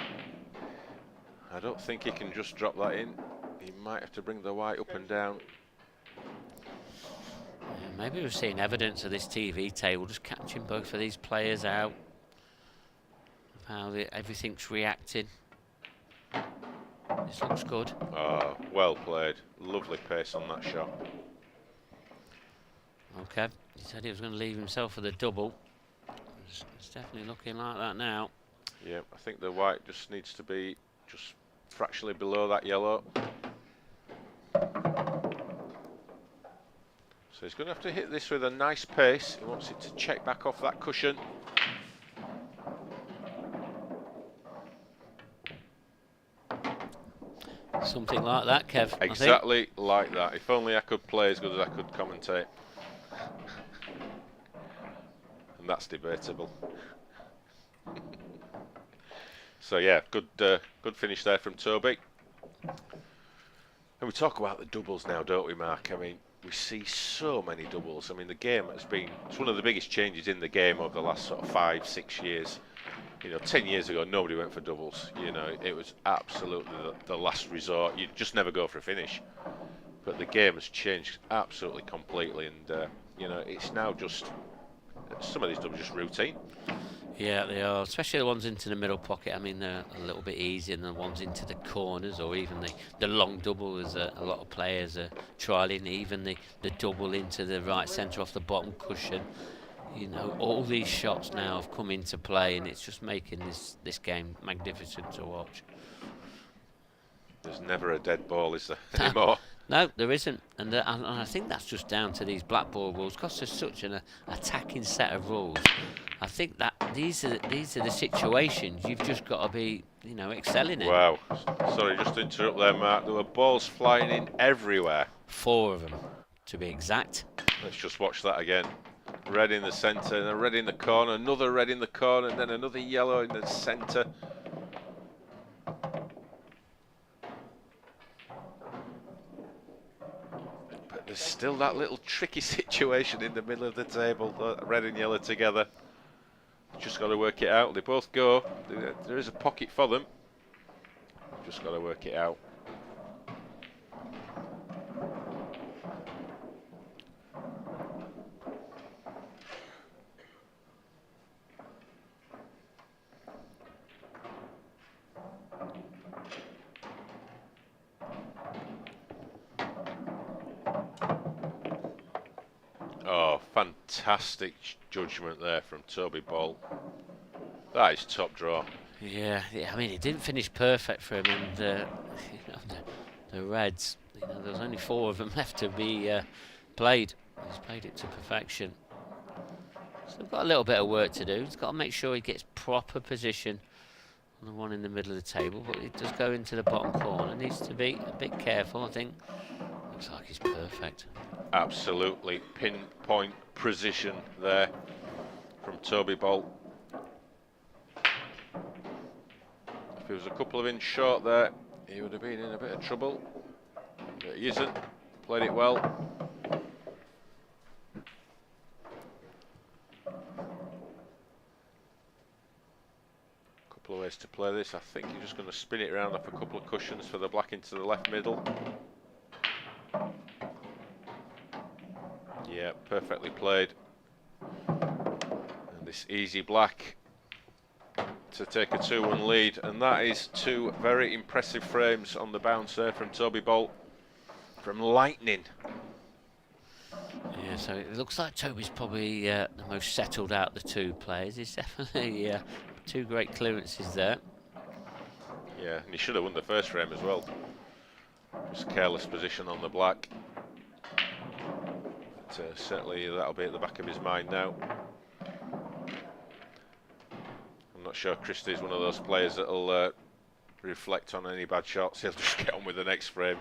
I don't think he can just drop that in. He might have to bring the white up and down. Yeah, maybe we've seen evidence of this TV table just catching both of these players out. How everything's reacting. This looks good. Oh, well played. Lovely pace on that shot. Okay, he said he was going to leave himself for the double. It's definitely looking like that now. Yeah, I think the white just needs to be just fractionally below that yellow. So he's going to have to hit this with a nice pace. He wants it to check back off that cushion. Something like that, Kev. Exactly like that. If only I could play as good as I could commentate. And that's debatable. So yeah, good finish there from Toby. And we talk about the doubles now, don't we, Mark? I mean, we see so many doubles. I mean, the game has been, it's one of the biggest changes in the game over the last sort of 5-6 years. You know, 10 years ago, nobody went for doubles. You know, it was absolutely the last resort. You'd just never go for a finish. But the game has changed absolutely completely, and you know, it's now just some of these doubles just routine. Yeah, they are, especially the ones into the middle pocket. I mean, they're a little bit easier than the ones into the corners, or even the long double, as a lot of players are trialling, even the double into the right centre off the bottom cushion. You know, all these shots now have come into play, and it's just making this game magnificent to watch. There's never a dead ball, is there, anymore? No, there isn't, and I think that's just down to these black ball rules, because there's such an attacking set of rules. I think that these are the situations you've just got to be, you know, excelling in. Wow, sorry, just to interrupt there, Mark. There were balls flying in everywhere. 4 of them, to be exact. Let's just watch that again. Red in the centre, and a red in the corner, another red in the corner, and then another yellow in the centre. But there's still that little tricky situation in the middle of the table, red and yellow together. Just got to work it out. They both go. There is a pocket for them. Just got to work it out. Fantastic judgment there from Toby Ball. That is top draw. Yeah, I mean, it didn't finish perfect for him, and you know, the Reds, you know, there was only 4 of them left to be played. He's played it to perfection. So we've got a little bit of work to do. He's got to make sure he gets proper position on the one in the middle of the table, but it does go into the bottom corner. Needs to be a bit careful, I think. Looks like he's perfect. Absolutely pinpoint precision there from Toby Bolt. If he was a couple of inches short there, he would have been in a bit of trouble. But he isn't. Played it well. Couple of ways to play this. I think you're just going to spin it around up a couple of cushions for the black into the left middle. Yeah, perfectly played. And this easy black to take a 2-1 lead, and that is 2 very impressive frames on the bounce there from Toby Bolt from Lightning. Yeah, so it looks like Toby's probably the most settled out of the 2 players. He's definitely 2 great clearances there. Yeah, and he should have won the first frame as well. Just careless position on the black. But, certainly that'll be at the back of his mind now. I'm not sure Christie's one of those players that'll reflect on any bad shots. He'll just get on with the next frame.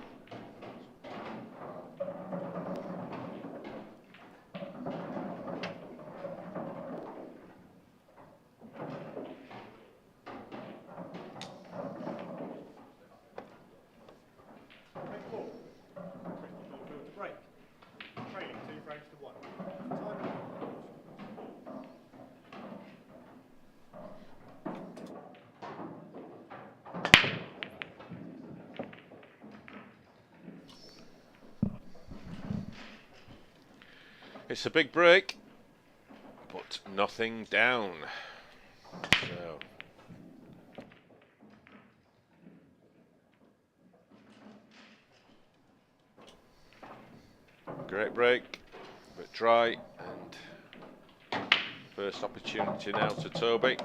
It's a big break, but nothing down. So great break, but dry, and first opportunity now to Toby.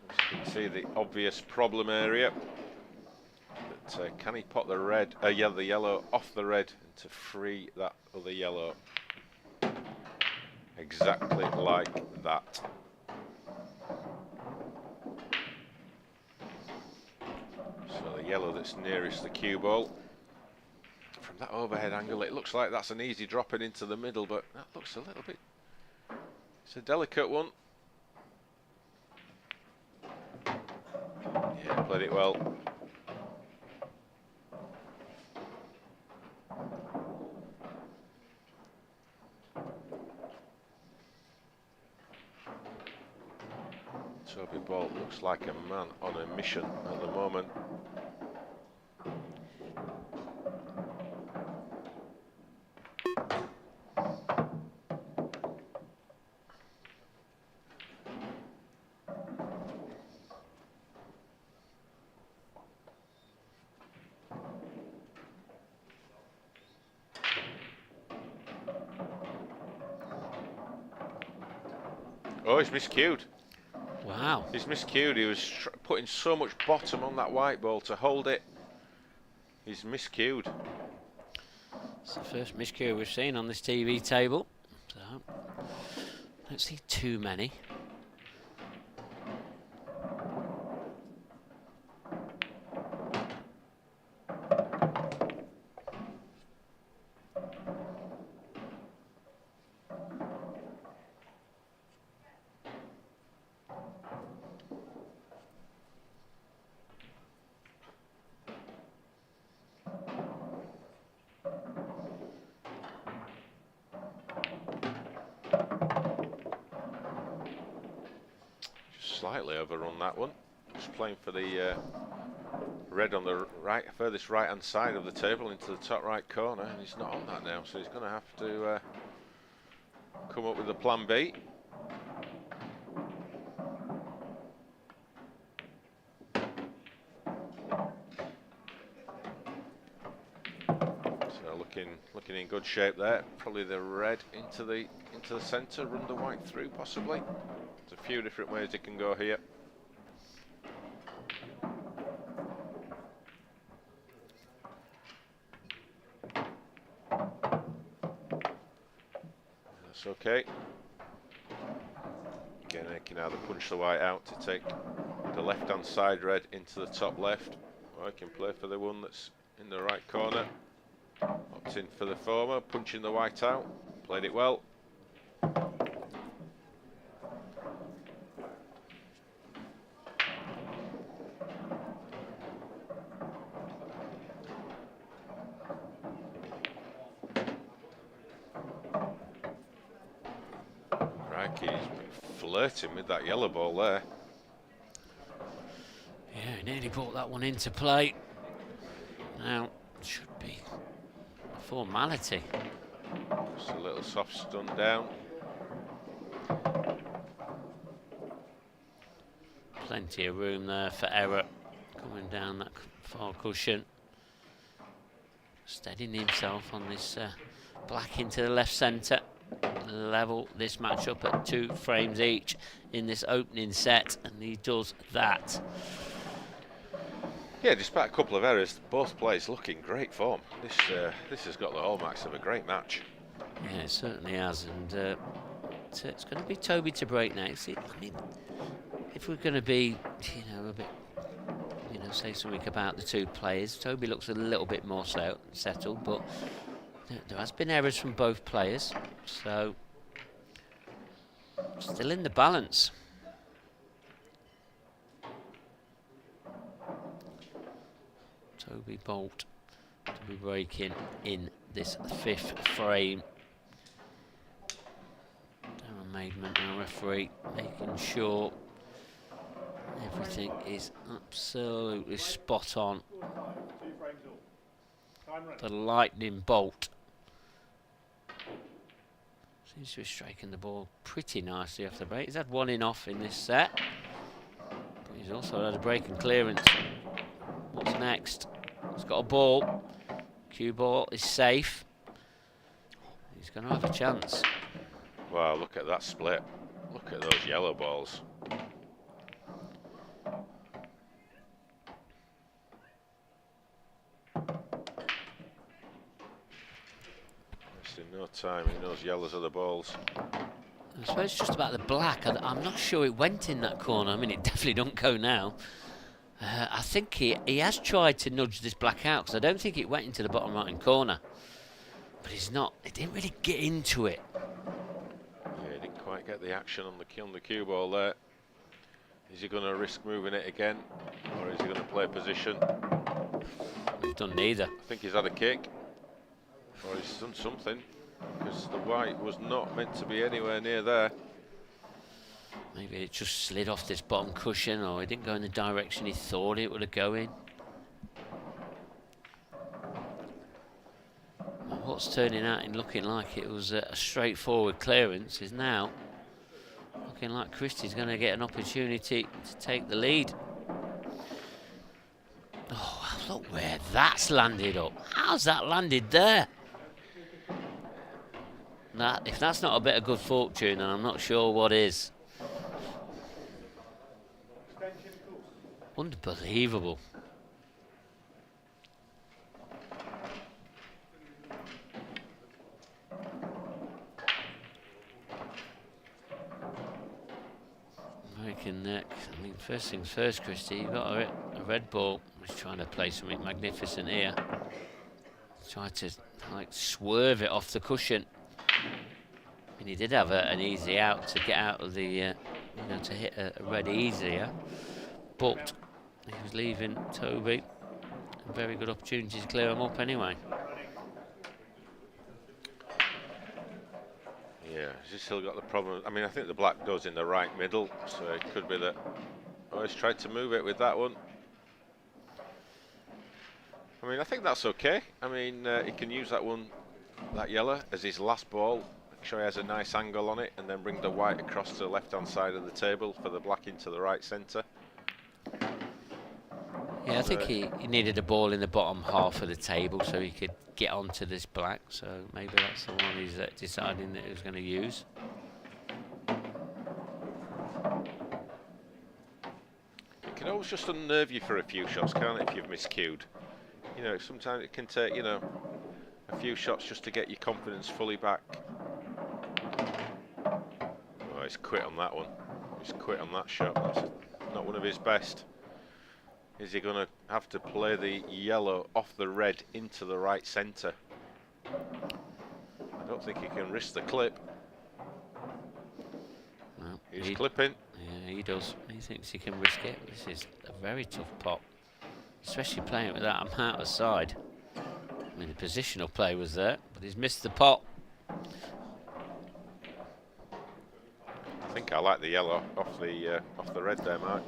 As you can see, the obvious problem area. But can he pot the red, the yellow off the red to free that other yellow? Exactly like that. So the yellow that's nearest the cue ball. From that overhead angle, it looks like that's an easy dropping into the middle, but that looks a little bit... It's a delicate one. Yeah, played it well. Toby Bolt looks like a man on a mission at the moment. Oh, he's miscued. Wow. He's miscued. He was putting so much bottom on that white ball to hold it. He's miscued. It's the first miscue we've seen on this TV table. So, don't see too many. Slightly overrun that one. Just playing for the red on the right, furthest right hand side of the table into the top right corner, and he's not on that now, so he's going to have to come up with a plan B. So looking in good shape there. Probably the red into the centre, run the white through possibly. There's a few different ways it can go here. That's okay. Again, I can either punch the white out to take the left-hand side red into the top left, or I can play for the one that's in the right corner. Opt in for the former, punching the white out. Played it well. Crikey, he's been flirting with that yellow ball there. Yeah, he nearly brought that one into play. Now, it should be a formality. Just a little soft stun down. Plenty of room there for error. Coming down that far cushion. Steadying himself on this black into the left centre. Level this match up at 2 frames each in this opening set, and he does that. Yeah, despite a couple of errors, both players look in great form. This has got the hallmarks of a great match. Yeah, it certainly has, and it's going to be Toby to break next. I mean, if we're going to be, a bit, say something about the two players, Toby looks a little bit more settled, but there has been errors from both players, so still in the balance. Toby Bolt to be breaking in this 5th frame. Darren Maidman, our referee, making sure everything is absolutely spot on. The lightning bolt seems to be striking the ball pretty nicely off the break. He's had one in off in this set, but he's also had a break and clearance. What's next? He's got a ball. Cue ball is safe. He's going to have a chance. Wow, look at that split. Look at those yellow balls. Wasting no time in those yellows of the balls. I suppose it's just about the black. I'm not sure it went in that corner. I mean, it definitely don't go now. I think he has tried to nudge this black out, because I don't think it went into the bottom right-hand corner. But he didn't really get into it. Yeah, he didn't quite get the action on the cue ball there. Is he going to risk moving it again, or is he going to play position? He's done neither. I think he's had a kick, or he's done something, because the white was not meant to be anywhere near there. Maybe it just slid off this bottom cushion, or it didn't go in the direction he thought it would have gone. Well, what's turning out and looking like it was a straightforward clearance is now looking like Christie's going to get an opportunity to take the lead. Oh, look where that's landed up. How's that landed there? If that's not a bit of good fortune, then I'm not sure what is. Unbelievable. American neck. I mean, first things first, Christy, you got a red ball. He's trying to play something magnificent here. Tried to swerve it off the cushion. I mean, he did have an easy out to get out of the, to hit a red easier, but he was leaving Toby a very good opportunity to clear him up anyway. Yeah, he's still got the problem. I mean, I think the black goes in the right middle, so it could be that. Oh, he's tried to move it with that one. I mean, I think that's okay. I mean, he can use that one, that yellow, as his last ball. Make sure he has a nice angle on it, and then bring the white across to the left-hand side of the table for the black into the right centre. Yeah, I think he needed a ball in the bottom half of the table so he could get onto this black. So maybe that's the one he's deciding that he was going to use. It can always just unnerve you for a few shots, can't it, if you've miscued? You know, sometimes it can take, you know, a few shots just to get your confidence fully back. Oh, he's quit on that one. He's quit on that shot. That's not one of his best. Is he going to have to play the yellow off the red into the right centre? I don't think he can risk the clip. Well, he's clipping. Yeah, he does. He thinks he can risk it. This is a very tough pot, especially playing with that amount of side. I mean, the positional play was there, but he's missed the pot. I think I like the yellow off the red there, Mike.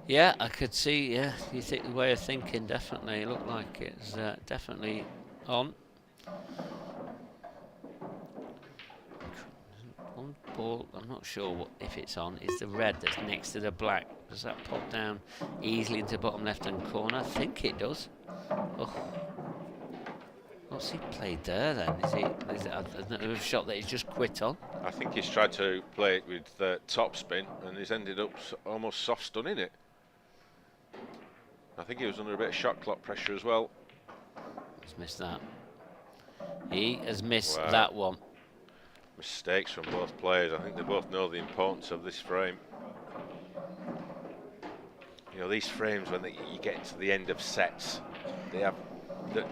Yeah, I could see. Yeah, you think the way of thinking definitely looked like it's definitely on. One ball, I'm not sure if it's on. Is the red that's next to the black? Does that pop down easily into the bottom left-hand corner? I think it does. Oh. What's he played there then? Is it a shot that he's just quit on? I think he's tried to play it with top spin and he's ended up almost soft stunning it. I think he was under a bit of shot clock pressure as well. He's missed that. He has missed that one. Mistakes from both players. I think they both know the importance of this frame. You know, these frames, when you get to the end of sets, they have the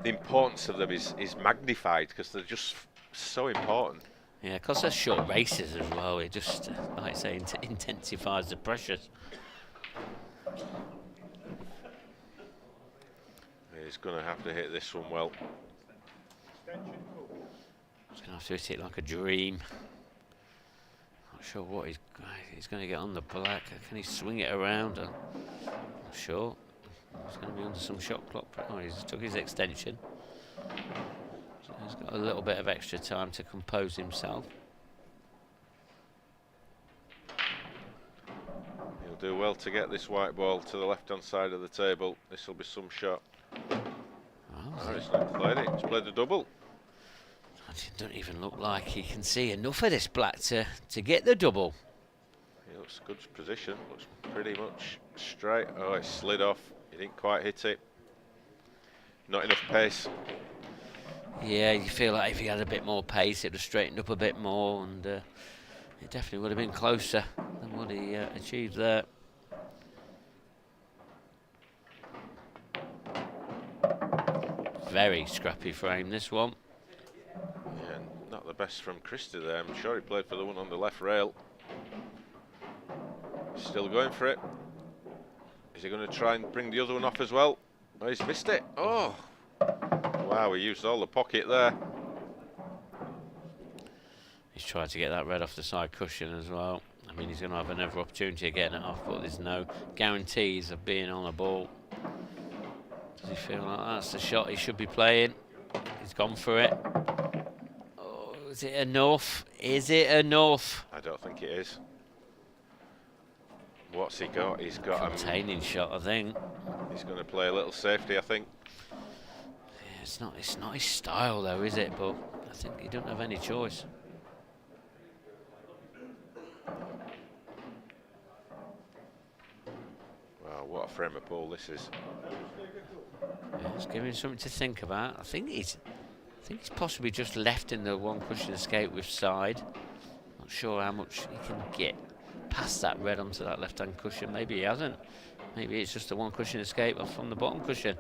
importance of them is magnified because they're just so important. Yeah, because they're short races as well. It just, like I say, intensifies the pressures. He's going to have to hit this one well. He's going to have to hit it like a dream. Not sure what he's going to get on the black. Can he swing it around? I'm not sure. He's going to be under some shot clock. Oh, he's took his extension. So he's got a little bit of extra time to compose himself. He'll do well to get this white ball to the left-hand side of the table. This will be some shot. Oh, he's not played it. He's played the double. It doesn't even look like he can see enough of this black to get the double. He looks good position. Looks pretty much straight. Oh, it slid off. He didn't quite hit it. Not enough pace. Yeah, you feel like if he had a bit more pace, it would have straightened up a bit more, and it definitely would have been closer than what he achieved there. Very scrappy frame, this one. Yeah, not the best from Christie there. I'm sure he played for the one on the left rail. Still going for it. Is he going to try and bring the other one off as well? Oh, he's missed it. Oh! Wow, he used all the pocket there. He's tried to get that red off the side cushion as well. I mean, he's going to have another opportunity of getting it off, but there's no guarantees of being on a ball. Does he feel like that's the shot he should be playing? He's gone for it. Oh, is it enough? Is it enough? I don't think it is. What's he got? He's got a containing shot, I think. He's going to play a little safety, I think. Yeah, it's not his style though, is it? But I think he doesn't have any choice. Wow, what a frame of ball this is. Yeah, it's giving him something to think about. I think he's possibly just left in the one cushion escape with side. Not sure how much he can get past that red onto that left-hand cushion. Maybe he hasn't. Maybe it's just a one cushion escape off from the bottom cushion.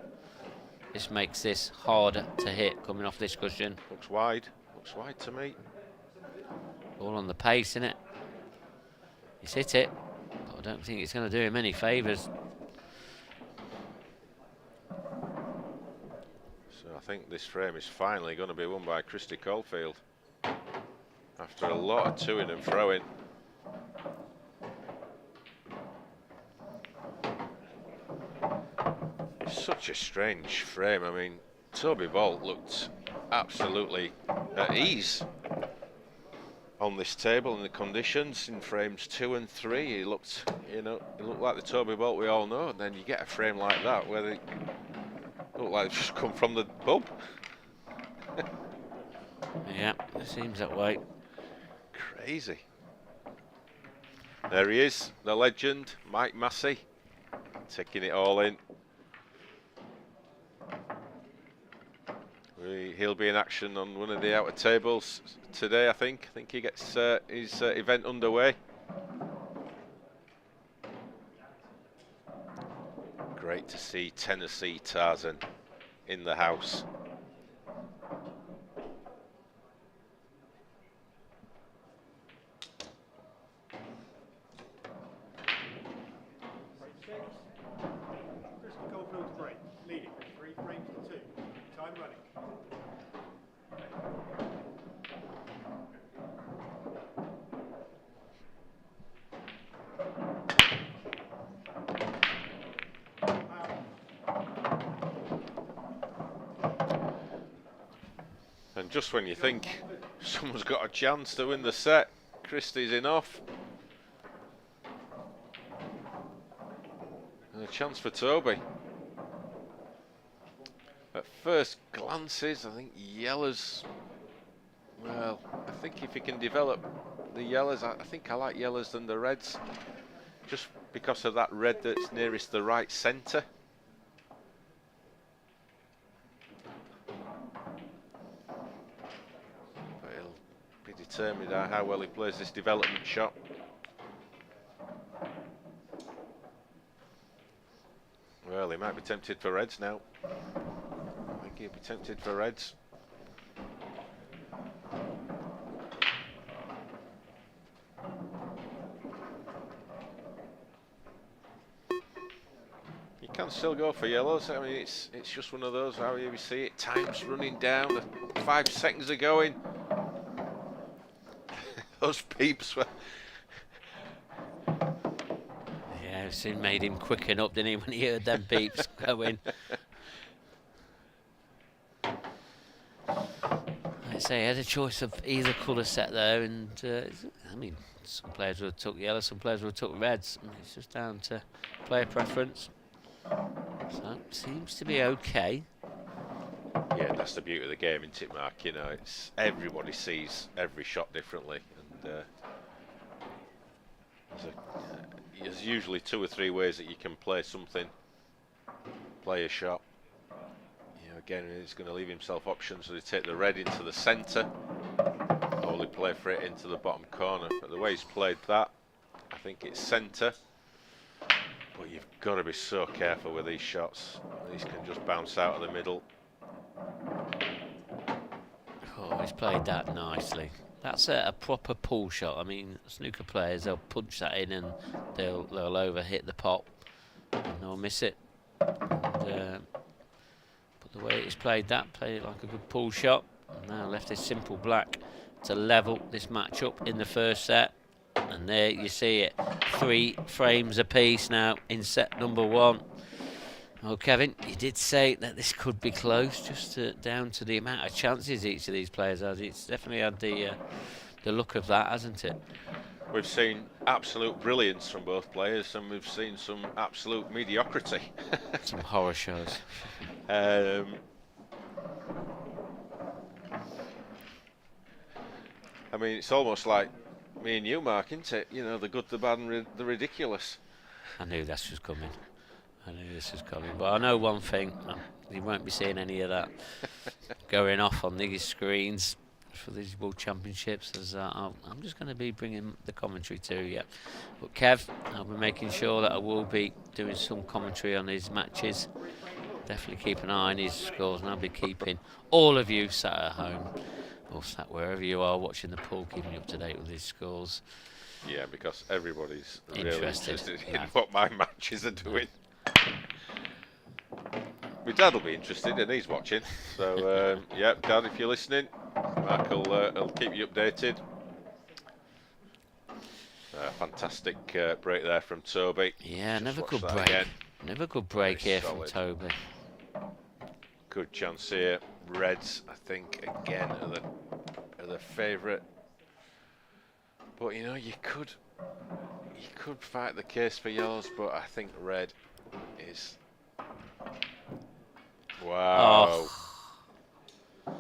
This makes this harder to hit coming off this cushion. Looks wide to me. All on the pace, isn't it? He's hit it, but I don't think it's going to do him any favours. So I think this frame is finally going to be won by Christie Caulfield. After a lot of toing and throwing. Such a strange frame. I mean, Toby Bolt looked absolutely at ease on this table in the conditions in frames 2 and 3. He looked, it looked like the Toby bolt we all know, and then you get a frame like that where they look like they've just come from the pub. Yeah, it seems that way. Crazy. There he is, the legend, Mike Massey, taking it all in. He'll be in action on one of the outer tables today, I think. I think he gets his event underway. Great to see Tennessee Tarzan in the house. Leading 3 frames to 2. Time running. And just when you think someone's got a chance to win the set, Christie's in off. And a chance for Toby. At first glances, I think yellows, well, I think if he can develop the yellows, I think I like yellows than the reds, just because of that red that's nearest the right centre. But he'll be determined how well he plays this development shot. Well, he might be tempted for reds now. I think he'll be tempted for reds. You can still go for yellows. I mean, it's just one of those, how you see it, time's running down, the 5 seconds are going. Those peeps were... Yeah, it soon made him quicken up, didn't he, when he heard them beeps going. Like I say, he had a choice of either colour set there, and I mean, some players would have took yellow, some players would have took reds. And it's just down to player preference. So it seems to be okay. Yeah, that's the beauty of the game, isn't it, Mark? You know, it's everybody sees every shot differently, and there's usually 2 or 3 ways that you can play something, play a shot. You know, again, he's going to leave himself options, so they take the red into the centre, or they play for it into the bottom corner. But the way he's played that, I think it's centre. But you've got to be so careful with these shots. These can just bounce out of the middle. Oh, he's played that nicely. That's a proper pull shot. I mean, snooker players, they'll punch that in and they'll over-hit the pot and they'll miss it. And, but the way he's played it like a good pull shot. And now left this simple black to level this match up in the first set. And there you see it, 3 frames apiece now in set number 1. Well, Kevin, you did say that this could be close, just down to the amount of chances each of these players has. It's definitely had the look of that, hasn't it? We've seen absolute brilliance from both players, and we've seen some absolute mediocrity. Some horror shows. I mean, it's almost like me and you, Mark, isn't it? You know, the good, the bad, and the ridiculous. I knew this was coming. But I know one thing, you won't be seeing any of that going off on these screens for these World Championships, as I'm just going to be bringing the commentary to you. But Kev, I'll be making sure that I will be doing some commentary on his matches. Definitely keep an eye on his scores, and I'll be keeping all of you sat at home, or sat wherever you are watching the pool, keeping you up to date with his scores. Yeah, because everybody's really Interested in what my matches are doing. My dad will be interested, and he's watching. So, yeah, Dad, if you're listening, Mark will keep you updated. Fantastic break there from Toby. Yeah, Just never watch good that break. again. Never good break Very here solid. from Toby. Good chance here. Reds, I think, again, are the favourite. But you know, you could fight the case for yours, but I think red is. Wow. Oh.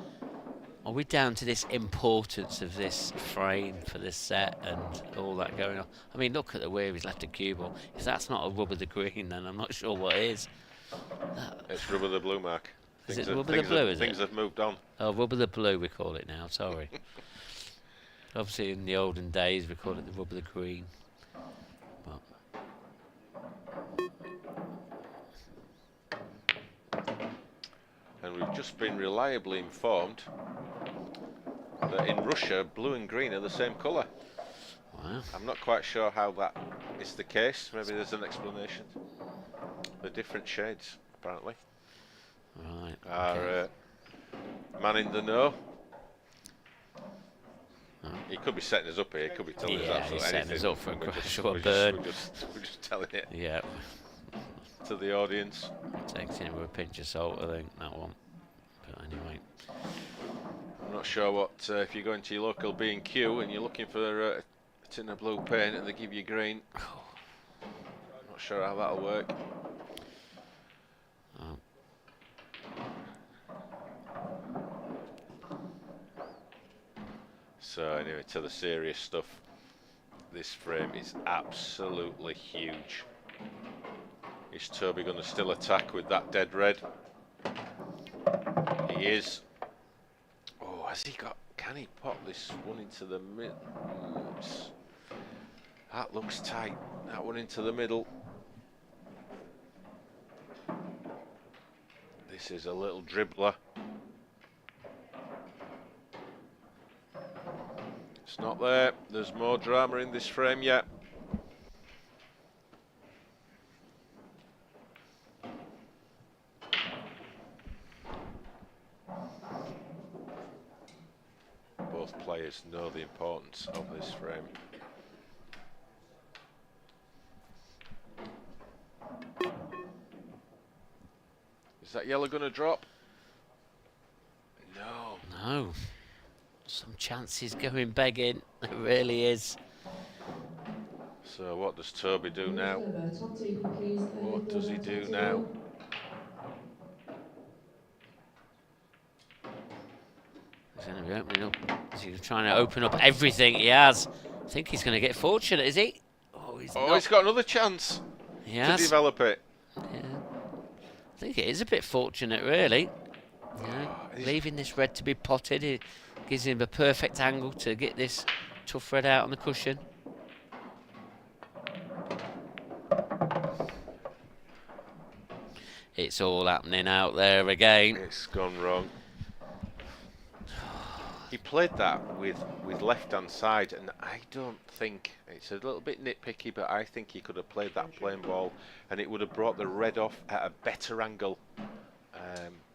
Are we down to this importance of this frame for this set and all that going on? I mean, look at the way he's left a cue ball. If that's not a rub of the green, then I'm not sure what is. It's rub of the blue, Mark. Is it rub of the blue, is it? Things have moved on. Oh, rub of the blue we call it now, sorry. Obviously in the olden days we called it the rub of the green. And we've just been reliably informed that in Russia, blue and green are the same colour. Wow. I'm not quite sure how that is the case. Maybe there's an explanation. The different shades, apparently. Right. Our man in the know. He could be setting us up here. He could be telling us absolutely he's anything. setting us up for a crash or a We're burn. just telling it. Yeah. To the audience. Takes it with a pinch of salt, I think, that one. But anyway. I'm not sure what, if you go into your local B&Q and you're looking for a tin of blue paint and they give you green. I'm not sure how that'll work. So anyway, to the serious stuff. This frame is absolutely huge. Is Toby going to still attack with that dead red? He is. Oh, has he got... Can he pop this one into the middle? That looks tight. That one into the middle. This is a little dribbler. It's not there. There's more drama in this frame yet. Both players know the importance of this frame. Is that yellow going to drop? No. No. Some chances going begging. It really is. So what does Toby do now? What does he do now? He's going to be opening up. He's trying to open up everything he has. I think he's going to get fortunate, is he? Oh, he's not. He's got another chance to develop it. Yeah. I think it is a bit fortunate, really. Yeah. Leaving this red to be potted, it gives him a perfect angle to get this tough red out on the cushion. It's all happening out there again. It's gone wrong. He played that with left-hand side, and I don't think, it's a little bit nitpicky, but I think he could have played that plain ball, and it would have brought the red off at a better angle,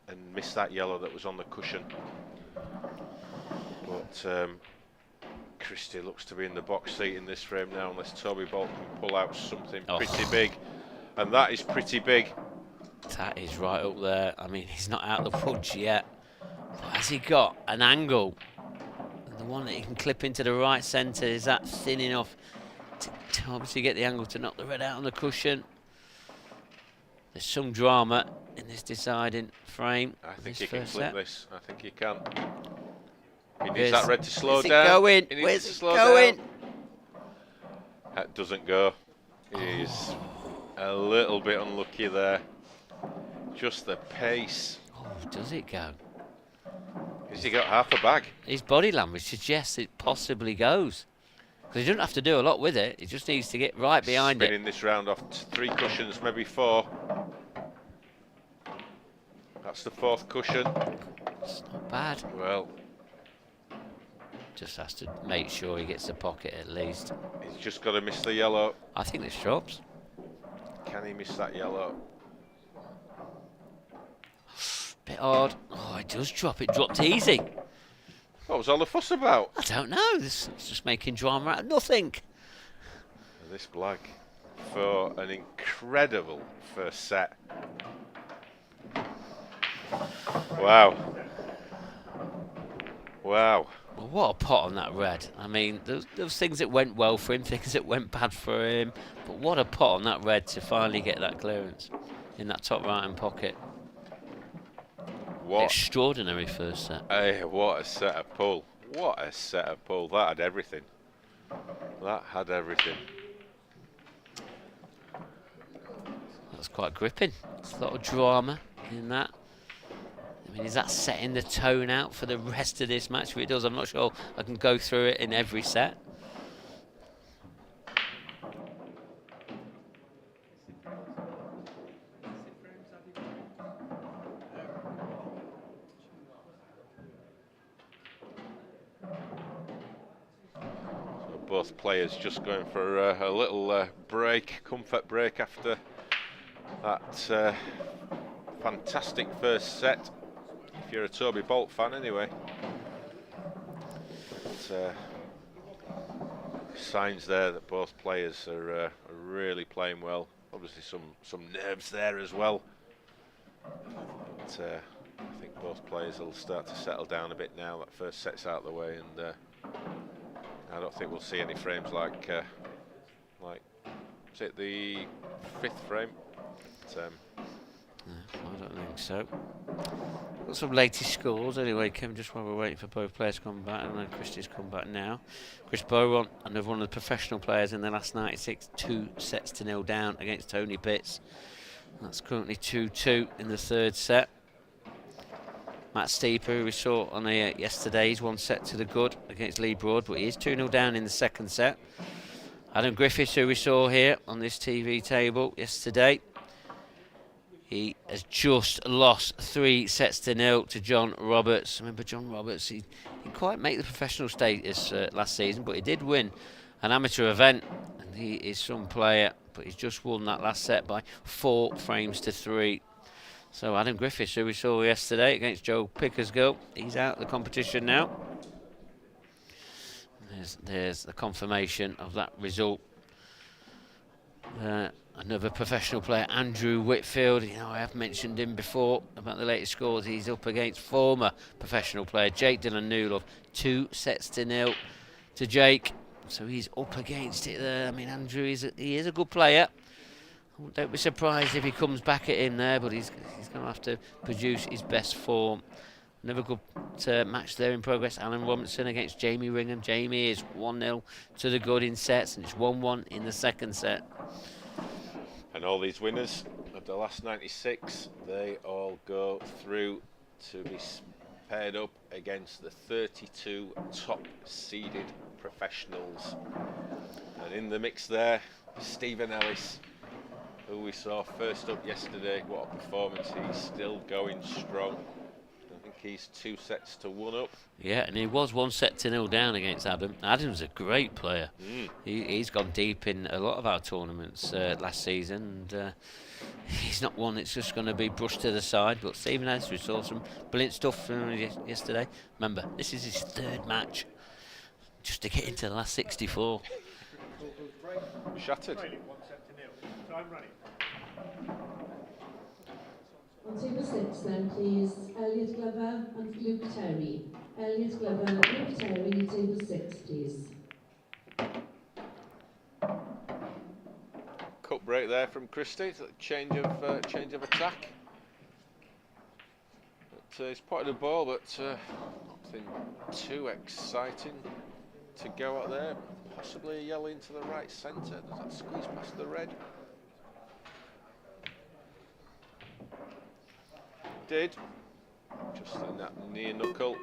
and missed that yellow that was on the cushion. But Christie looks to be in the box seat in this frame now, unless Toby Bolt can pull out something pretty big, and that is pretty big. That is right up there. I mean, he's not out of the woods yet. But has he got an angle? The one that he can clip into the right centre, is that thin enough to obviously get the angle to knock the red out on the cushion? There's some drama in this deciding frame. I think he can flip this. I think he can. He needs Where's that red to slow it down. Going? He needs Where's to it slow going? down. That doesn't go. He's a little bit unlucky there. Just the pace. Oh, does it go? Has he got half a bag? His body language suggests it possibly goes. Because he doesn't have to do a lot with it. He just needs to get right behind Spinning this round off 3 cushions, maybe 4. That's the 4th cushion. It's not bad. Well, just has to make sure he gets the pocket at least. He's just got to miss the yellow. I think this drops. Can he miss that yellow? Bit odd. Oh, it does drop. It dropped easy. What was all the fuss about? I don't know. This is just making drama out of nothing. This black for an incredible first set. Wow. Wow. Well, what a pot on that red. I mean, there was things that went well for him, things that went bad for him. But what a pot on that red to finally get that clearance in that top right-hand pocket. What extraordinary first set. Hey, what a set of pull. What a set of pull. That had everything. That had everything. That's quite gripping. There's a lot of drama in that. I mean, is that setting the tone out for the rest of this match? If it does, I'm not sure I can go through it in every set. So both players just going for a little break, comfort break after that fantastic first set. If you're a Toby Bolt fan, anyway. But, signs there that both players are really playing well. Obviously, some nerves there as well. But I think both players will start to settle down a bit now. That first set's out of the way, and I don't think we'll see any frames like is it the 5th frame? But, I don't think so. Got some latest scores anyway, Kim, just while we're waiting for both players to come back, and then Christie's come back now. Chris Bowen, another one of the professional players in the last 96, 2-0 down against Tony Pitts. That's currently 2-2 in the third set. Matt Steeper, who we saw on yesterday, he's 1 set to the good against Lee Broad, but he is 2-0 down in the second set. Adam Griffiths, who we saw here on this TV table yesterday, he has just lost 3-0 to John Roberts. Remember John Roberts, he didn't quite make the professional status last season, but he did win an amateur event, and he is some player, but he's just won that last set by 4 frames to 3. So Adam Griffiths, who we saw yesterday against Joe Pickersgill, he's out of the competition now. There's the confirmation of that result. Another professional player, Andrew Whitfield. You know, I have mentioned him before about the latest scores. He's up against former professional player Jake Dillon Newlove, 2-0 to Jake. So he's up against it there. I mean, Andrew he is a good player. Don't be surprised if he comes back at him there, but he's going to have to produce his best form. Another good match there in progress. Alan Robinson against Jamie Ringham. Jamie is 1-0 to the good in sets, and it's 1-1 in the second set. and all these winners of the last 96, they all go through to be paired up against the 32 top seeded professionals. And in the mix there, Stephen Ellis, who we saw first up yesterday. What a performance. He's still going strong. I think he's 2-1 up. Yeah, and he was 1-0 down against Adam. Adam's a great player. He's gone deep in a lot of our tournaments last season, and he's not one that's just going to be brushed to the side. But Stephen Ellis, we saw some brilliant stuff from him yesterday. Remember, this is his third match, just to get into the last 64. Shattered. Time running. On table 6 then, please, Elliot Glover and Luke Terry. Elliot Glover, Luke Terry, table 6, please. Cut break there from Christie. Change of attack. He's potted the ball, but nothing too exciting to go out there. Possibly a yellow into the right centre. Does that squeeze past the red? Did. Just in that near knuckle.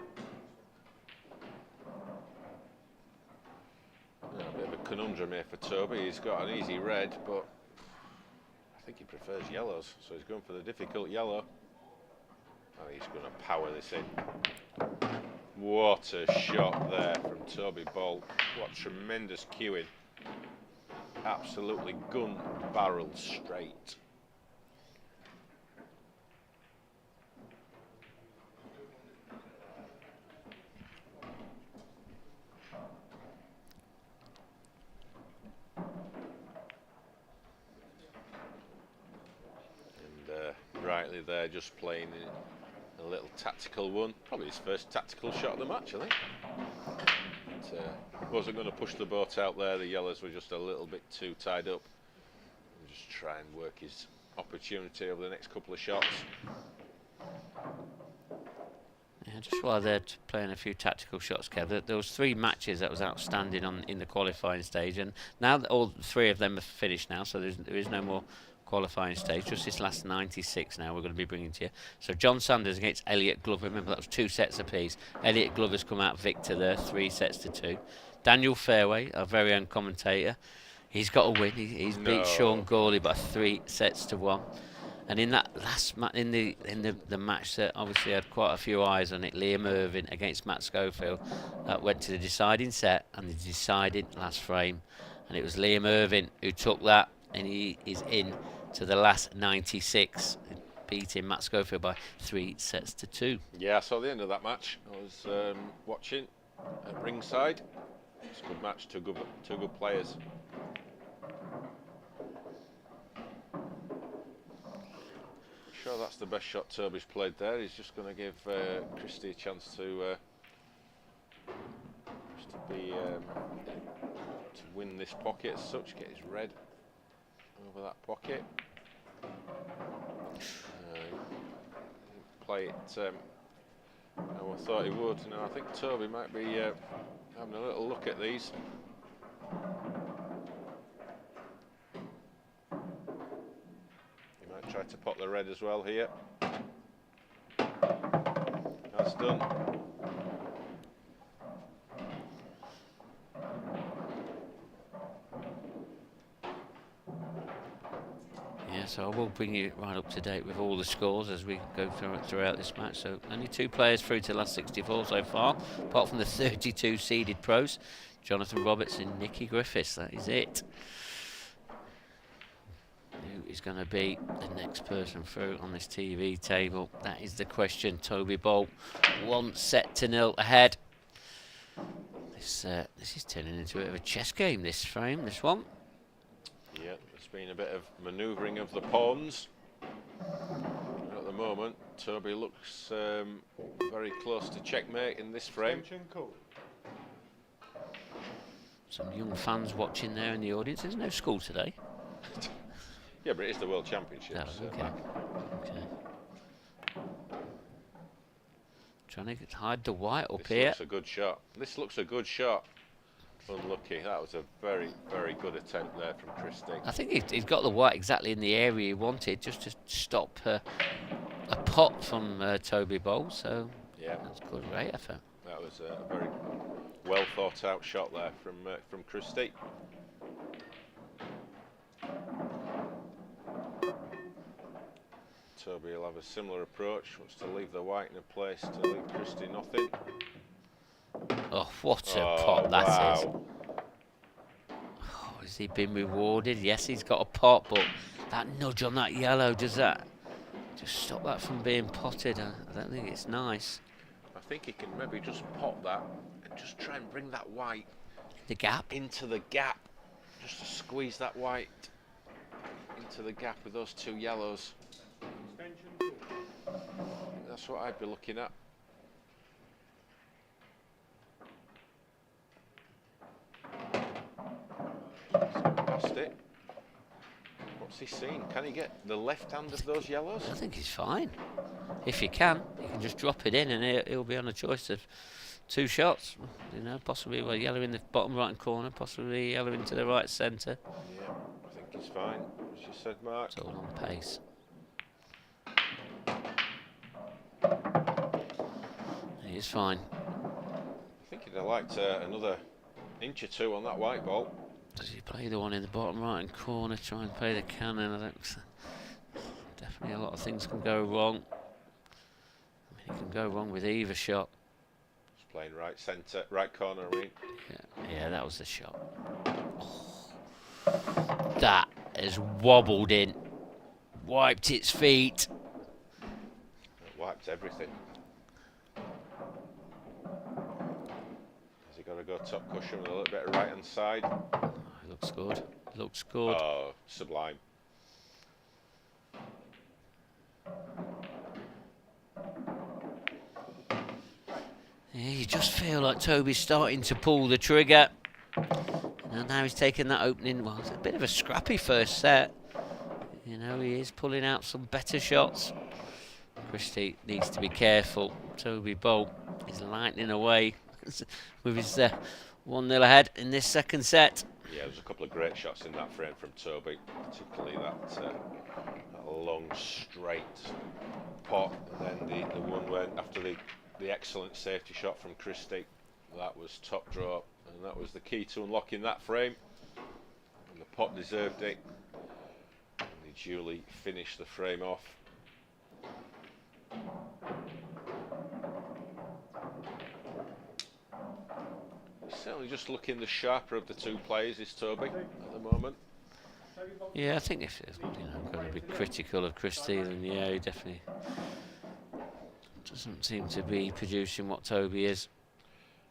Yeah, a bit of a conundrum here for Toby. He's got an easy red, but I think he prefers yellows, so he's going for the difficult yellow. And he's going to power this in. What a shot there from Toby Bolt. What tremendous cueing. Absolutely gun barrel straight. And rightly there, just playing A little tactical one, probably his first tactical shot of the match, I think. But, wasn't going to push the boat out there. The yellows were just a little bit too tied up. We'll just try and work his opportunity over the next couple of shots. Yeah, just while they're playing a few tactical shots, Kev, there was 3 matches that was outstanding in the qualifying stage, and now that all 3 of them are finished now, so there is no more qualifying stage. Just this last 96 now we're going to be bringing to you. So John Sanders against Elliot Glover. Remember, that was 2 sets apiece. Elliot Glover's come out victor there, 3 sets to 2. Daniel Fairway, our very own commentator, he's got a win. He's beat Sean Gawley by 3 sets to 1. And in that last in the match that obviously had quite a few eyes on it, Liam Irving against Matt Schofield, that went to the deciding set and the deciding last frame, and it was Liam Irving who took that, and he is in to the last 96, beating Matt Schofield by 3 sets to 2. Yeah, I saw the end of that match. I was watching at ringside. It's a good match, two good players. Sure, that's the best shot Toby's played there. He's just going to give Christie a chance to win this pocket as such, get his red over that pocket. Play it how I thought he would. Now I think Toby might be having a little look at these. He might try to pot the red as well here. That's done. Yeah, so I will bring you right up to date with all the scores as we go throughout this match. So only 2 players through to the last 64 so far, apart from the 32 seeded pros, Jonathan Roberts and Nicky Griffiths. That is it. Who is going to be the next person through on this TV table? That is the question. Toby Bolt, 1 set to 0 ahead. This is turning into a bit of a chess game, this frame, this one. Yeah, there's been a bit of manoeuvring of the pawns. At the moment, Toby looks very close to checkmate in this frame. Some young fans watching there in the audience. There's no school today. Yeah, but it is the World Championships. Oh, okay. Okay. Trying to hide the white up here. This looks a good shot. This looks a good shot. Unlucky. That was a very, very good attempt there from Christie. I think he's got the white exactly in the area he wanted, just to stop a pot from Toby Bowl. So yeah, that's a good, great effort. That was a very well thought out shot there from Christie. Toby will have a similar approach. Wants to leave the white in a place to leave Christie nothing. Oh, what a pot that is. Oh, has he been rewarded? Yes, he's got a pot, but that nudge on that yellow, does that just stop that from being potted? I don't think it's nice. I think he can maybe just pop that and just try and bring that white into the gap, just to squeeze that white into the gap with those 2 yellows. That's what I'd be looking at. Past it. What's he seen? Can he get the left hand of those yellows? I think he's fine. If you can just drop it in, and he'll be on a choice of 2 shots. You know, possibly yellow in the bottom right corner, possibly yellow into the right centre. Yeah, I think he's fine. As you said, Mark. It's all on pace. He's fine. I think he'd have liked another inch or 2 on that white ball. Does he play the one in the bottom right corner, try and play the cannon? I don't. Definitely a lot of things can go wrong. I mean, it can go wrong with either shot. Just playing right centre, right corner, I mean. Yeah, that was the shot. Oh, that has wobbled in, wiped its feet. It wiped everything. Has he got to go top cushion with a little bit of right hand side? It looks good. Looks good. Oh, sublime. Yeah, you just feel like Toby's starting to pull the trigger. And now he's taken that opening. Well, it's a bit of a scrappy first set. You know, he is pulling out some better shots. Christie needs to be careful. Toby Bolt is lightning away with his 1-0 ahead in this second set. Yeah, there's a couple of great shots in that frame from Toby, particularly that long straight pot, and then the one where after the excellent safety shot from Christie, that was top draw, and that was the key to unlocking that frame, and the pot deserved it, and he duly finished the frame off. He's certainly just looking the sharper of the two players, is Toby, at the moment. Yeah, I think if I'm going to be critical of Christie, then yeah, he definitely doesn't seem to be producing what Toby is.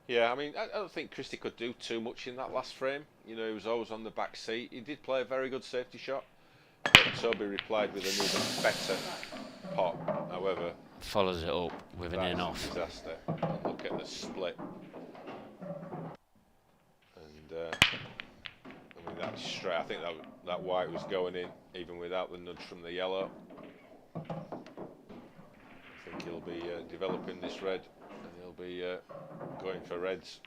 Yeah, I mean, I don't think Christie could do too much in that last frame. You know, he was always on the back seat. He did play a very good safety shot, but Toby replied with an even better pot. However, follows it up with an in-off. Disaster. Look at the split. And I mean, that's straight. I think that white was going in even without the nudge from the yellow. I think he'll be developing this red, and he'll be going for reds.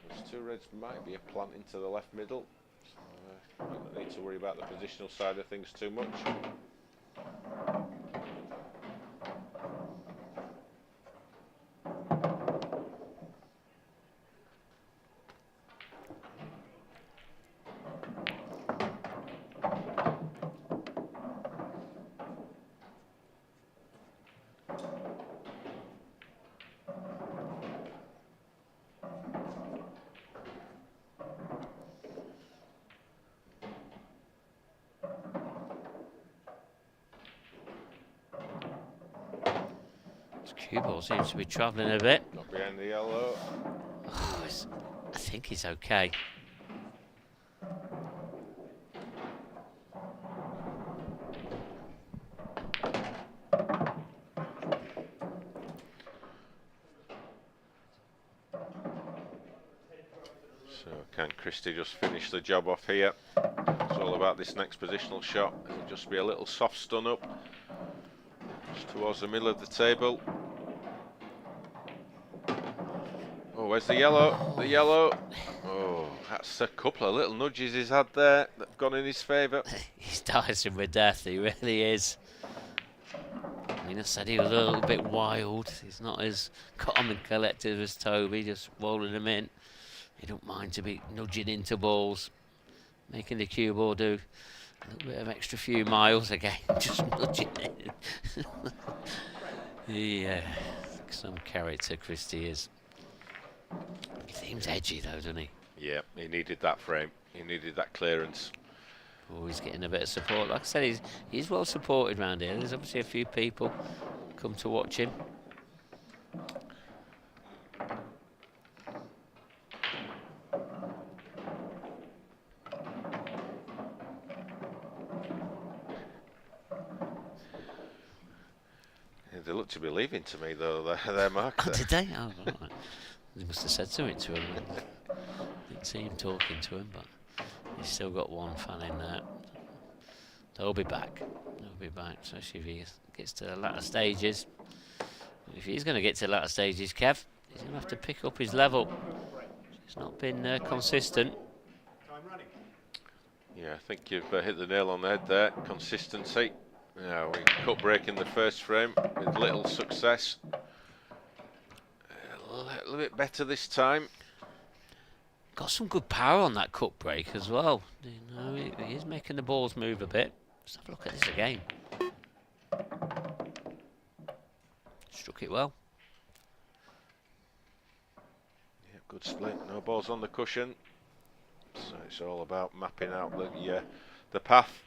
Those two reds might be a plant into the left middle, so I don't need to worry about the positional side of things too much. Cue ball seems to be travelling a bit. Not behind the yellow. Oh, I think he's okay. So can Christie just finish the job off here? It's all about this next positional shot. It'll just be a little soft stun up just towards the middle of the table. Oh, where's the yellow? The yellow. Oh, that's a couple of little nudges he's had there that have gone in his favour. He's dicing with death, he really is. I mean, I said he was a little bit wild. He's not as calm and collected as Toby, just rolling them in. He don't mind to be nudging into balls, making the cue ball do a little bit of extra few miles again, just nudging it. Yeah, some character Christie is. He seems edgy though, doesn't he? Yeah, he needed that frame. He needed that clearance. Oh, he's getting a bit of support. Like I said, he's well supported around here. There's obviously a few people come to watch him. They look to be leaving to me though, their Mark. Oh, did they? Oh, right. They must have said something to him. Didn't see him talking to him, but he's still got one fan in there. They'll be back. They'll be back, especially if he gets to the latter stages. If he's going to get to the latter stages, Kev, he's going to have to pick up his level. He's not been consistent. Yeah, I think you've hit the nail on the head there. Consistency. Yeah, we cut break in the first frame with little success. A little bit better this time. Got some good power on that cut break as well. You know, he is making the balls move a bit. Let's have a look at this again. Struck it well. Yeah, good split. No balls on the cushion. So it's all about mapping out the path.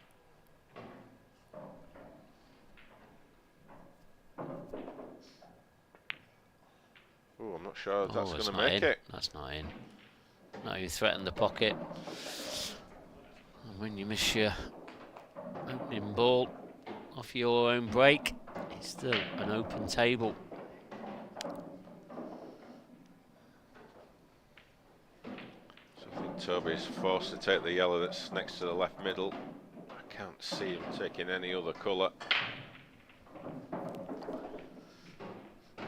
Oh, I'm not sure that's going to make it. That's not in. Not even threaten the pocket. And when you miss your Opening ball off your own break. It's still an open table. So I think Toby's forced to take the yellow that's next to the left middle. I can't see him taking any other colour.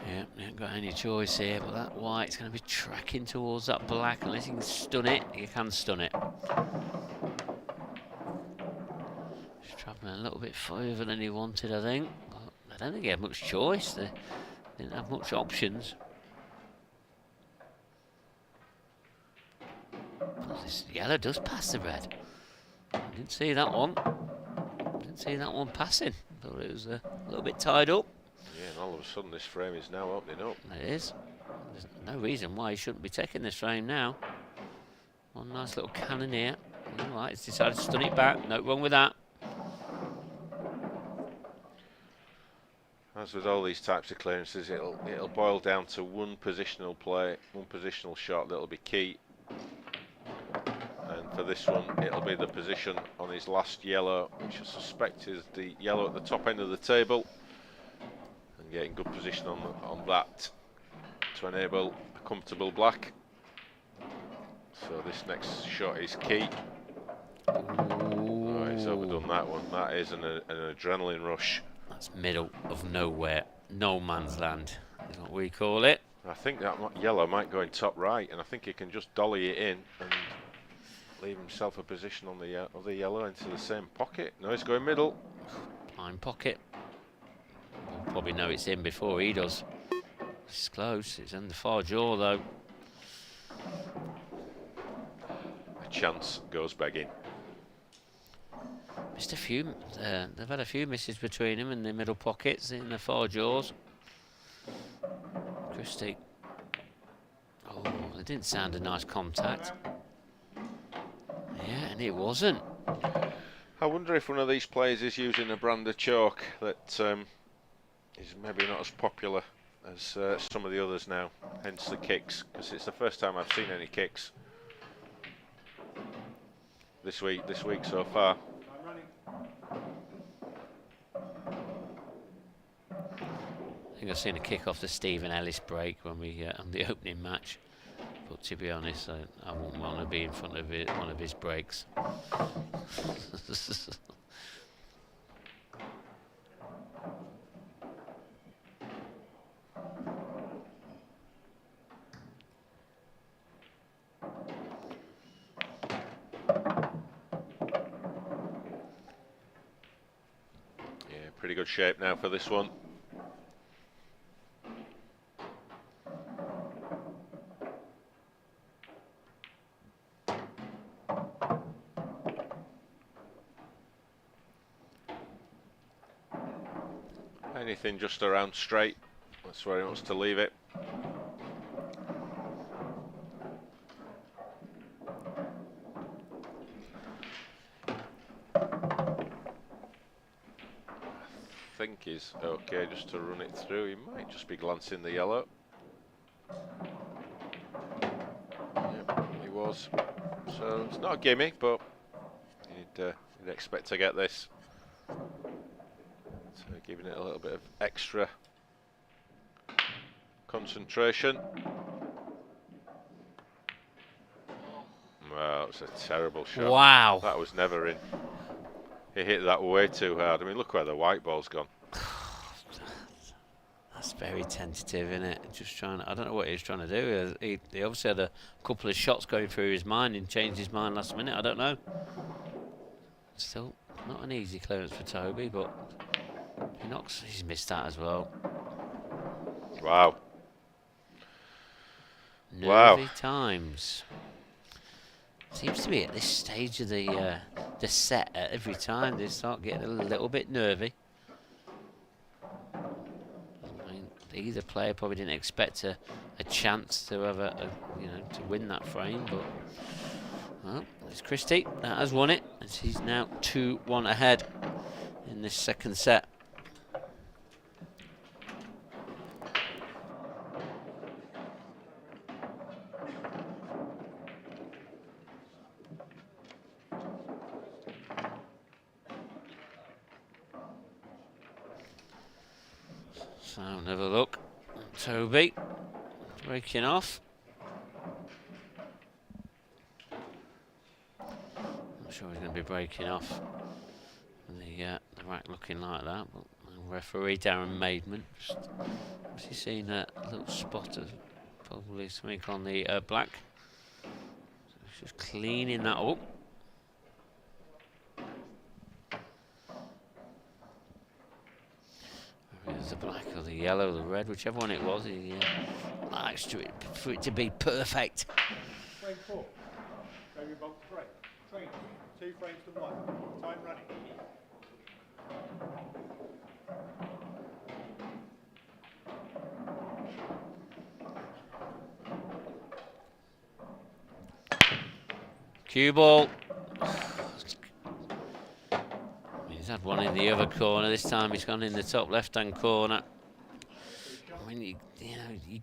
Yeah, he hasn't got any choice here, but that white's going to be tracking towards that black. Unless he can stun it, he can stun it. He's travelling a little bit further than he wanted, I think. But I don't think he had much choice. They didn't have much options. But this yellow does pass the red. I didn't see that one. Didn't see that one passing. Thought it was a little bit tied up. Yeah, and all of a sudden this frame is now opening up. It is. There's no reason why he shouldn't be taking this frame now. One nice little cannon here. All right, he's decided to stun it back. No wrong with that. As with all these types of clearances, it'll boil down to one positional play, one positional shot that'll be key. And for this one, it'll be the position on his last yellow, which I suspect is the yellow at the top end of the table. And getting good position on that to enable a comfortable black. So this next shot is key. Oh, he's overdone that one. That is an adrenaline rush. That's middle of nowhere, no man's land, is what we call it. I think that yellow might go in top right, and I think he can just dolly it in and leave himself a position on the other yellow into the same pocket. No, he's going middle. Blind pocket. We'll probably know it's in before he does. It's close. It's in the far jaw though. A chance goes begging. Missed a few. They've had a few misses between him in the middle pockets, in the far jaws. Christie. Oh, it didn't sound a nice contact. Yeah, and it wasn't. I wonder if one of these players is using a brand of chalk that is maybe not as popular as some of the others now, hence the kicks, because it's the first time I've seen any kicks this week so far. I think I've seen a kick off the Stephen Ellis break when we on the opening match, but to be honest, I wouldn't want to be in front of one of his breaks. Yeah, pretty good shape now for this one. Anything just around straight, that's where he wants to leave it. I think he's okay just to run it through. He might just be glancing the yellow. Yep, he was. So it's not a gimme, but you'd expect to get this. So giving it a little bit of extra concentration. Well, it's a terrible shot. Wow. That was never in. He hit that way too hard. I mean, look where the white ball's gone. That's very tentative, isn't it? Just trying. I don't know what he was trying to do. He obviously had a couple of shots going through his mind and changed his mind last minute. I don't know. Still not an easy clearance for Toby, but he's missed that as well. Wow. Nervy times. Seems to be at this stage of the set, every time they start getting a little bit nervy. I mean, either player probably didn't expect a chance to have to win that frame, but well, it's Christie that has won it, and she's now 2-1 ahead in this second set. So have a look. Toby breaking off. Not sure he's going to be breaking off. The rack looking like that, but referee Darren Maidman, has he seen a little spot of probably something on the black? So he's just cleaning that up. There's the black or the yellow or the red, whichever one it was. He likes for it to be perfect. Frame 4. Go your box 3. Train 2 frames to 1. Time running. Cue ball. He's had one in the other corner. This time he's gone in the top left-hand corner. When you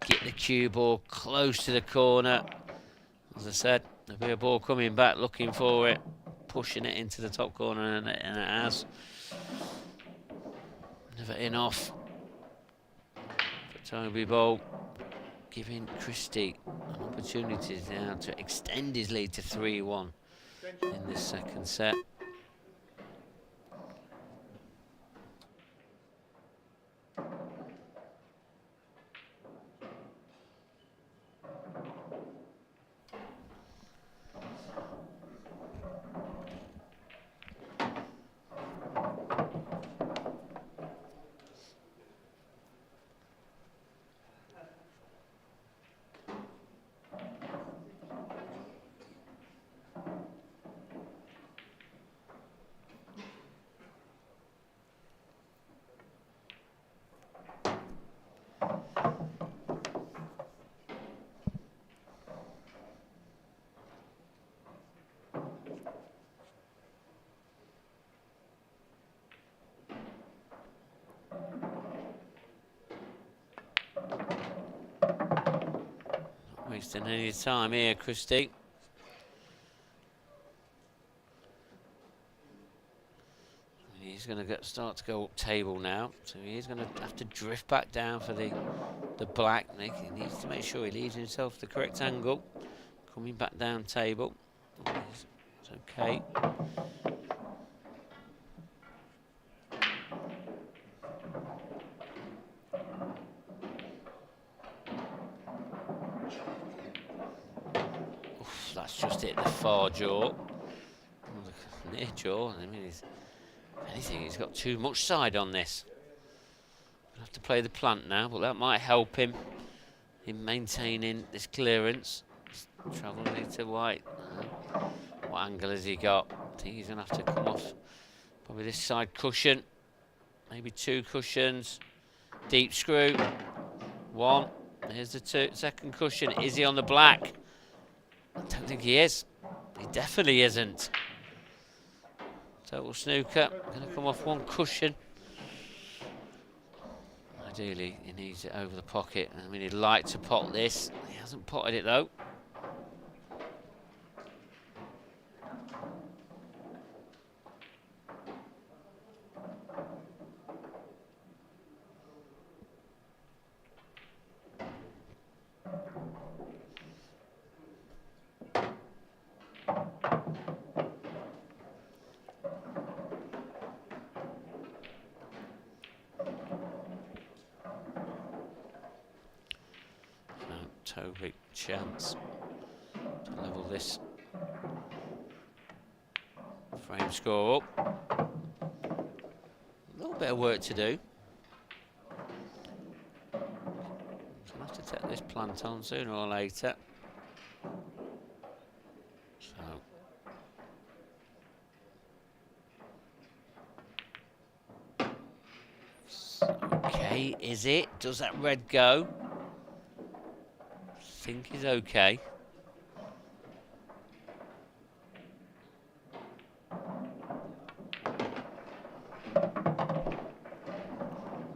get the cue ball close to the corner, as I said, there'll be a ball coming back looking for it, pushing it into the top corner, and it has. Never in off. But Toby Bowl giving Christie an opportunity now to extend his lead to 3-1 in this second set. Wasting any time here, Christie. He's going to start to go up table now, so he's going to have to drift back down for the black. He needs to make sure he leaves himself the correct angle. Coming back down table. It's okay. That's just hit the far jaw. Near jaw. I mean, if anything, he's got too much side on this. We'll have to play the plant now, but that might help him in maintaining this clearance. He's travelling into white. What angle has he got? I think he's going to have to come off probably this side cushion. Maybe 2 cushions. Deep screw. 1. Here's the second cushion. Is he on the black? I don't think he is. He definitely isn't. Total snooker. Going to come off 1 cushion. Ideally, he needs it over the pocket. I mean, he'd like to pot this. He hasn't potted it though. Toby chance to level this frame score up. A little bit of work to do. I'll have to take this plant on sooner or later. So, okay, is it? Does that red go? I think he's okay.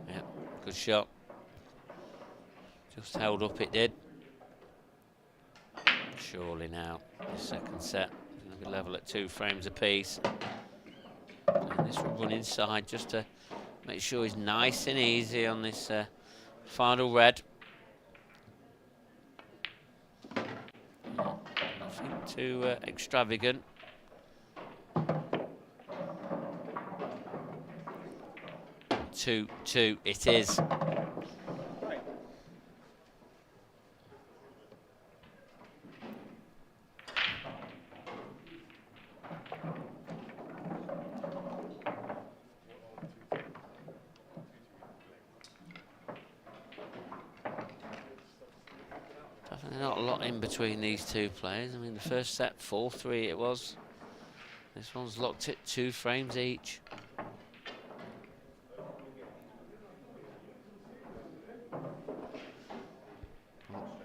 Yeah, good shot. Just held up, it did. Surely now, the second set is going to be level at 2 frames apiece. And this will run inside just to make sure he's nice and easy on this Final red. Nothing too extravagant. Two, it is. Definitely not a lot in between these two players. I mean, the first set 4-3 it was. This one's locked at 2 frames each.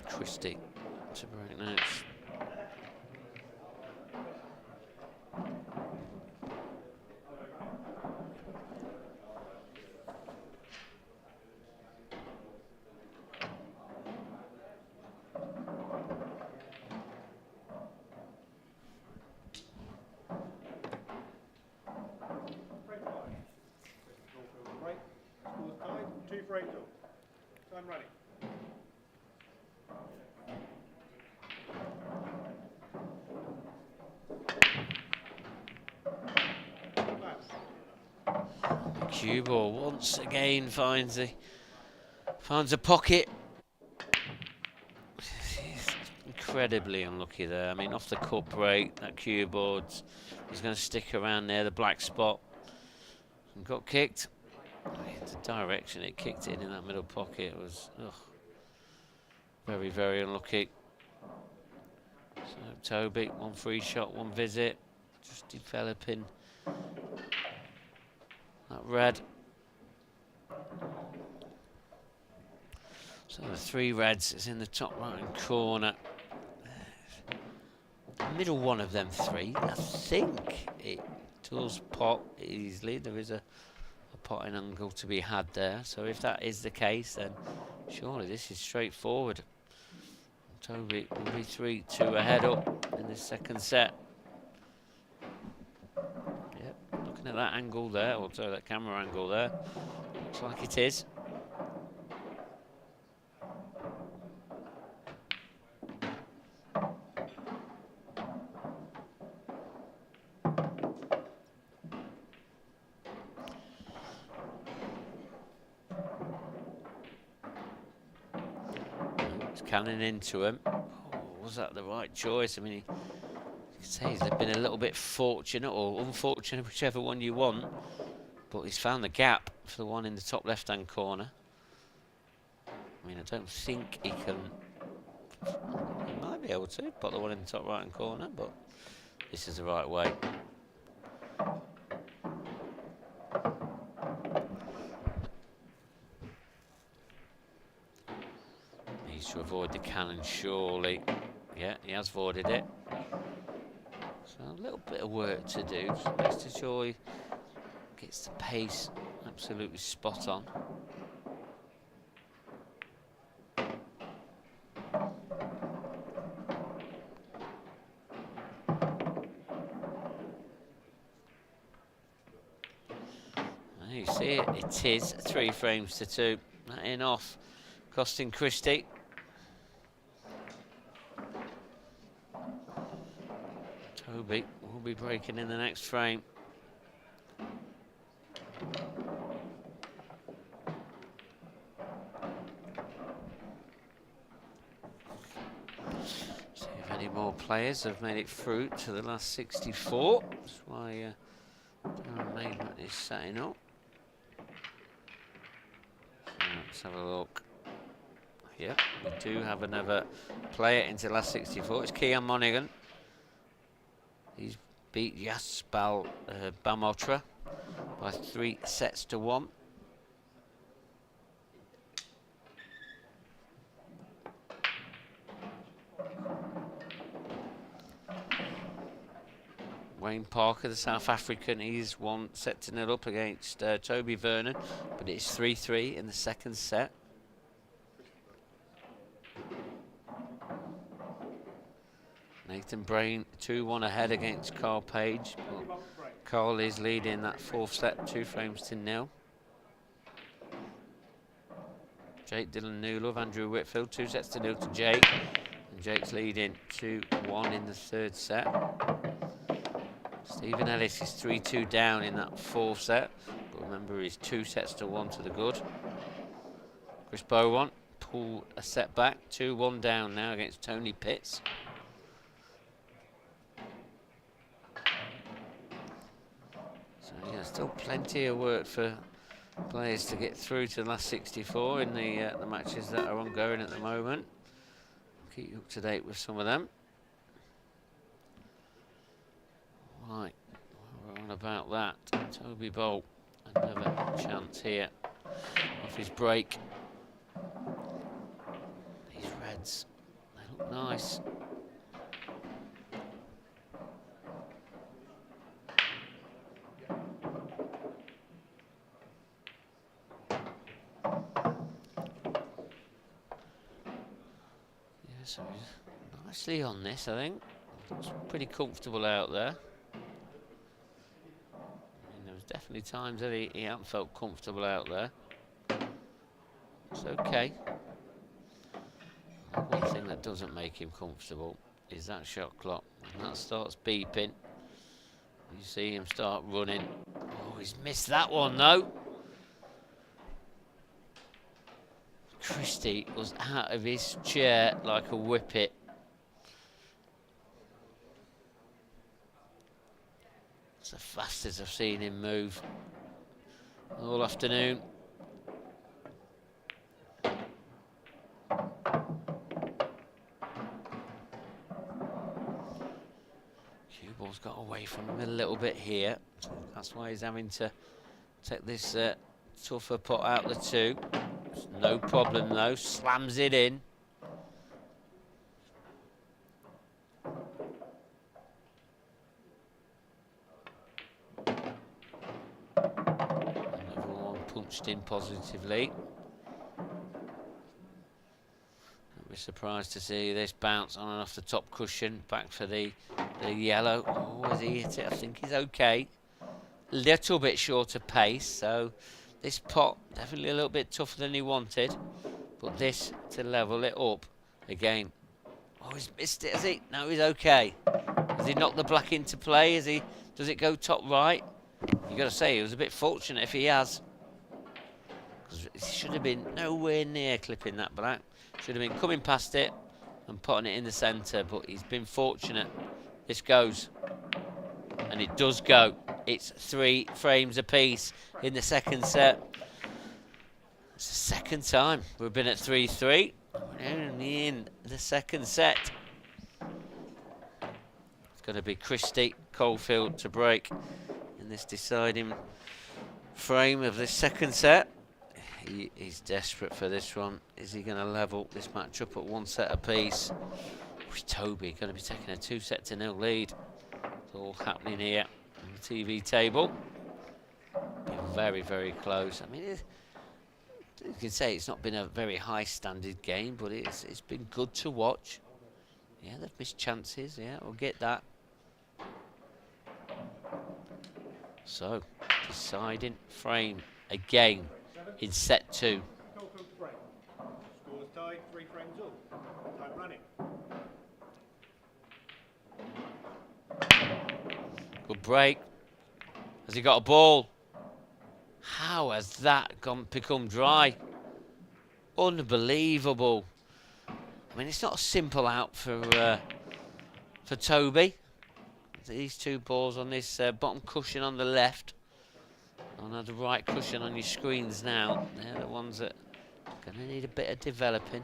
Christie to break next. Right, score's tied, 2 frames up. Time running. Cue ball once again finds a pocket. He's incredibly unlucky there. I mean, off the cut break, that cue board was going to stick around there, the black spot, and got kicked. The direction it kicked it in that middle pocket was very, very unlucky. So Toby, 1 free shot, 1 visit, just developing that red. So the 3 reds is in the top right hand corner. The middle one of them 3, I think it does pot easily. There is a potting angle to be had there. So if that is the case, then surely this is straightforward. Toby will be 3-2 ahead up in the second set. Looking at that angle there, or sorry, that camera angle there, looks like it is. It's cannon into him. Oh, was that the right choice? I mean, you could say he's been a little bit fortunate or unfortunate, whichever one you want, but he's found the gap for the one in the top left-hand corner. I mean, I don't think he can. He might be able to put the one in the top right-hand corner, but this is the right way. Needs to avoid the cannon, surely. Yeah, he has avoided it. So a little bit of work to do. Just makes sure he gets the pace absolutely spot on. And you see it, it is 3 frames to 2. That in off, costing Christie. Toby will be breaking in the next frame. See if any more players have made it through to the last 64. That's why Darren Maidment is setting up. So let's have a look. Yep, we do have another player into the last 64. It's Kian Monaghan. He's beat Jaspal Bamotra by 3 sets to 1. Wayne Parker, the South African, he's 1 set to 0 up against Toby Vernon, but it's 3-3 in the second set. Nathan Brain 2-1 ahead against Carl Page. But Carl is leading that 4th set 2 frames to 0. Jake Dillon Newlove, Andrew Whitfield, 2-0 to Jake. And Jake's leading 2-1 in the third set. Stephen Ellis is 3-2 down in that fourth set. But remember, he's 2-1 to the good. Chris Beaumont pull a set back, 2-1 down now against Tony Pitts. So yeah, still plenty of work for players to get through to the last 64 in the matches that are ongoing at the moment. Keep you up to date with some of them. Right, we're on about that. Toby Bolt, another chance here off his break. These reds, they look nice. Yeah, so he's nicely on this, I think. Looks pretty comfortable out there. Definitely times that he hasn't felt comfortable out there. It's okay. One thing that doesn't make him comfortable is that shot clock. When that starts beeping, you see him start running. Oh, he's missed that one though. Christie was out of his chair like a whippet. It's the fastest I've seen him move all afternoon. Cue ball's got away from him a little bit here. That's why he's having to take this tougher pot out the two. It's no problem though, slams it in. Punched in positively. I'd be surprised to see this bounce on and off the top cushion. Back for the yellow. Oh, has he hit it? I think he's okay. Little bit short of pace, so this pot definitely a little bit tougher than he wanted. But this to level it up again. Oh, he's missed it, has he? No, he's okay. Has he knocked the black into play? Does it go top right? You've got to say he was a bit fortunate if he has. He should have been nowhere near clipping that black. Should have been coming past it and putting it in the centre, but he's been fortunate. This goes, and it does go. It's 3 frames apiece in the second set. It's the second time we've been at 3-3. We're only in the second set. It's going to be Christie Caulfield to break in this deciding frame of this second set. He's desperate for this one. Is he going to level this match up at 1 set apiece? With Toby going to be taking a 2-0 lead. It's all happening here on the TV table. Been very, very close. I mean, you can say it's not been a very high standard game, but it's been good to watch. Yeah, they've missed chances. Yeah, we'll get that. So, deciding frame again in set 2. Scores tied, 3 frames all. Time running. Good break. Has he got a ball? How has that become dry? Unbelievable. I mean, it's not a simple out for Toby. These 2 balls on this bottom cushion on the left. On the right cushion on your screens now. They're the ones that are going to need a bit of developing.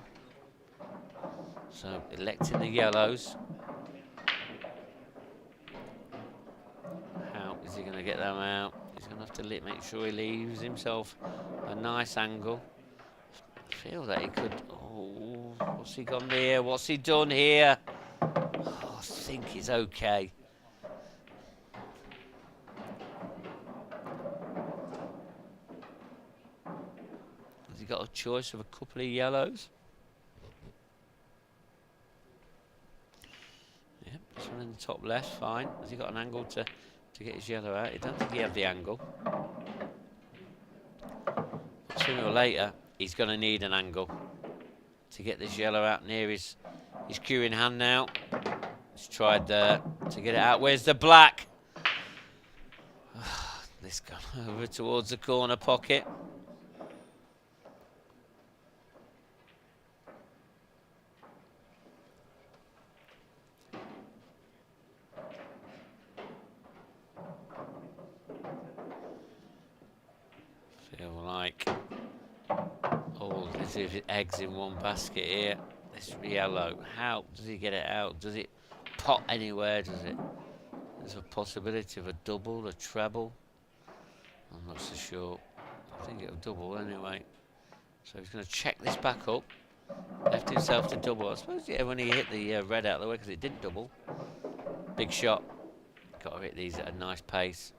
So, electing the yellows. How is he going to get them out? He's going to have to make sure he leaves himself a nice angle. I feel that he could... Oh, what's he gone here? What's he done here? Oh, I think he's okay. Has he got a choice of a couple of yellows? Yep, this one in the top left, fine. Has he got an angle to get his yellow out? I don't think he had the angle. Sooner or later, He's going to need an angle to get this yellow out near his cueing hand now. He's tried there to get it out. Where's the black? This gone over towards the corner pocket. Feel like all as if eggs in one basket here. This yellow, how does he get it out? Does it pop anywhere? Does it? There's a possibility of a double, a treble. I'm not so sure. I think it'll double anyway. So he's going to check this back up. Left himself to double. I suppose, yeah, when he hit the red out of the way, because it didn't double. Big shot. Got to hit these at a nice pace.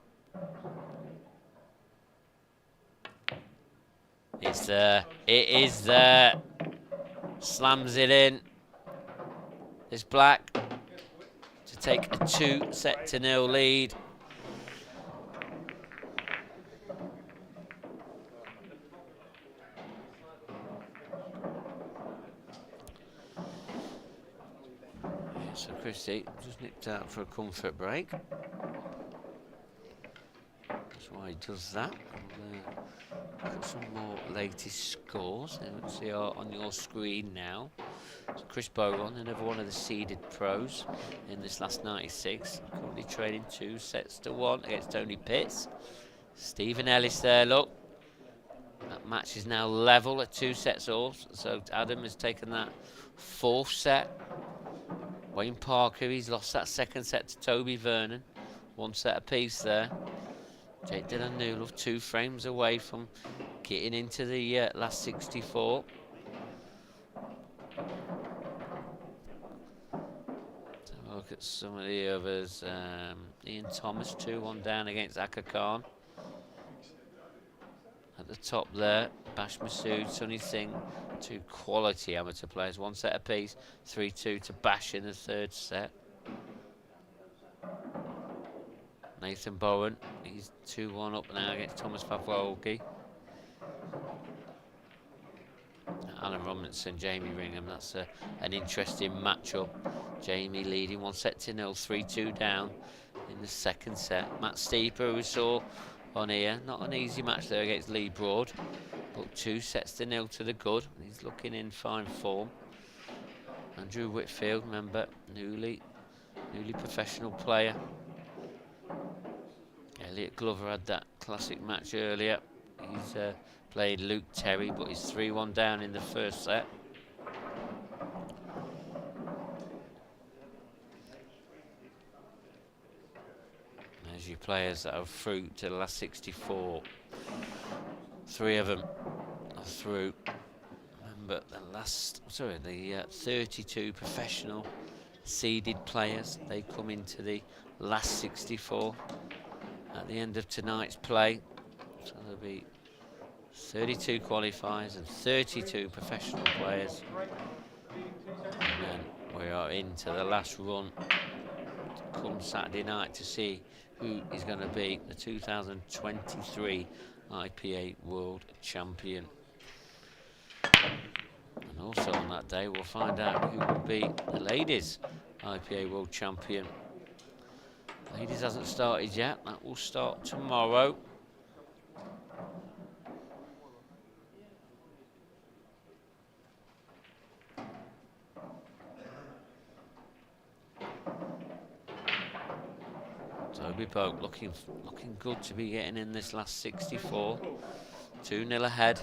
It's there. It is there. Slams it in. This black to take a 2-0 lead. So Christie just nipped out for a comfort break. That's why he does that. Look at some more latest scores. Let's see on your screen now. So Chris Bowen, another one of the seeded pros in this last 96. Currently trading 2-1 against Tony Pitts. Stephen Ellis there, look. That match is now level at 2-all. So Adam has taken that 4th set. Wayne Parker, he's lost that 2nd set to Toby Vernon. 1 set apiece there. Jake Dylan Newlove 2 frames away from getting into the last 64. Look at some of the others. Ian Thomas 2-1 down against Akka Khan. At the top there, Bash Masood, Sunny Singh, 2 quality amateur players, 1 set apiece, 3-2 to Bash in the 3rd set. Nathan Bowen, he's 2-1 up now against Thomas Pavloggi. Alan Robinson, Jamie Ringham, that's an interesting matchup. Jamie leading 1-0, 3-2 down in the 2nd set. Matt Steeper, we saw on here, not an easy match there against Lee Broad, but 2-0 to the good. He's looking in fine form. Andrew Whitfield, remember, newly professional player. Elliot Glover had that classic match earlier. He's played Luke Terry, but he's 3-1 down in the 1st set. There's your players that are through to the last 64. 3 of them are through. Remember the 32 professional seeded players, they come into the last 64 at the end of tonight's play. So there'll be 32 qualifiers and 32 professional players. And then we are into the last run come Saturday night to see who is going to be the 2023 IPA World Champion. And also on that day we'll find out who will be the ladies IPA World Champion. Ladies hasn't started yet, that will start tomorrow. Toby Pope looking good to be getting in this last 64. 2-0 ahead.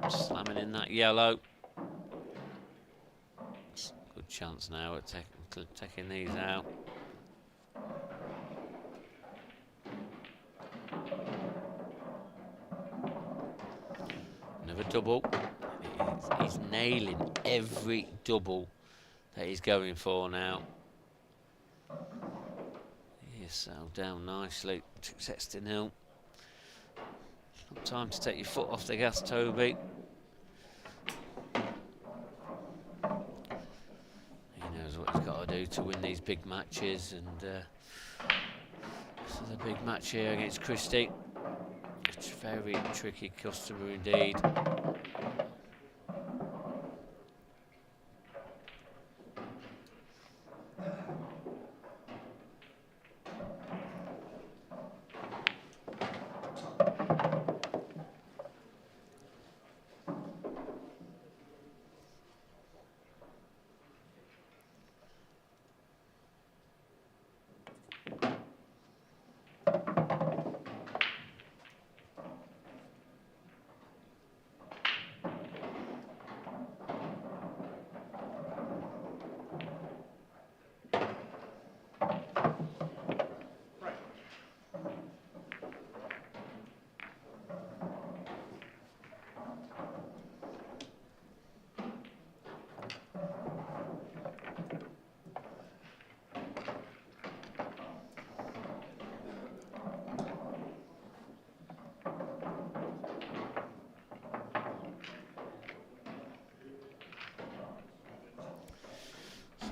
Slamming in that yellow. Good chance now at taking these out. Another double. He's nailing every double that he's going for now. He's settled down nicely. 2-0. Not time to take your foot off the gas, Toby. He knows what he's got to do to win these big matches, and This is a big match here against Christie. It's a very tricky customer indeed.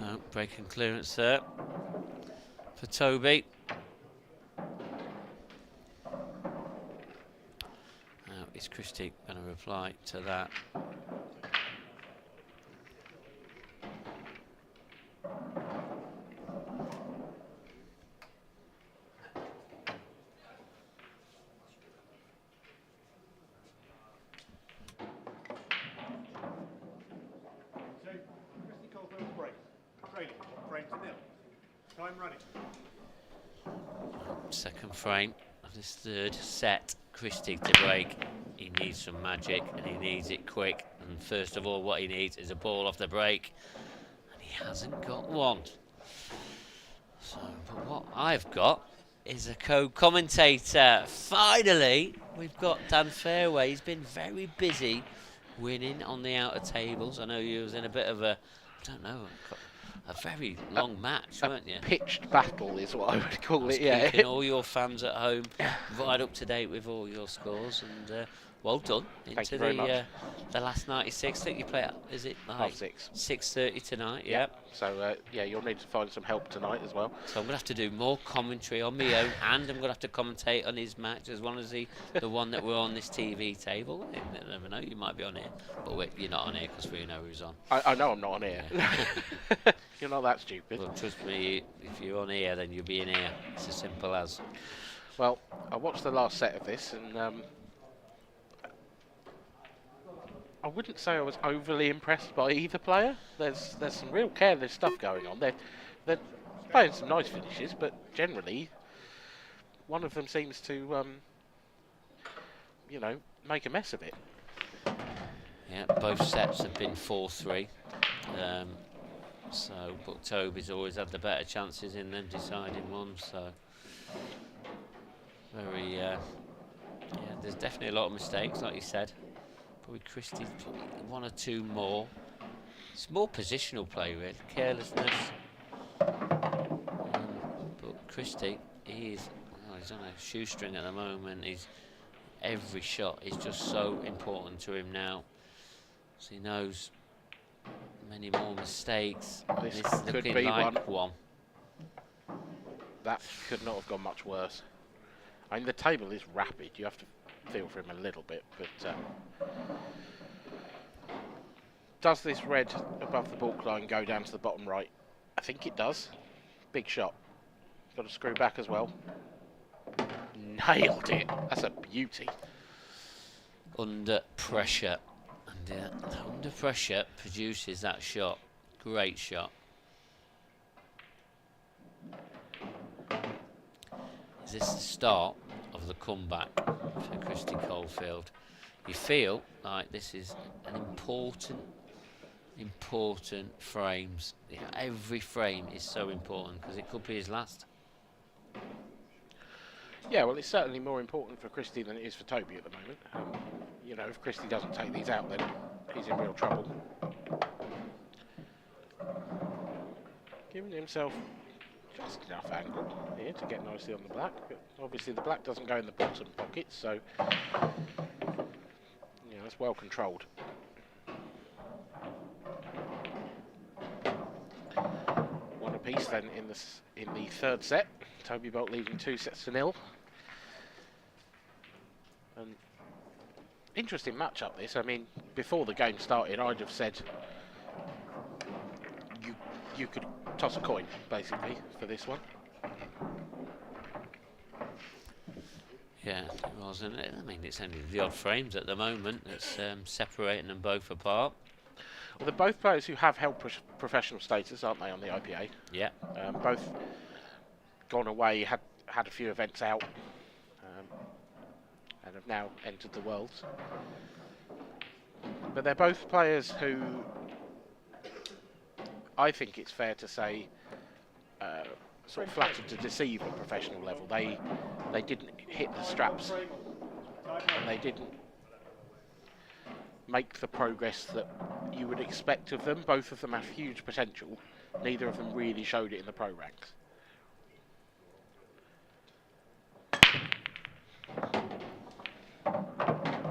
So, break and clearance there for Toby. Now, is Christie going to reply to that? Second frame of this third set. Christie to break. He needs some magic and he needs it quick. And first of all, what he needs is a ball off the break. And he hasn't got one. So, but what I've got is a co-commentator. Finally, we've got Dan Fairway. He's been very busy winning on the outer tables. I know he was in a bit of a, I don't know, a very long match, weren't you? Pitched battle is what I would call it, Keeping all your fans at home right up to date with all your scores, and well done. Thank you very much. The last 96 that you play at, is it like 6:30 tonight? Yeah. So yeah, you'll need to find some help tonight as well. So I'm going to have to do more commentary on my own, and I'm going to have to commentate on his match as well as the one that we're on this TV table. You never know, you might be on here, but you're not on here because we know who's on. I know I'm not on here. You're not that stupid. Well, trust me, if you're on here, then you'll be in here. It's as simple as. Well, I watched the last set of this, and I wouldn't say I was overly impressed by either player. There's some real careless stuff going on. They're playing some nice finishes, but generally, one of them seems to, you know, make a mess of it. Yeah, both sets have been 4-3. So, but Toby's always had the better chances in them deciding one. So, very, yeah, there's definitely a lot of mistakes, like you said. Probably Christie's one or two more. It's more positional play, really, carelessness. But Christie, he's on a shoestring at the moment. Every shot is just so important to him now. So he knows many more mistakes. This could be like one. That could not have gone much worse. I mean, the table is rapid. You have to feel for him a little bit, but does this red above the balk line go down to the bottom right? I think it does. Big shot. Got to screw back as well. Nailed it. That's a beauty. Under pressure. And under pressure produces that shot. Great shot. Is this the start of the comeback for Christie Caulfield? You feel like this is an important frames. Yeah, every frame is so important because it could be his last. Yeah, well, it's certainly more important for Christie than it is for Toby at the moment. You know, if Christie doesn't take these out, then he's in real trouble. Giving himself just enough angle here to get nicely on the black. But obviously, the black doesn't go in the bottom pocket, so yeah, that's well controlled. One apiece then in the third set. Toby Bolt leading 2-0. And interesting matchup this. I mean, before the game started, I'd have said you could toss a coin, basically, for this one. Yeah, it wasn't it? I mean, it's only the odd frames at the moment that's separating them both apart. Well, they're both players who have held professional status, aren't they, on the IPA? Yeah. Both gone away, had a few events out, and have now entered the Worlds. But they're both players who, I think it's fair to say, sort of flattered to deceive at professional level. They didn't hit the straps, and they didn't make the progress that you would expect of them. Both of them have huge potential. Neither of them really showed it in the pro ranks.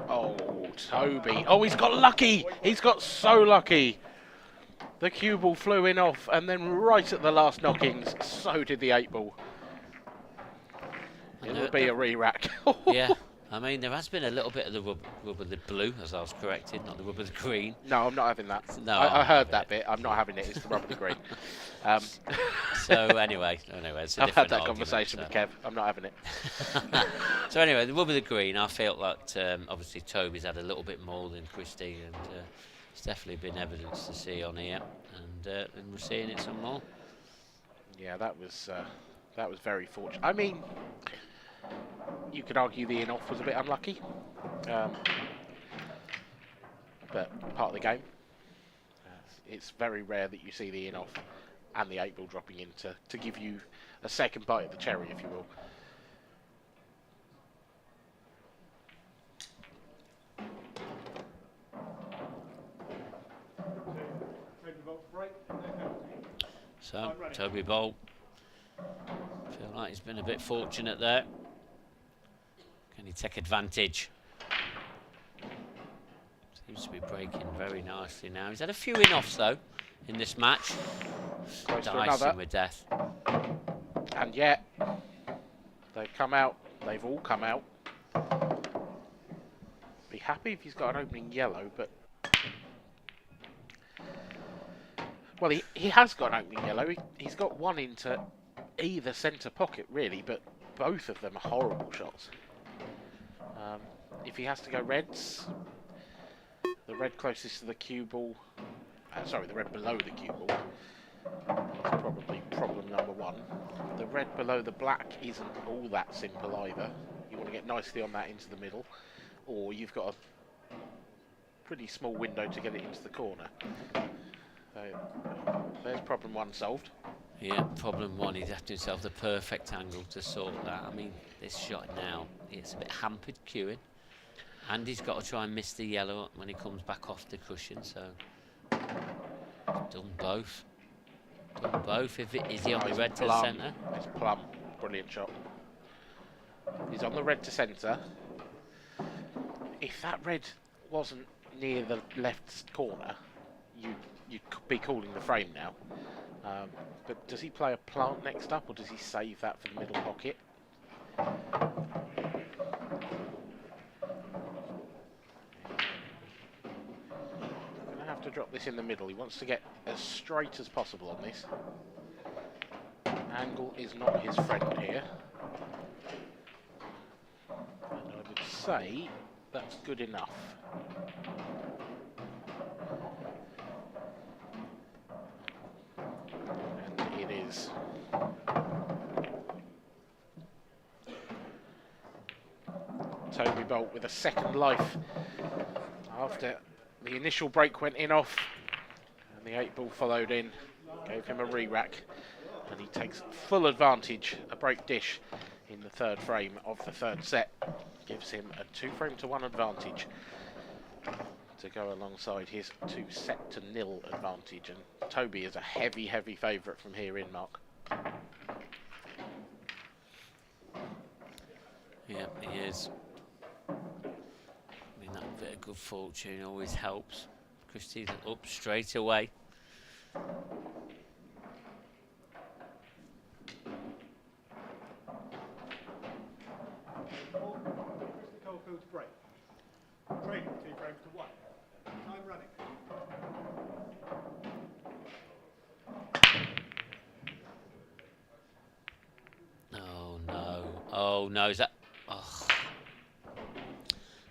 Oh, Toby. Oh, he's got lucky. He's got so lucky. The cue ball flew in off, and then right at the last knockings, so did the 8 ball. It will be a re-rack. Yeah, I mean, there has been a little bit of the rubber the blue, as I was corrected, not the rubber the green. No, I'm not having that. No, I heard that bit. I'm not having it. It's the rubber the green. So anyway, it's a I've had different that argument, conversation with Kev. I'm not having it. So anyway, the rubber the green, I felt that obviously Toby's had a little bit more than Christie, and it's definitely been evidence to see on here, and we're seeing it some more. Yeah, that was very fortunate. I mean, you could argue the in-off was a bit unlucky, but part of the game. It's very rare that you see the in-off and the 8 ball dropping in to give you a second bite of the cherry, if you will. So, Toby Bolt, feel like he's been a bit fortunate there. Can he take advantage? Seems to be breaking very nicely now. He's had a few in-offs though in this match. Close to Dicing another. with death. And yet, they've come out. They've all come out. Be happy if he's got an opening yellow, but... Well, he has got an opening yellow. He's got one into either centre pocket, really, but both of them are horrible shots. If he has to go reds, the red closest to the cue ball, sorry, the red below the cue ball, is probably problem number 1. The red below the black isn't all that simple either. You want to get nicely on that into the middle, or you've got a pretty small window to get it into the corner. So there's problem 1 solved. Yeah, problem 1, he's after himself the perfect angle to sort that. I mean, this shot now, it's a bit hampered cueing. And he's got to try and miss the yellow when he comes back off the cushion, so... Done both. Done both. Is he on the red to the centre? It's plumb. Brilliant shot. He's on the red to centre. If that red wasn't near the left corner, you'd be calling the frame now. But does he play a plant next up, or does he save that for the middle pocket? Going to have to drop this in the middle. He wants to get as straight as possible on this. Angle is not his friend here. And I would say that's good enough. And it is. Toby Bolt with a second life after the initial break went in off, and the 8 ball followed in, gave him a re-rack, and he takes full advantage, a break dish in the 3rd frame of the 3rd set, gives him a 2-frame-to-1 advantage to go alongside his 2-set-to-0 advantage, and Toby is a heavy favourite from here in, Mark. Yeah, he is. I mean, that bit of good fortune always helps. Christie's up straight away. frames to 1. Time running. Oh no. Oh no, is that... Oh.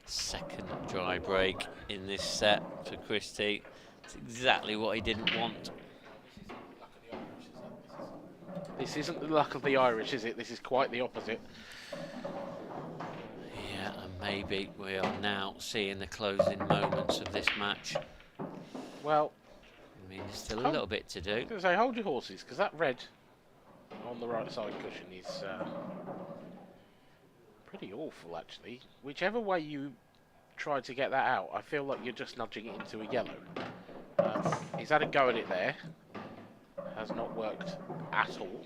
Second dry break in this set for Christie. It's exactly what he didn't want. This isn't the luck of the Irish, is it? This is quite the opposite. Yeah, and maybe we are now seeing the closing moments of this match. Well, I mean, there's still a little bit to do. I was going to say, hold your horses, because that red on the right side cushion is pretty awful, actually. Whichever way you try to get that out, I feel like you're just nudging it into a yellow. He's had a go at it there. Has not worked at all.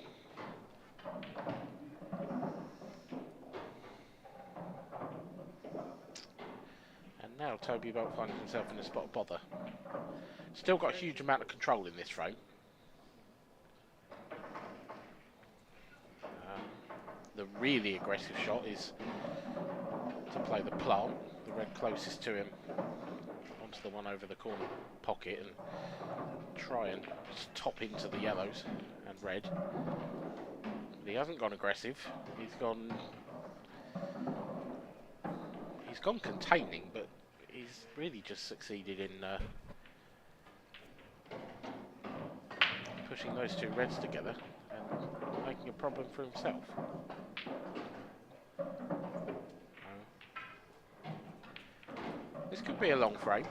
And now Toby Bolt finds himself in a spot of bother. Still got a huge amount of control in this frame. The really aggressive shot is to play the plant, the red closest to him, onto the one over the corner pocket, and try and top into the yellows and red. But he hasn't gone aggressive. He's gone containing, but he's really just succeeded in pushing those two reds together and making a problem for himself. This could be a long frame.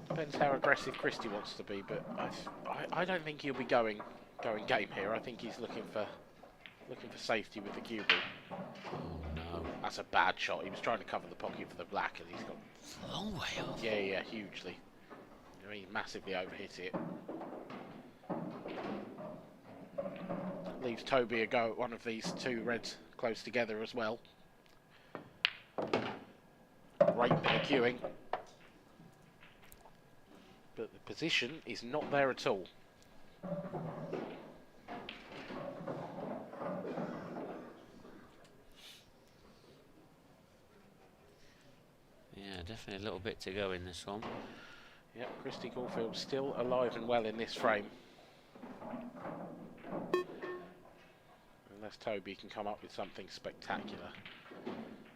Depends how aggressive Christie wants to be, but I don't think he'll be going game here. I think he's looking for safety with the cue ball. Oh no. That's a bad shot. He was trying to cover the pocket for the black and he's got a long way off. Yeah, hugely. I mean, he massively overhit it. Leaves Toby a go at one of these two reds close together as well. Great bit of cueing. But the position is not there at all. Yeah, definitely a little bit to go in this one. Yep, Christie Caulfield still alive and well in this frame. Unless Toby can come up with something spectacular.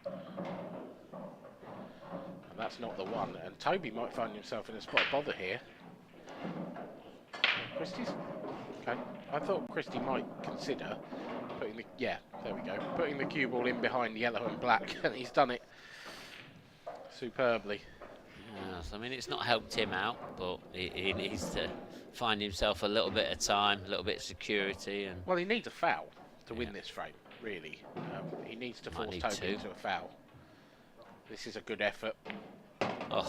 And that's not the one. And Toby might find himself in a spot of bother here. Christie's... Okay. I thought Christie might consider putting the... Yeah, there we go. Putting the cue ball in behind yellow and black. And he's done it superbly. Yes, I mean, it's not helped him out, but he needs to find himself a little bit of time, a little bit of security. And well, he needs a foul to win this frame, really. He needs to force Toby into a foul. This is a good effort. Oh,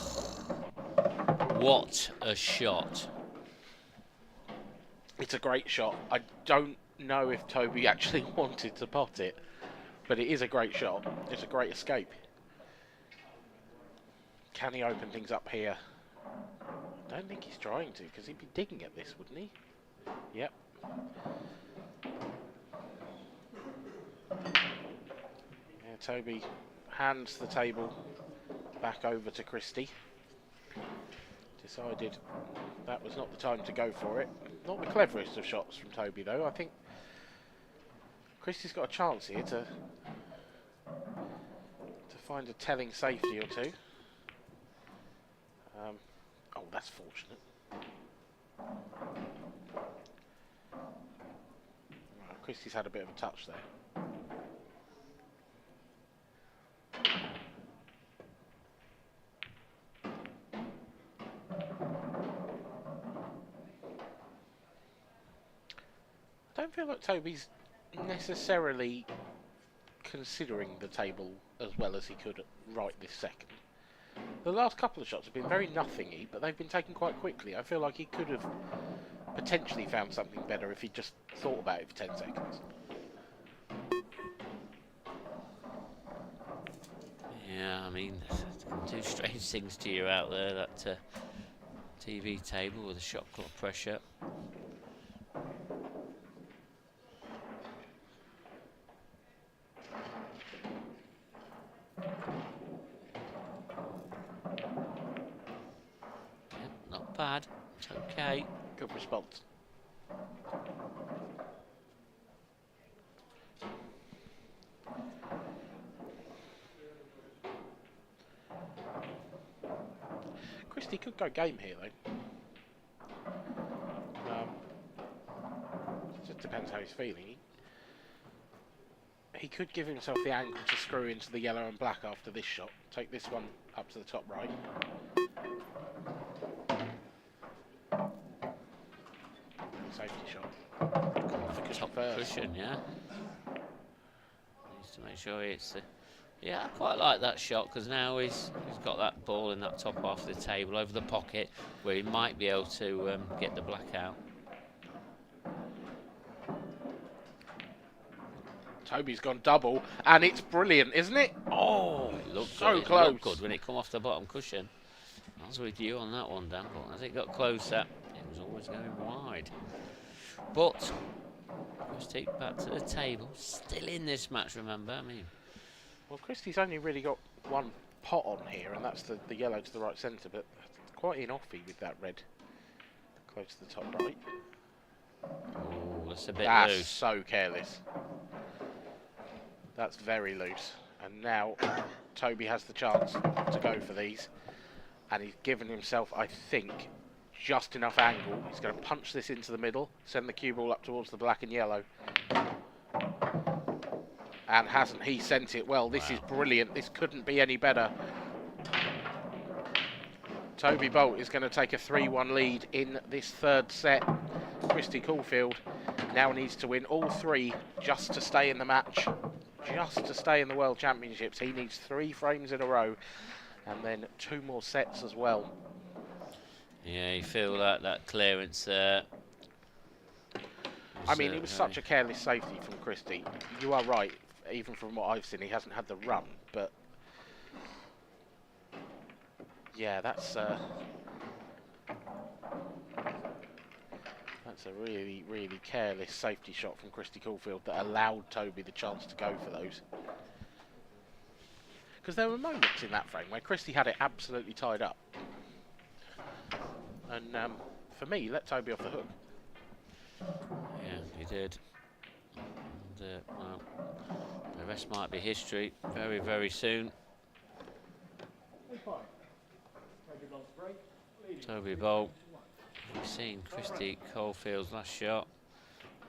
what a shot. It's a great shot. I don't know if Toby actually wanted to pot it, but it is a great shot. It's a great escape. Can he open things up here? I don't think he's trying to, because he'd be digging at this, wouldn't he? Yep. Yeah, Toby hands the table back over to Christie. Decided that was not the time to go for it. Not the cleverest of shots from Toby, though. I think Christie's got a chance here to find a telling safety or two. Oh, that's fortunate. Right, Christie's had a bit of a touch there. I don't feel like Toby's necessarily considering the table as well as he could right this second. The last couple of shots have been very nothingy, but they've been taken quite quickly. I feel like he could have potentially found something better if he just thought about it for 10 seconds. Yeah, I mean, two strange things to you out there, that TV table with a shot clock pressure. bad. It's okay. Good response. Christie could go game here though. It just depends how he's feeling. He could give himself the angle to screw into the yellow and black after this shot. Take this one up to the top right. Safety shot. Top cushion, yeah. Needs to make sure it's. Yeah, I quite like that shot because now he's got that ball in that top half of the table over the pocket where he might be able to get the black out. Toby's gone double, and it's brilliant, isn't it? Oh, it looked so good. close. It looked good when it come off the bottom cushion. I was with you on that one, Dan, but as it got closer, it was always going wide. But Christie back to the table, still in this match, remember? I mean, well, Christie's only really got one pot on here, and that's the yellow to the right centre, but quite in offy with that red close to the top right. Oh, that's a bit That's loose. so careless. That's very loose. And now Toby has the chance to go for these. And he's given himself, I think, just enough angle. He's going to punch this into the middle, send the cue ball up towards the black and yellow. And hasn't he sent it well? This is brilliant. This couldn't be any better. Toby Bolt is going to take a 3-1 lead in this third set. Christie Caulfield now needs to win all three just to stay in the match. Just to stay in the World Championships. He needs 3 frames in a row and then 2 more sets as well. Yeah, you feel that clearance there. I mean, it was such a careless safety from Christie. You are right. Even from what I've seen, he hasn't had the run, but yeah, that's a really, really careless safety shot from Christie Caulfield that allowed Toby the chance to go for those. Because there were moments in that frame where Christie had it absolutely tied up. And for me, he let Toby off the hook. Yeah, he did. And, well, the rest might be history very, very soon. Toby Bolt. We've seen Christie Caulfield's last shot.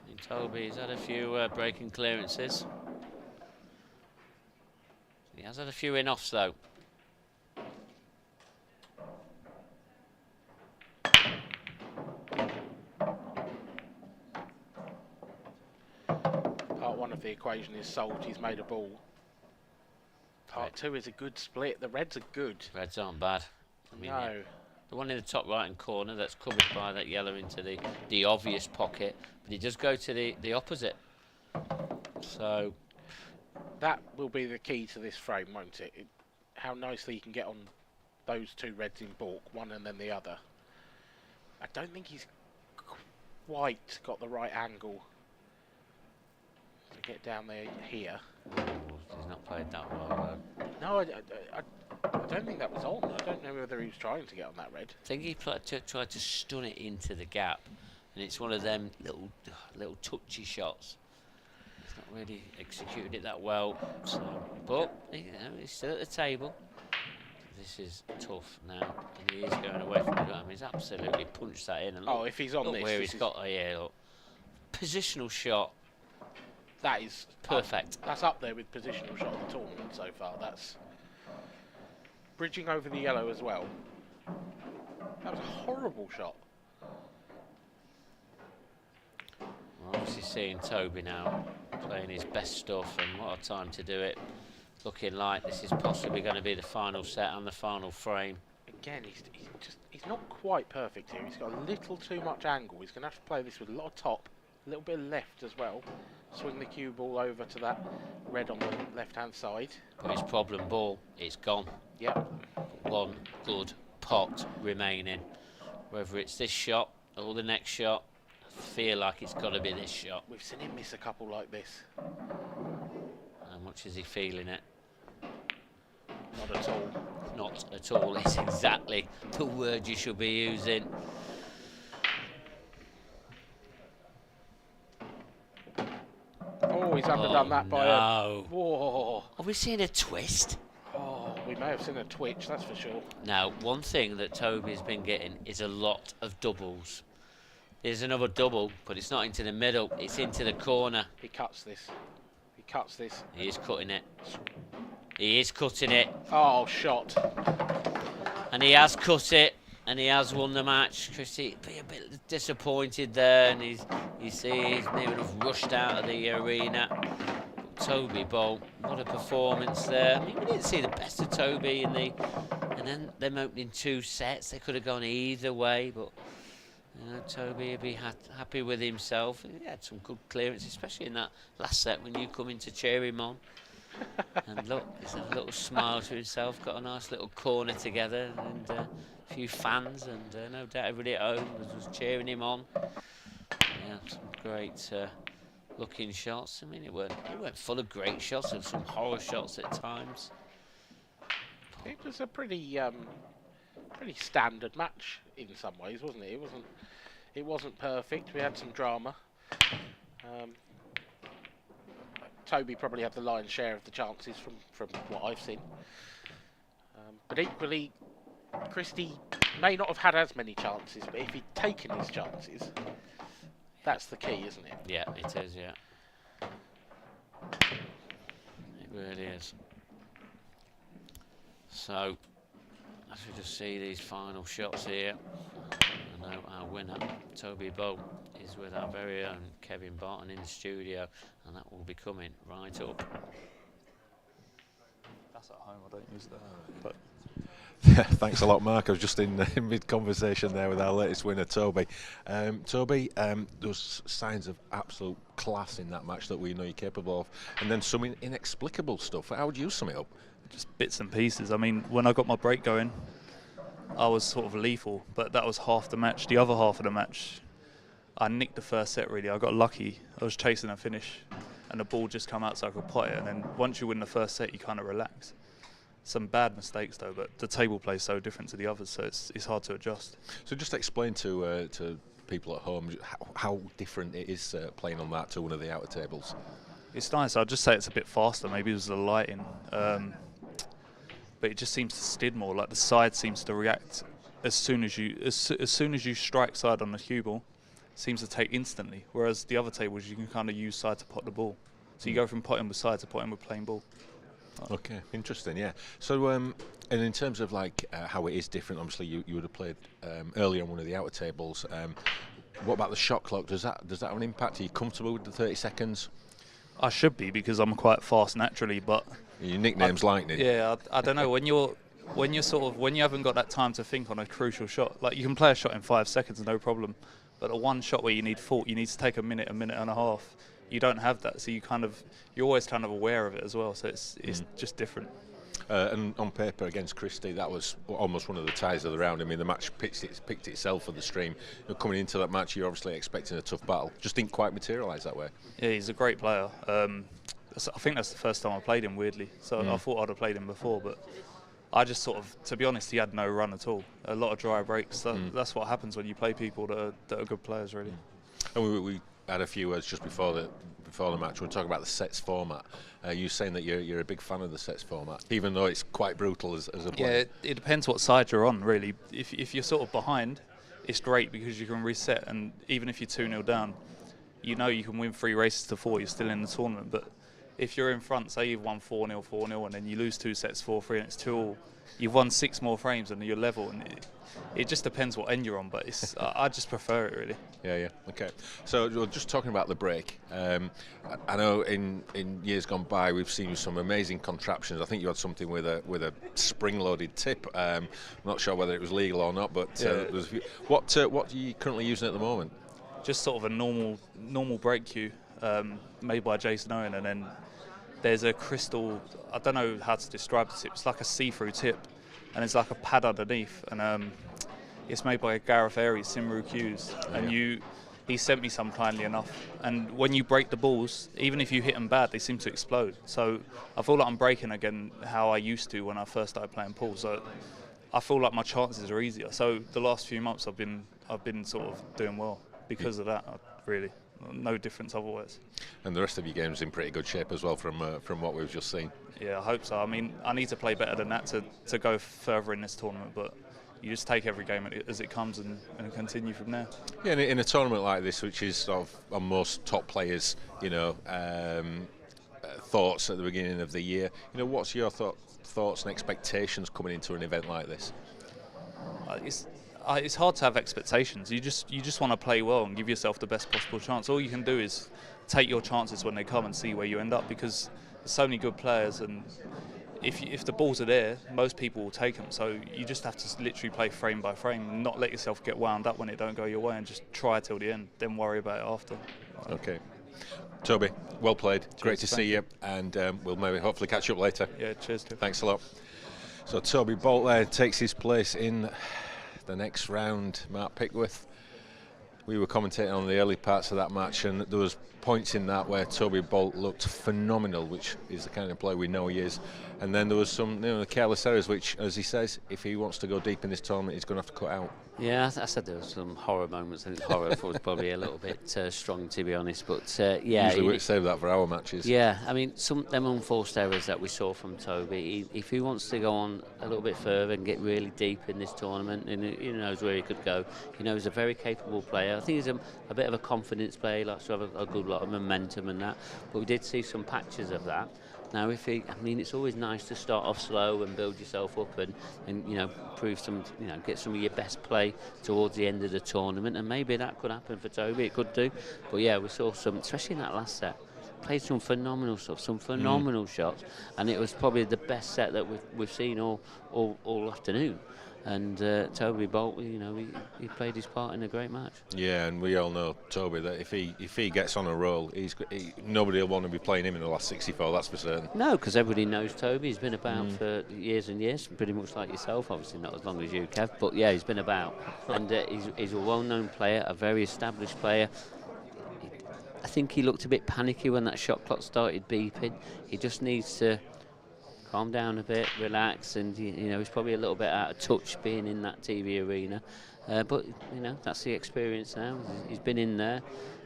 And Toby's had a few breaking clearances. He has had a few in-offs though. Part 1 of the equation is solved. He's made a ball. Part 2 is a good split. The reds are good. Reds aren't bad. I mean, no. The one in the top right hand corner that's covered by that yellow into the obvious pocket, but he does go to the opposite. So that will be the key to this frame, won't it? How nicely you can get on those 2 reds in balk, one and then the other. I don't think he's quite got the right angle to get down there here. He's not played that well. No, I don't think that was on. I don't know whether he was trying to get on that red. I think he tried to stun it into the gap, and it's one of them little touchy shots. He's not really executed it that well. So, but you know, he's still at the table. This is tough now, and he is going away from the drum. He's absolutely punched that in. And look, if he's on look this, where he's got look, positional shot. That is perfect. That's up there with positional shot of the tournament so far. That's bridging over the yellow as well. That was a horrible shot. We're obviously seeing Toby now playing his best stuff, and what a time to do it. Looking like this is possibly going to be the final set and the final frame. Again, he's not quite perfect here. He's got a little too much angle. He's going to have to play this with a lot of top, a little bit of left as well. Swing the cue ball over to that red on the left-hand side. But his problem ball, it's gone. Yep. One good pot remaining. Whether it's this shot or the next shot, I feel like it's got to be this shot. We've seen him miss a couple like this. How much is he feeling it? Not at all. Not not at all. It's exactly the word you should be using. Oh, he's underdone that by no. Whoa. Are we seeing a twist? Oh, we may have seen a twitch, that's for sure. Now, one thing that Toby's been getting is a lot of doubles. There's another double, but it's not into the middle, it's into the corner. He cuts this. He cuts this. He is cutting it. He is cutting it. Oh, shot. And he has cut it, and he has won the match. Christy be a bit disappointed there, and you see he's near enough rushed out of the arena. But Toby Bolt, what a performance there. I mean, we didn't see the best of Toby and then them opening 2 sets. They could have gone either way, but you know, Toby would be happy with himself. He had some good clearance, especially in that last set when you come in to cheer him on. And look, he's a little smile to himself, got a nice little corner together, and a few fans, and no doubt everybody at home was cheering him on. Yeah, some great looking shots. I mean, it weren't full of great shots, there were some horror shots at times. It was a pretty standard match in some ways, wasn't it? It wasn't perfect. We had some drama. Toby probably had the lion's share of the chances from what I've seen. But equally, Christie may not have had as many chances, but if he'd taken his chances, that's the key, isn't it? Yeah, it is, yeah. It really is. So, as we just see these final shots here, I know our winner, Toby Bolt, is with our very own Kevin Barton in the studio, and that will be coming right up. That's at home, I don't use that. But Thanks a lot, Mark. I was just in mid-conversation there with our latest winner, Toby. Toby, there was signs of absolute class in that match that we know you're capable of, and then some inexplicable stuff. How would you sum it up? Just bits and pieces. I mean, when I got my break going, I was sort of lethal, but that was half the match. The other half of the match, I nicked the first set, really. I got lucky. I was chasing a finish, and the ball just come out so I could pot it, and then once you win the first set, you kind of relax. Some bad mistakes though, but the table play is so different to the others, so it's hard to adjust. So just explain to people at home how different it is playing on that to one of the outer tables. It's nice. I'd just say it's a bit faster. Maybe it was the lighting, but it just seems to skid more. Like the side seems to react as soon as you strike side on the cue ball, it seems to take instantly. Whereas the other tables you can kind of use side to pot the ball. So you go from potting with side to potting with plain ball. Okay, interesting, yeah. So, and in terms of like how it is different, obviously you would have played earlier on one of the outer tables. What about the shot clock? Does that have an impact? Are you comfortable with the 30 seconds? I should be, because I'm quite fast naturally, but your nickname's Lightning. Yeah, I don't know. When you haven't got that time to think on a crucial shot, like you can play a shot in 5 seconds, no problem. But a one shot where you need 40, you need to take a minute and a half. You don't have that, so you're always kind of aware of it as well. So it's just different. And on paper against Christie, that was almost one of the ties of the round. I mean, the match picked itself for the stream. Coming into that match, you're obviously expecting a tough battle. Just didn't quite materialise that way. Yeah, he's a great player. I think that's the first time I played him, weirdly. So I thought I'd have played him before, but I just sort of, to be honest, he had no run at all. A lot of dry breaks. That's what happens when you play people that are good players, really. And we had a few words just before the match. We'll talk about the sets format. You're saying that you're a big fan of the sets format, even though it's quite brutal as a player. Yeah, it depends what side you're on, really. If you're sort of behind, it's great because you can reset, and even if you're 2-0 down, you know you can win 3 races to 4. You're still in the tournament. But if you're in front, say you've won 4-0, 4-0, and then you lose 2 sets 4-3, and it's 2-2, you've won 6 more frames and you're level, and it just depends what end you're on, but I just prefer it, really. Yeah, okay. So we're just talking about the break. I know in years gone by we've seen some amazing contraptions. I think you had something with a spring-loaded tip. I'm not sure whether it was legal or not, but there's a few. What are you currently using at the moment? Just sort of a normal break cue made by Jason Owen, and then there's a crystal, I don't know how to describe the tip, it's like a see-through tip, and it's like a pad underneath, and it's made by Gareth Airy's Simru cues, and you he sent me some kindly enough. And when you break the balls, even if you hit them bad, they seem to explode. So I feel like I'm breaking again how I used to when I first started playing pool. So I feel like my chances are easier. So the last few months I've been sort of doing well because of that. Really, no difference otherwise. And the rest of your game's in pretty good shape as well from what we've just seen. Yeah, I hope so. I mean, I need to play better than that to go further in this tournament, but you just take every game as it comes and continue from there. Yeah, in a tournament like this, which is sort of on most top players, thoughts at the beginning of the year, what's your thoughts and expectations coming into an event like this? It's hard to have expectations. You just want to play well and give yourself the best possible chance. All you can do is take your chances when they come and see where you end up, because there's so many good players, and if the balls are there, most people will take them. So you just have to literally play frame by frame and not let yourself get wound up when it don't go your way, and just try till the end, then worry about it after. Okay. Toby, well played. Cheers, great to see you, and we'll maybe hopefully catch you up later. Yeah, cheers. Too. Thanks a lot. So Toby Bolt there takes his place in the next round. Mark Pickworth. We were commentating on the early parts of that match, and there was points in that where Toby Bolt looked phenomenal, which is the kind of player we know he is. And then there was some careless errors, which, as he says, if he wants to go deep in this tournament, he's going to have to cut out. Yeah, I said there were some horror moments. I think horror was probably a little bit strong, to be honest. But yeah, usually we save that for our matches. Yeah, I mean, some them unforced errors that we saw from Toby. If he wants to go on a little bit further and get really deep in this tournament, and he knows where he could go. He's a very capable player. I think he's a bit of a confidence player. He likes to have a good lot of momentum and that. But we did see some patches of that. Now, it's always nice to start off slow and build yourself up and prove some, get some of your best play towards the end of the tournament, and maybe that could happen for Toby. It could do, but yeah, we saw some, especially in that last set. Played some phenomenal stuff, some phenomenal shots, and it was probably the best set that we've seen all afternoon. And Toby Bolt, he played his part in a great match. Yeah, and we all know Toby that if he gets on a roll, nobody will want to be playing him in the last 64. That's for certain. No, because everybody knows Toby. He's been about for years and years, pretty much like yourself. Obviously not as long as you, Kev, but yeah, he's been about, and he's a well-known player, a very established player. I think he looked a bit panicky when that shot clock started beeping. He just needs to calm down a bit, relax, and he's probably a little bit out of touch being in that TV arena. But that's the experience now. He's been in there,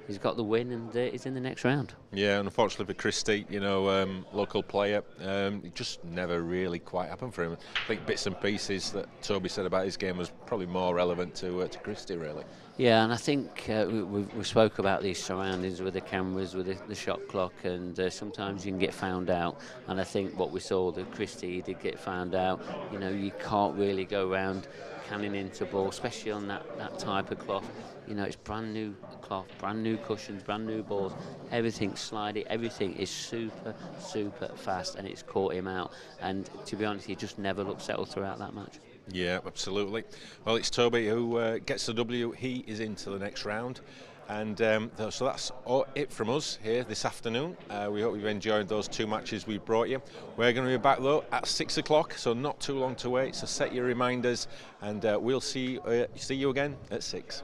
he's got the win, and he's in the next round. Yeah, and unfortunately for Christie, local player, it just never really quite happened for him. I think bits and pieces that Toby said about his game was probably more relevant to Christie, really. Yeah, and I think we spoke about these surroundings with the cameras, with the shot clock, and sometimes you can get found out. And I think what we saw that Christie did get found out. You can't really go around canning into ball, especially on that type of cloth. It's brand new cloth, brand new cushions, brand new balls. Everything's sliding, everything is super, super fast, and it's caught him out. And to be honest, he just never looked settled throughout that match. Yeah, absolutely. Well, it's Toby who gets the W. He is into the next round. And so that's it from us here this afternoon. We hope you've enjoyed those two matches we brought you. We're going to be back, though, at 6 o'clock, so not too long to wait. So set your reminders, and we'll see you again at 6.